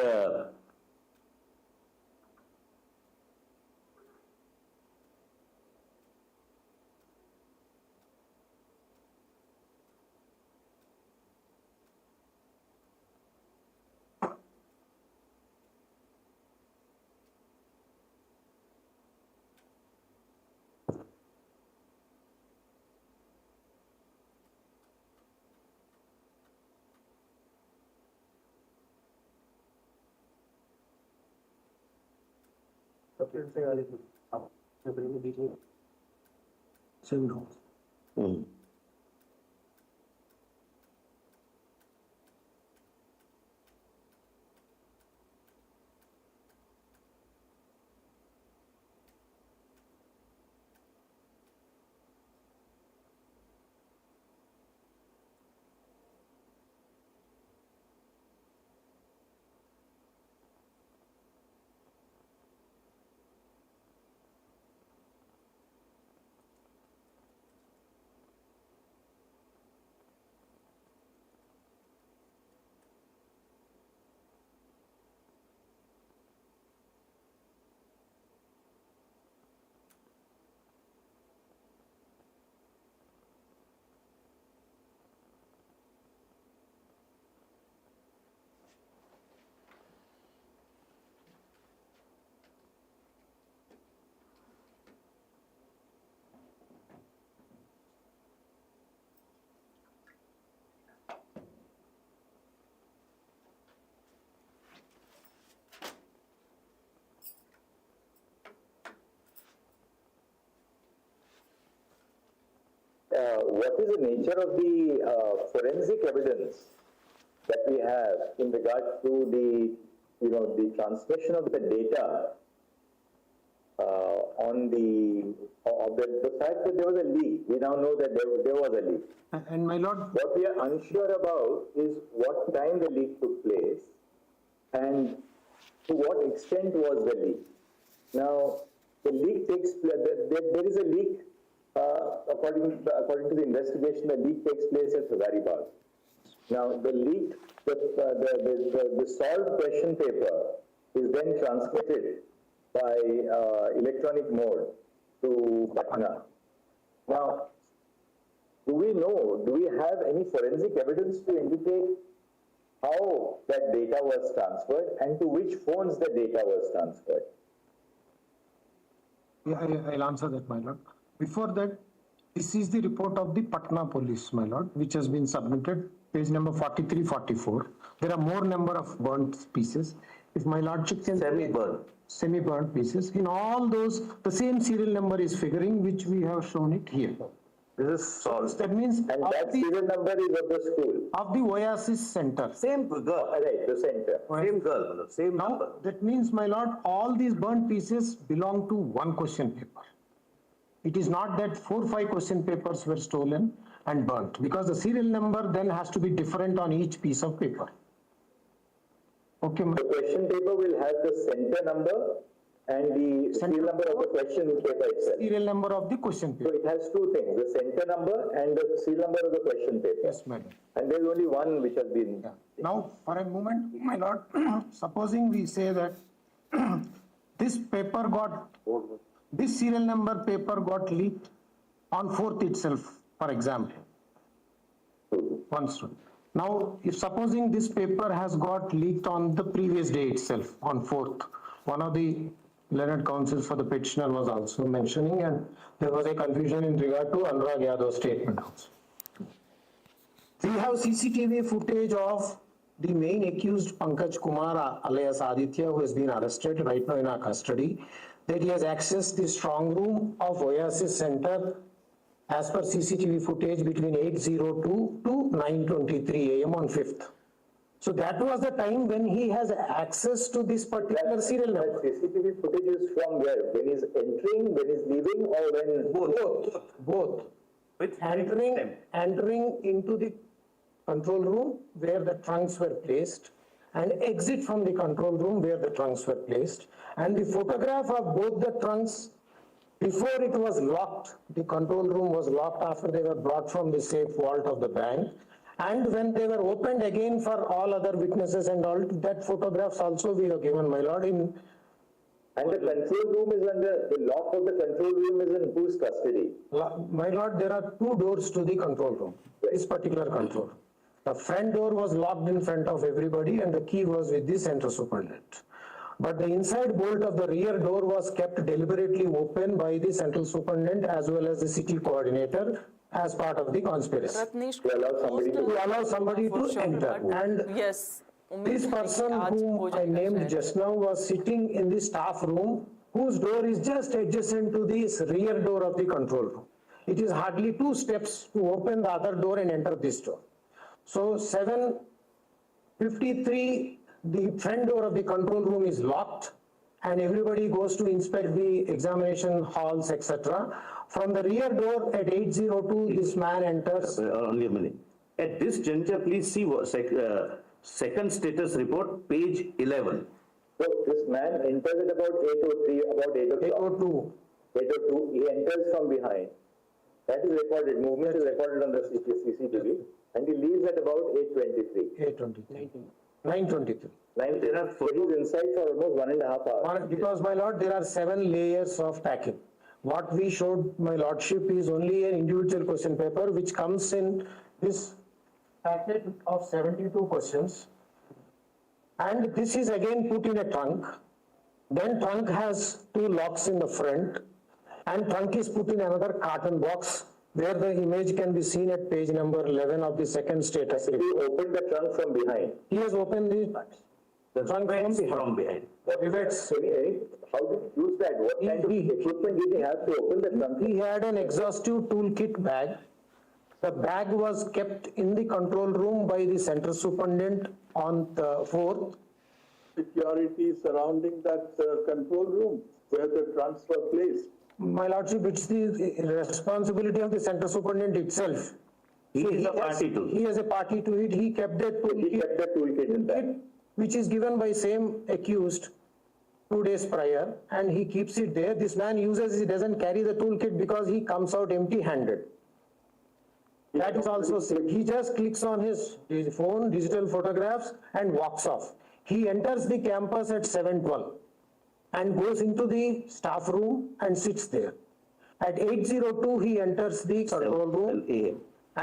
what is the nature of the forensic evidence that we have in regard to the, the transmission of the data on the fact that there was a leak? We now know that there was a leak. And my lord, What we are unsure about is what time the leak took place and to what extent was the leak. Now, the leak takes place, there is a leak, according to the investigation, the leak takes place at Hazaribagh. Now, the leak, the solved question paper is then transmitted by electronic mode to Patna. Now, do we have any forensic evidence to indicate how that data was transferred and to which phones the data was transferred? yeah, I'll answer that, my lord. Before that, this is the report of the Patna police, my lord, which has been submitted, page number 43, 44. There are more number of burnt pieces. If my lordship can... Semi-burnt pieces. In all those, the same serial number is figuring, which we have shown it here. This is solved. That means And that serial number is of the school. of the Oasis Center. Same girl. Right, the center. Same girl, same Now, number. that means, my lord, all these burnt pieces belong to one question paper. It is not that 4 or 5 question papers were stolen and burnt, because the serial number then has to be different on each piece of paper. Okay, The question paper will have the center number and the serial number of the question paper itself. Serial number of the question So paper. it has two things, the center number and the serial number of the question paper. Yes, madam. And there is only one which has been. Yeah. Now, for a moment, my lord, supposing we say that this paper got, this serial number paper got leaked on 4th itself, for example. One student. Now, if supposing this paper has got leaked on the previous day itself, on 4th, one of the learned counsels for the petitioner was also mentioning, and there was a confusion in regard to Anurag Yadav's statement also. We have CCTV footage of the main accused Pankaj Kumar alias Aditya, who has been arrested right now in our custody, that he has accessed the strong room of Oasis Center as per CCTV footage between 8:02 to 9:23 a.m. on 5th. So that was the time when he has access to this particular serial number. That CCTV footage is from where? When he's entering, when he's leaving, or when? Both. With Entering into the control room where the trunks were placed and exit from the control room where the trunks were placed. And the photograph of both the trunks before it was locked, the control room was locked after they were brought from the safe vault of the bank. And when they were opened again for all other witnesses and all, that photographs also we have given, my lord, in. And the control room is under, the lock of the control room is in whose custody? My lord, there are two doors to the control room, this particular control. The front door was locked in front of everybody and the key was with the center superintendent. But the inside bolt of the rear door was kept deliberately open by the central superintendent as well as the city coordinator as part of the conspiracy. Ratnesh, To allow somebody to enter. And yes. this person whom I named just now was sitting in the staff room whose door is just adjacent to this rear door of the control room. It is hardly 2 steps to open the other door and enter this door. So 7:53, the front door of the control room is locked and everybody goes to inspect the examination halls, etc. From the rear door at 8:02, this man enters. Only a minute. At this juncture, please see second status report, page 11. So this man enters at about 8:03, about 8 o'clock. 8:02. 8:02, he enters from behind. That is recorded, movement is recorded on the CCTV, and he leaves at about 8:23. 8:23. 9:23. So he's inside for almost 1.5 hours. Because, my lord, there are 7 layers of packing. What we showed, my lordship, is only an individual question paper which comes in this packet of 72 questions. And this is again put in a trunk. Then trunk has 2 locks in the front. And trunk is put in another carton box where the image can be seen at page number 11 of the second status report. He opened the trunk from behind. He has opened the trunk From behind. How did he use that? What kind of equipment did he have to open the trunk? He had an exhaustive toolkit bag. The bag was kept in the control room by the center superintendent on the 4th. Security surrounding that control room where the trunks were placed. My lordship, it's the responsibility of the center superintendent itself. He is a party to it. He has a party to it. He kept that He kept the toolkit in that. which is given by same accused 2 days prior, and he keeps it there. This man uses, he doesn't carry the toolkit because he comes out empty-handed. That is also said. He just clicks on his phone, digital photographs, and walks off. He enters the campus at 7:12 and goes into the staff room and sits there. At 8:02, he enters the control room,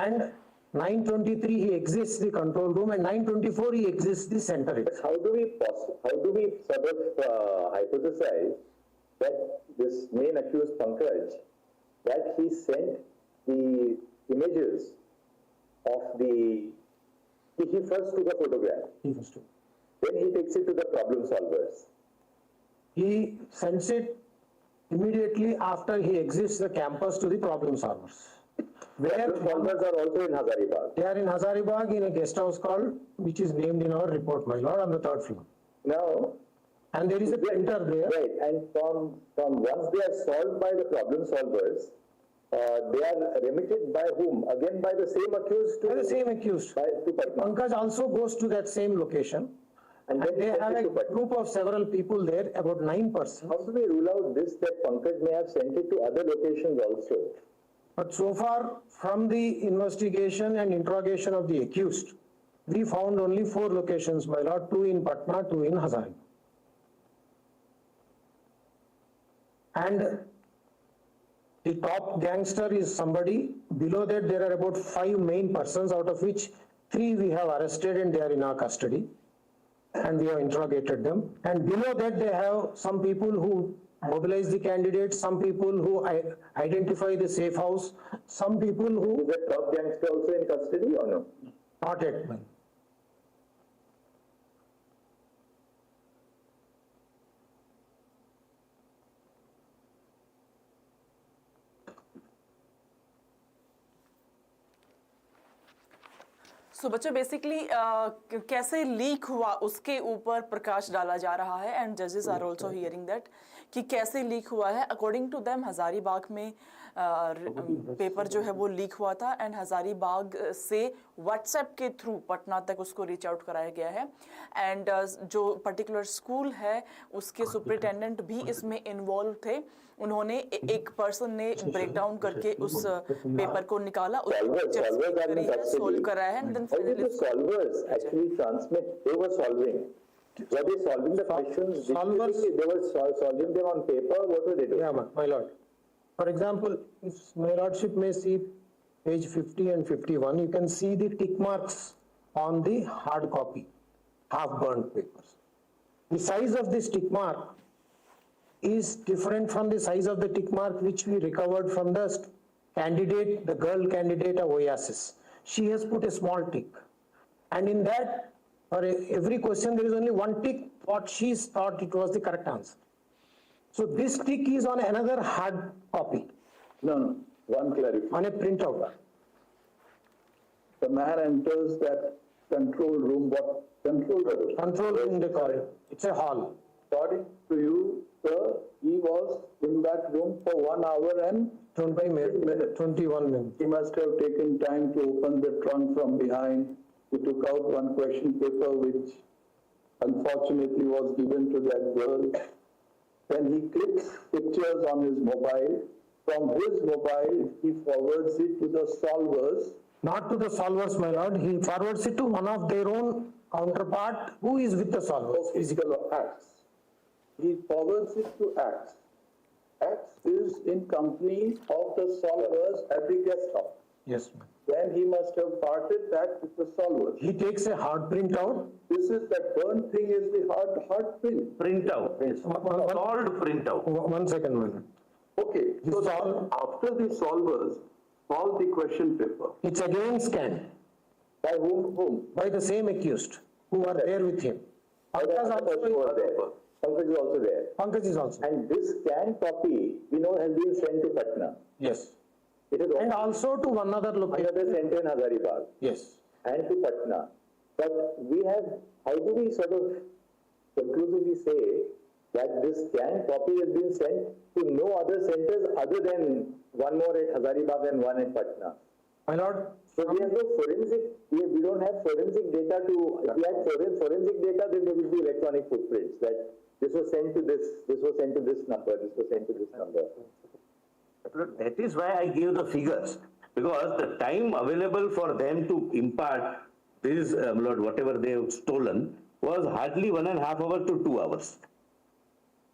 and 9:23 he exits the control room, and 9:24 he exits the center. How do we sort of hypothesize that this main accused Pankaj, that he sent the images of he first took a photograph, then he takes it to the problem solvers. He sends it immediately after he exits the campus to the problem solvers. Where Problem solvers are also in Hazaribagh. they are in Hazaribagh in a guest house called, which is named in our report, my lord, on the 3rd floor. Now, And there is a printer there. right, and from once they are solved by the problem solvers, they are remitted by whom? Again by the same accused to By the same accused. to Patna. Pankaj also goes to that same location and then They sent have it a to Patna. group of several people there, about 9 persons. How do we rule out this, that Pankaj may have sent it to other locations also? But so far, from the investigation and interrogation of the accused, we found only 4 locations, my lord, 2 in Patna, 2 in Hazaribagh. And the top gangster is somebody, below that there are about 5 main persons, out of which 3 we have arrested and they are in our custody. And we have interrogated them. And below that they have some people who mobilize the candidates, some people who identify the safe house, some people who... Is that top gangster also in custody or no? Not yet, man. सो बच्चों basically कैसे leak हुआ उसके ऊपर प्रकाश डाला जा रहा है and जजेस आर आल्सो हियरिंग दैट कि कैसे लीक हुआ है. अकॉर्डिंग टू देम हजारीबाग में पेपर जो है वो लीक हुआ था एंड हजारीबाग से व्हाट्सएप के थ्रू पटना तक उसको रीच आउट कराया गया है एंड जो पर्टिकुलर स्कूल है उसके सुपरिटेंडेंट भी इसमें इन्वॉल्व थे. उन्होंने एक पर्सन ने ब्रेक डाउन करके उस पेपर को निकाला, सोल्व कराया है and then finally solvers actually transmit. They were solving. Were they solving the questions? Solvers. They were solving them on paper. What were they doing? Yeah, my lord. For example, if my lordship may see page 50 and 51, you can see the tick marks on the hard copy, half burnt papers. The size of this tick mark is different from the size of the tick mark which we recovered from the candidate, the girl candidate of Oasis. She has put a small tick. And in that, for every question, there is only one tick, what she thought it was the correct answer. So this tick is on another hard copy. No, one clarification. On a printout. The man enters that control room, what control room? Control room they call it. It's a hall. According to you, sir, he was in that room for 1 hour and 20 minutes, 21 minutes. he must have taken time to open the trunk from behind. He took out one question paper which unfortunately was given to that girl. Then he clicks pictures on his mobile. From his mobile, he forwards it to the solvers. Not to the solvers, my lord. He forwards it to one of their own counterpart who is with the solvers. Physical acts. He forwards it to acts. Acts is in company of the solvers at the guest house. Yes, ma'am. Then he must have parted that with the solvers. He takes a hard printout. This is that burnt thing is the hard print. Printout, yes. Solved printout. One second, my lord. Okay, so after the solvers solve the question paper, It's again scanned by whom? by the same accused who are there with him. Pankaj Pankaj is also there. Pankaj is also. And this scanned copy, we know, has been sent to Patna. Yes. It is And also also to one other location. another center in Hazaribagh Yes. and to Patna. But we have, how do we sort of conclusively say that this scanned copy has been sent to no other centers other than one more at Hazaribagh and one at Patna? My lord, So we have no forensic, we don't have forensic data to, if we had forensic data, then there would be electronic footprints that this was sent to this was sent to this number, this was sent to this number. That is why I gave the figures, because the time available for them to impart this, whatever they have stolen, was hardly 1.5 hours to 2 hours.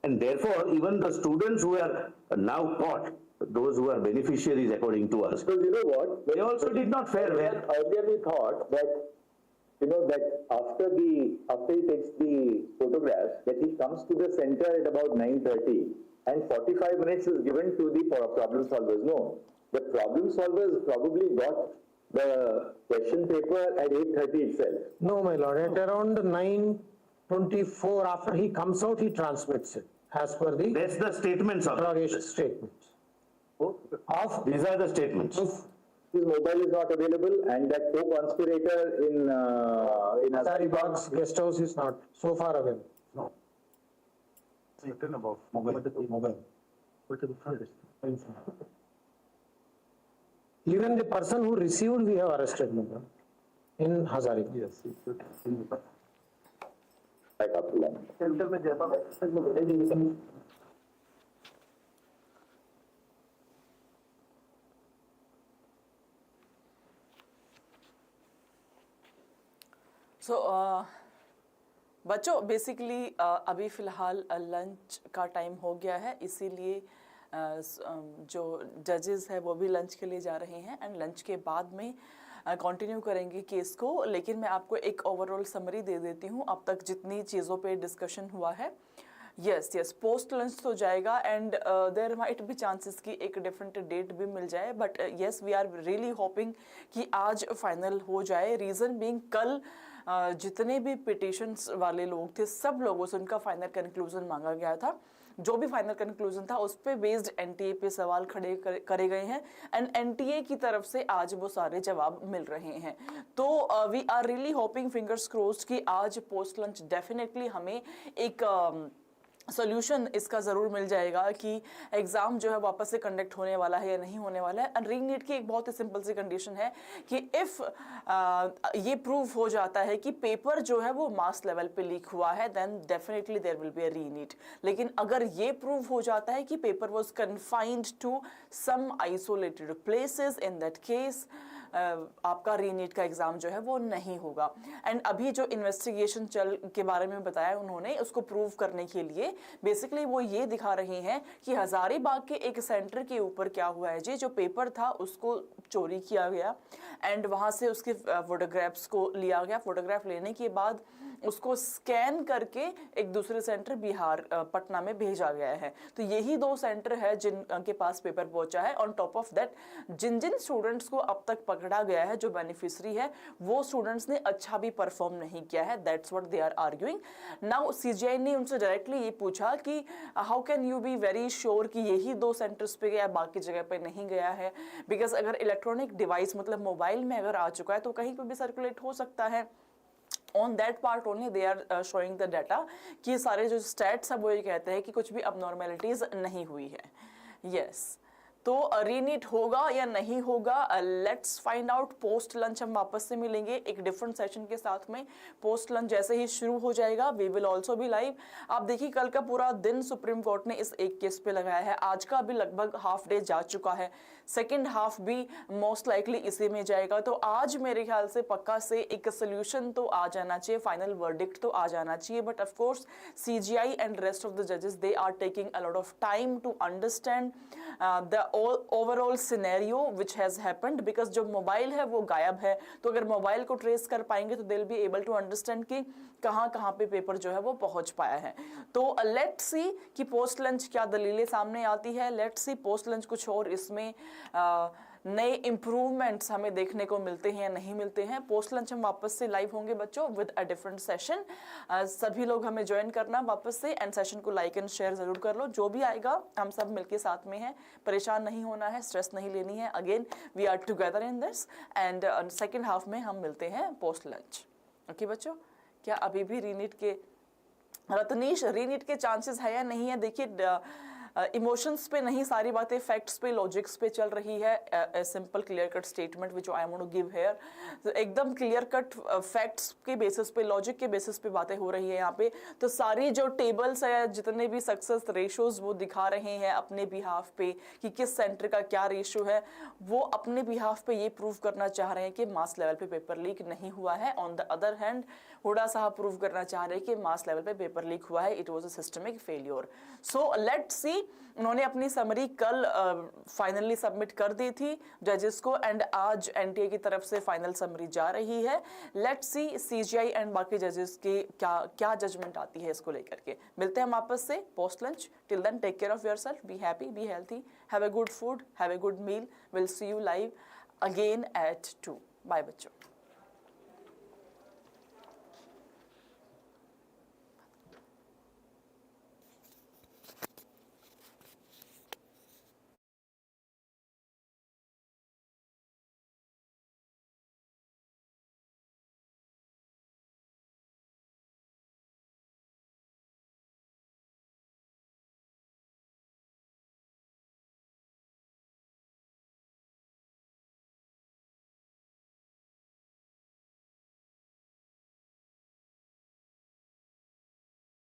And therefore, even the students who are now caught, those who are beneficiaries according to us, Because you know what? they also did not fare well. Earlier we thought that, you know, that after he takes the photographs, that he comes to the center at about 9:30 and 45 minutes is given to the problem solvers. No, the problem solvers probably got the question paper at 8:30 itself. no, my lord, at around 9:24, after he comes out, he transmits it as per the That's the statements of interrogation statements. Of These are the statements. His mobile is not available, and that co-conspirator in Hazaribagh's guest house is not so far available. No. Written about mobile. Even the person who received, we have arrested him in Hazaribagh. Yes. Right after lunch. सो बच्चों basically अभी फ़िलहाल lunch का time हो गया है, इसीलिए जो जजेस है वो भी लंच के लिए जा रहे हैं एंड लंच के बाद में कंटिन्यू करेंगे केस को। लेकिन मैं आपको एक ओवरऑल समरी दे देती हूँ अब तक जितनी चीज़ों पे डिस्कशन हुआ है। यस पोस्ट लंच तो जाएगा and there might be chances कि एक डिफरेंट डेट भी मिल जाए, but yes we are really hoping कि आज फाइनल हो जाए। रीज़न बीइंग कल जितने भी पिटिशंस वाले लोग थे सब लोगों से उनका फाइनल कंक्लूजन मांगा गया था। जो भी फाइनल कंक्लूजन था उस पे बेस्ड एनटीए पे सवाल खड़े करे गए हैं एंड एनटीए की तरफ से आज वो सारे जवाब मिल रहे हैं। तो we are really hoping, fingers crossed, कि आज पोस्ट लंच डेफिनेटली हमें एक सोल्यूशन इसका ज़रूर मिल जाएगा कि एग्ज़ाम जो है वापस से कंडक्ट होने वाला है या नहीं होने वाला है। एंड रीनीट की एक बहुत ही सिंपल सी कंडीशन है कि इफ़ ये प्रूव हो जाता है कि पेपर जो है वो मास लेवल पे लीक हुआ है then definitely there will be a ReNEET. लेकिन अगर ये प्रूव हो जाता है कि paper was confined to some isolated places, in that case आपका रीनीट का एग्जाम जो है वो नहीं होगा। एंड अभी जो इन्वेस्टिगेशन चल के बारे में बताया उन्होंने, उसको प्रूव करने के लिए बेसिकली वो ये दिखा रहे हैं कि हजारीबाग के एक सेंटर के ऊपर क्या हुआ है जी, जो पेपर था उसको चोरी किया गया एंड वहां से उसके फोटोग्राफ्स को लिया गया। फोटोग्राफ लेने के बाद उसको स्कैन करके एक दूसरे सेंटर बिहार पटना में भेजा गया है। तो यही दो सेंटर है जिनके पास पेपर पहुंचा है। ऑन टॉप ऑफ दैट जिन स्टूडेंट्स को अब तक पकड़ा गया है जो बेनिफिशियरी है वो स्टूडेंट्स ने अच्छा भी परफॉर्म नहीं किया है। That's what they are arguing. Now CJI ने उनसे डायरेक्टली ये पूछा कि how can you be very sure कि यही दो सेंटर्स पे गया, बाकी जगह पे नहीं गया है? बिकॉज अगर इलेक्ट्रॉनिक डिवाइस मतलब मोबाइल में अगर आ चुका है तो कहीं पर भी सर्कुलेट हो सकता है। On that part only they are showing the data कि सारे जो स्टैट्स है वो ये कहते हैं कि कुछ भी abnormalities नहीं हुई है। Yes, तो रीनीट होगा या नहीं होगा, let's find out. Post lunch हम वापस से मिलेंगे एक डिफरेंट सेशन के साथ में। पोस्ट लंच जैसे ही शुरू हो जाएगा we will also be live. आप देखिए कल का पूरा दिन सुप्रीम कोर्ट ने इस एक केस पे लगाया है। आज का भी लगभग हाफ डे जा चुका है, सेकेंड हाफ भी मोस्ट लाइकली इसी में जाएगा। तो आज मेरे ख्याल से पक्का से एक सोल्यूशन तो आ जाना चाहिए, फाइनल वर्डिक्ट तो आ जाना चाहिए। But of course CJI and rest of the जजेस they are taking a lot of time to understand the overall scenario which has happened. Because जो मोबाइल है वो गायब है, तो अगर मोबाइल को ट्रेस कर पाएंगे तो they will be able to understand कि कहाँ पे पेपर जो है वो पहुंच पाया है। तो लेट्स सी कि पोस्ट लंच क्या दलीलें सामने आती है। लेट्स सी पोस्ट लंच कुछ और इसमें नए इंप्रूवमेंट्स हमें देखने को मिलते हैं या नहीं मिलते हैं। पोस्ट लंच हम वापस से लाइव होंगे बच्चों विद अ डिफरेंट सेशन। सभी लोग हमें ज्वाइन करना वापस से एंड सेशन को लाइक एंड शेयर जरूर कर लो। जो भी आएगा हम सब मिलके साथ में हैं, परेशान नहीं होना है, स्ट्रेस नहीं लेनी है। Again we are together in this and second half में हम मिलते हैं पोस्ट लंच। ओके बच्चों, क्या अभी भी रीनीट के रत्नीश रीनीट के चांसेस है या नहीं है? देखिए इमोशंस पे नहीं, सारी बातें फैक्ट्स पे, लॉजिक्स पे चल रही है। Simple clear cut statement which I want to give here, एकदम क्लियर कट फैक्ट्स के बेसिस पे, लॉजिक के बेसिस पे बातें हो रही है यहाँ पे। तो सारी जो टेबल्स है, जितने भी सक्सेस रेशोज वो दिखा रहे हैं अपने बिहाफ पे कि किस सेंटर का क्या रेशो है, वो अपने बिहाफ पे ये प्रूव करना चाह रहे हैं कि मास लेवल पे पेपर लीक नहीं हुआ है। On the other hand Hooda साहब प्रूव करना चाह रहे हैं कि मास लेवल पे पेपर लीक हुआ है, it was a systemic failure. So let's see, उन्होंने अपनी समरी कल फाइनली सबमिट कर दी थी जजेस को एंड आज एनटीए की तरफ से फाइनल समरी जा रही है। लेट्स सी सीजीआई एंड बाकी जजेस की क्या जजमेंट आती है इसको लेकर के। मिलते हैं हम आपस से post lunch. Till then take care of yourself, be happy, be healthy, have a good food, have a good meal. Will see you live again at 2। Bye बच्चों।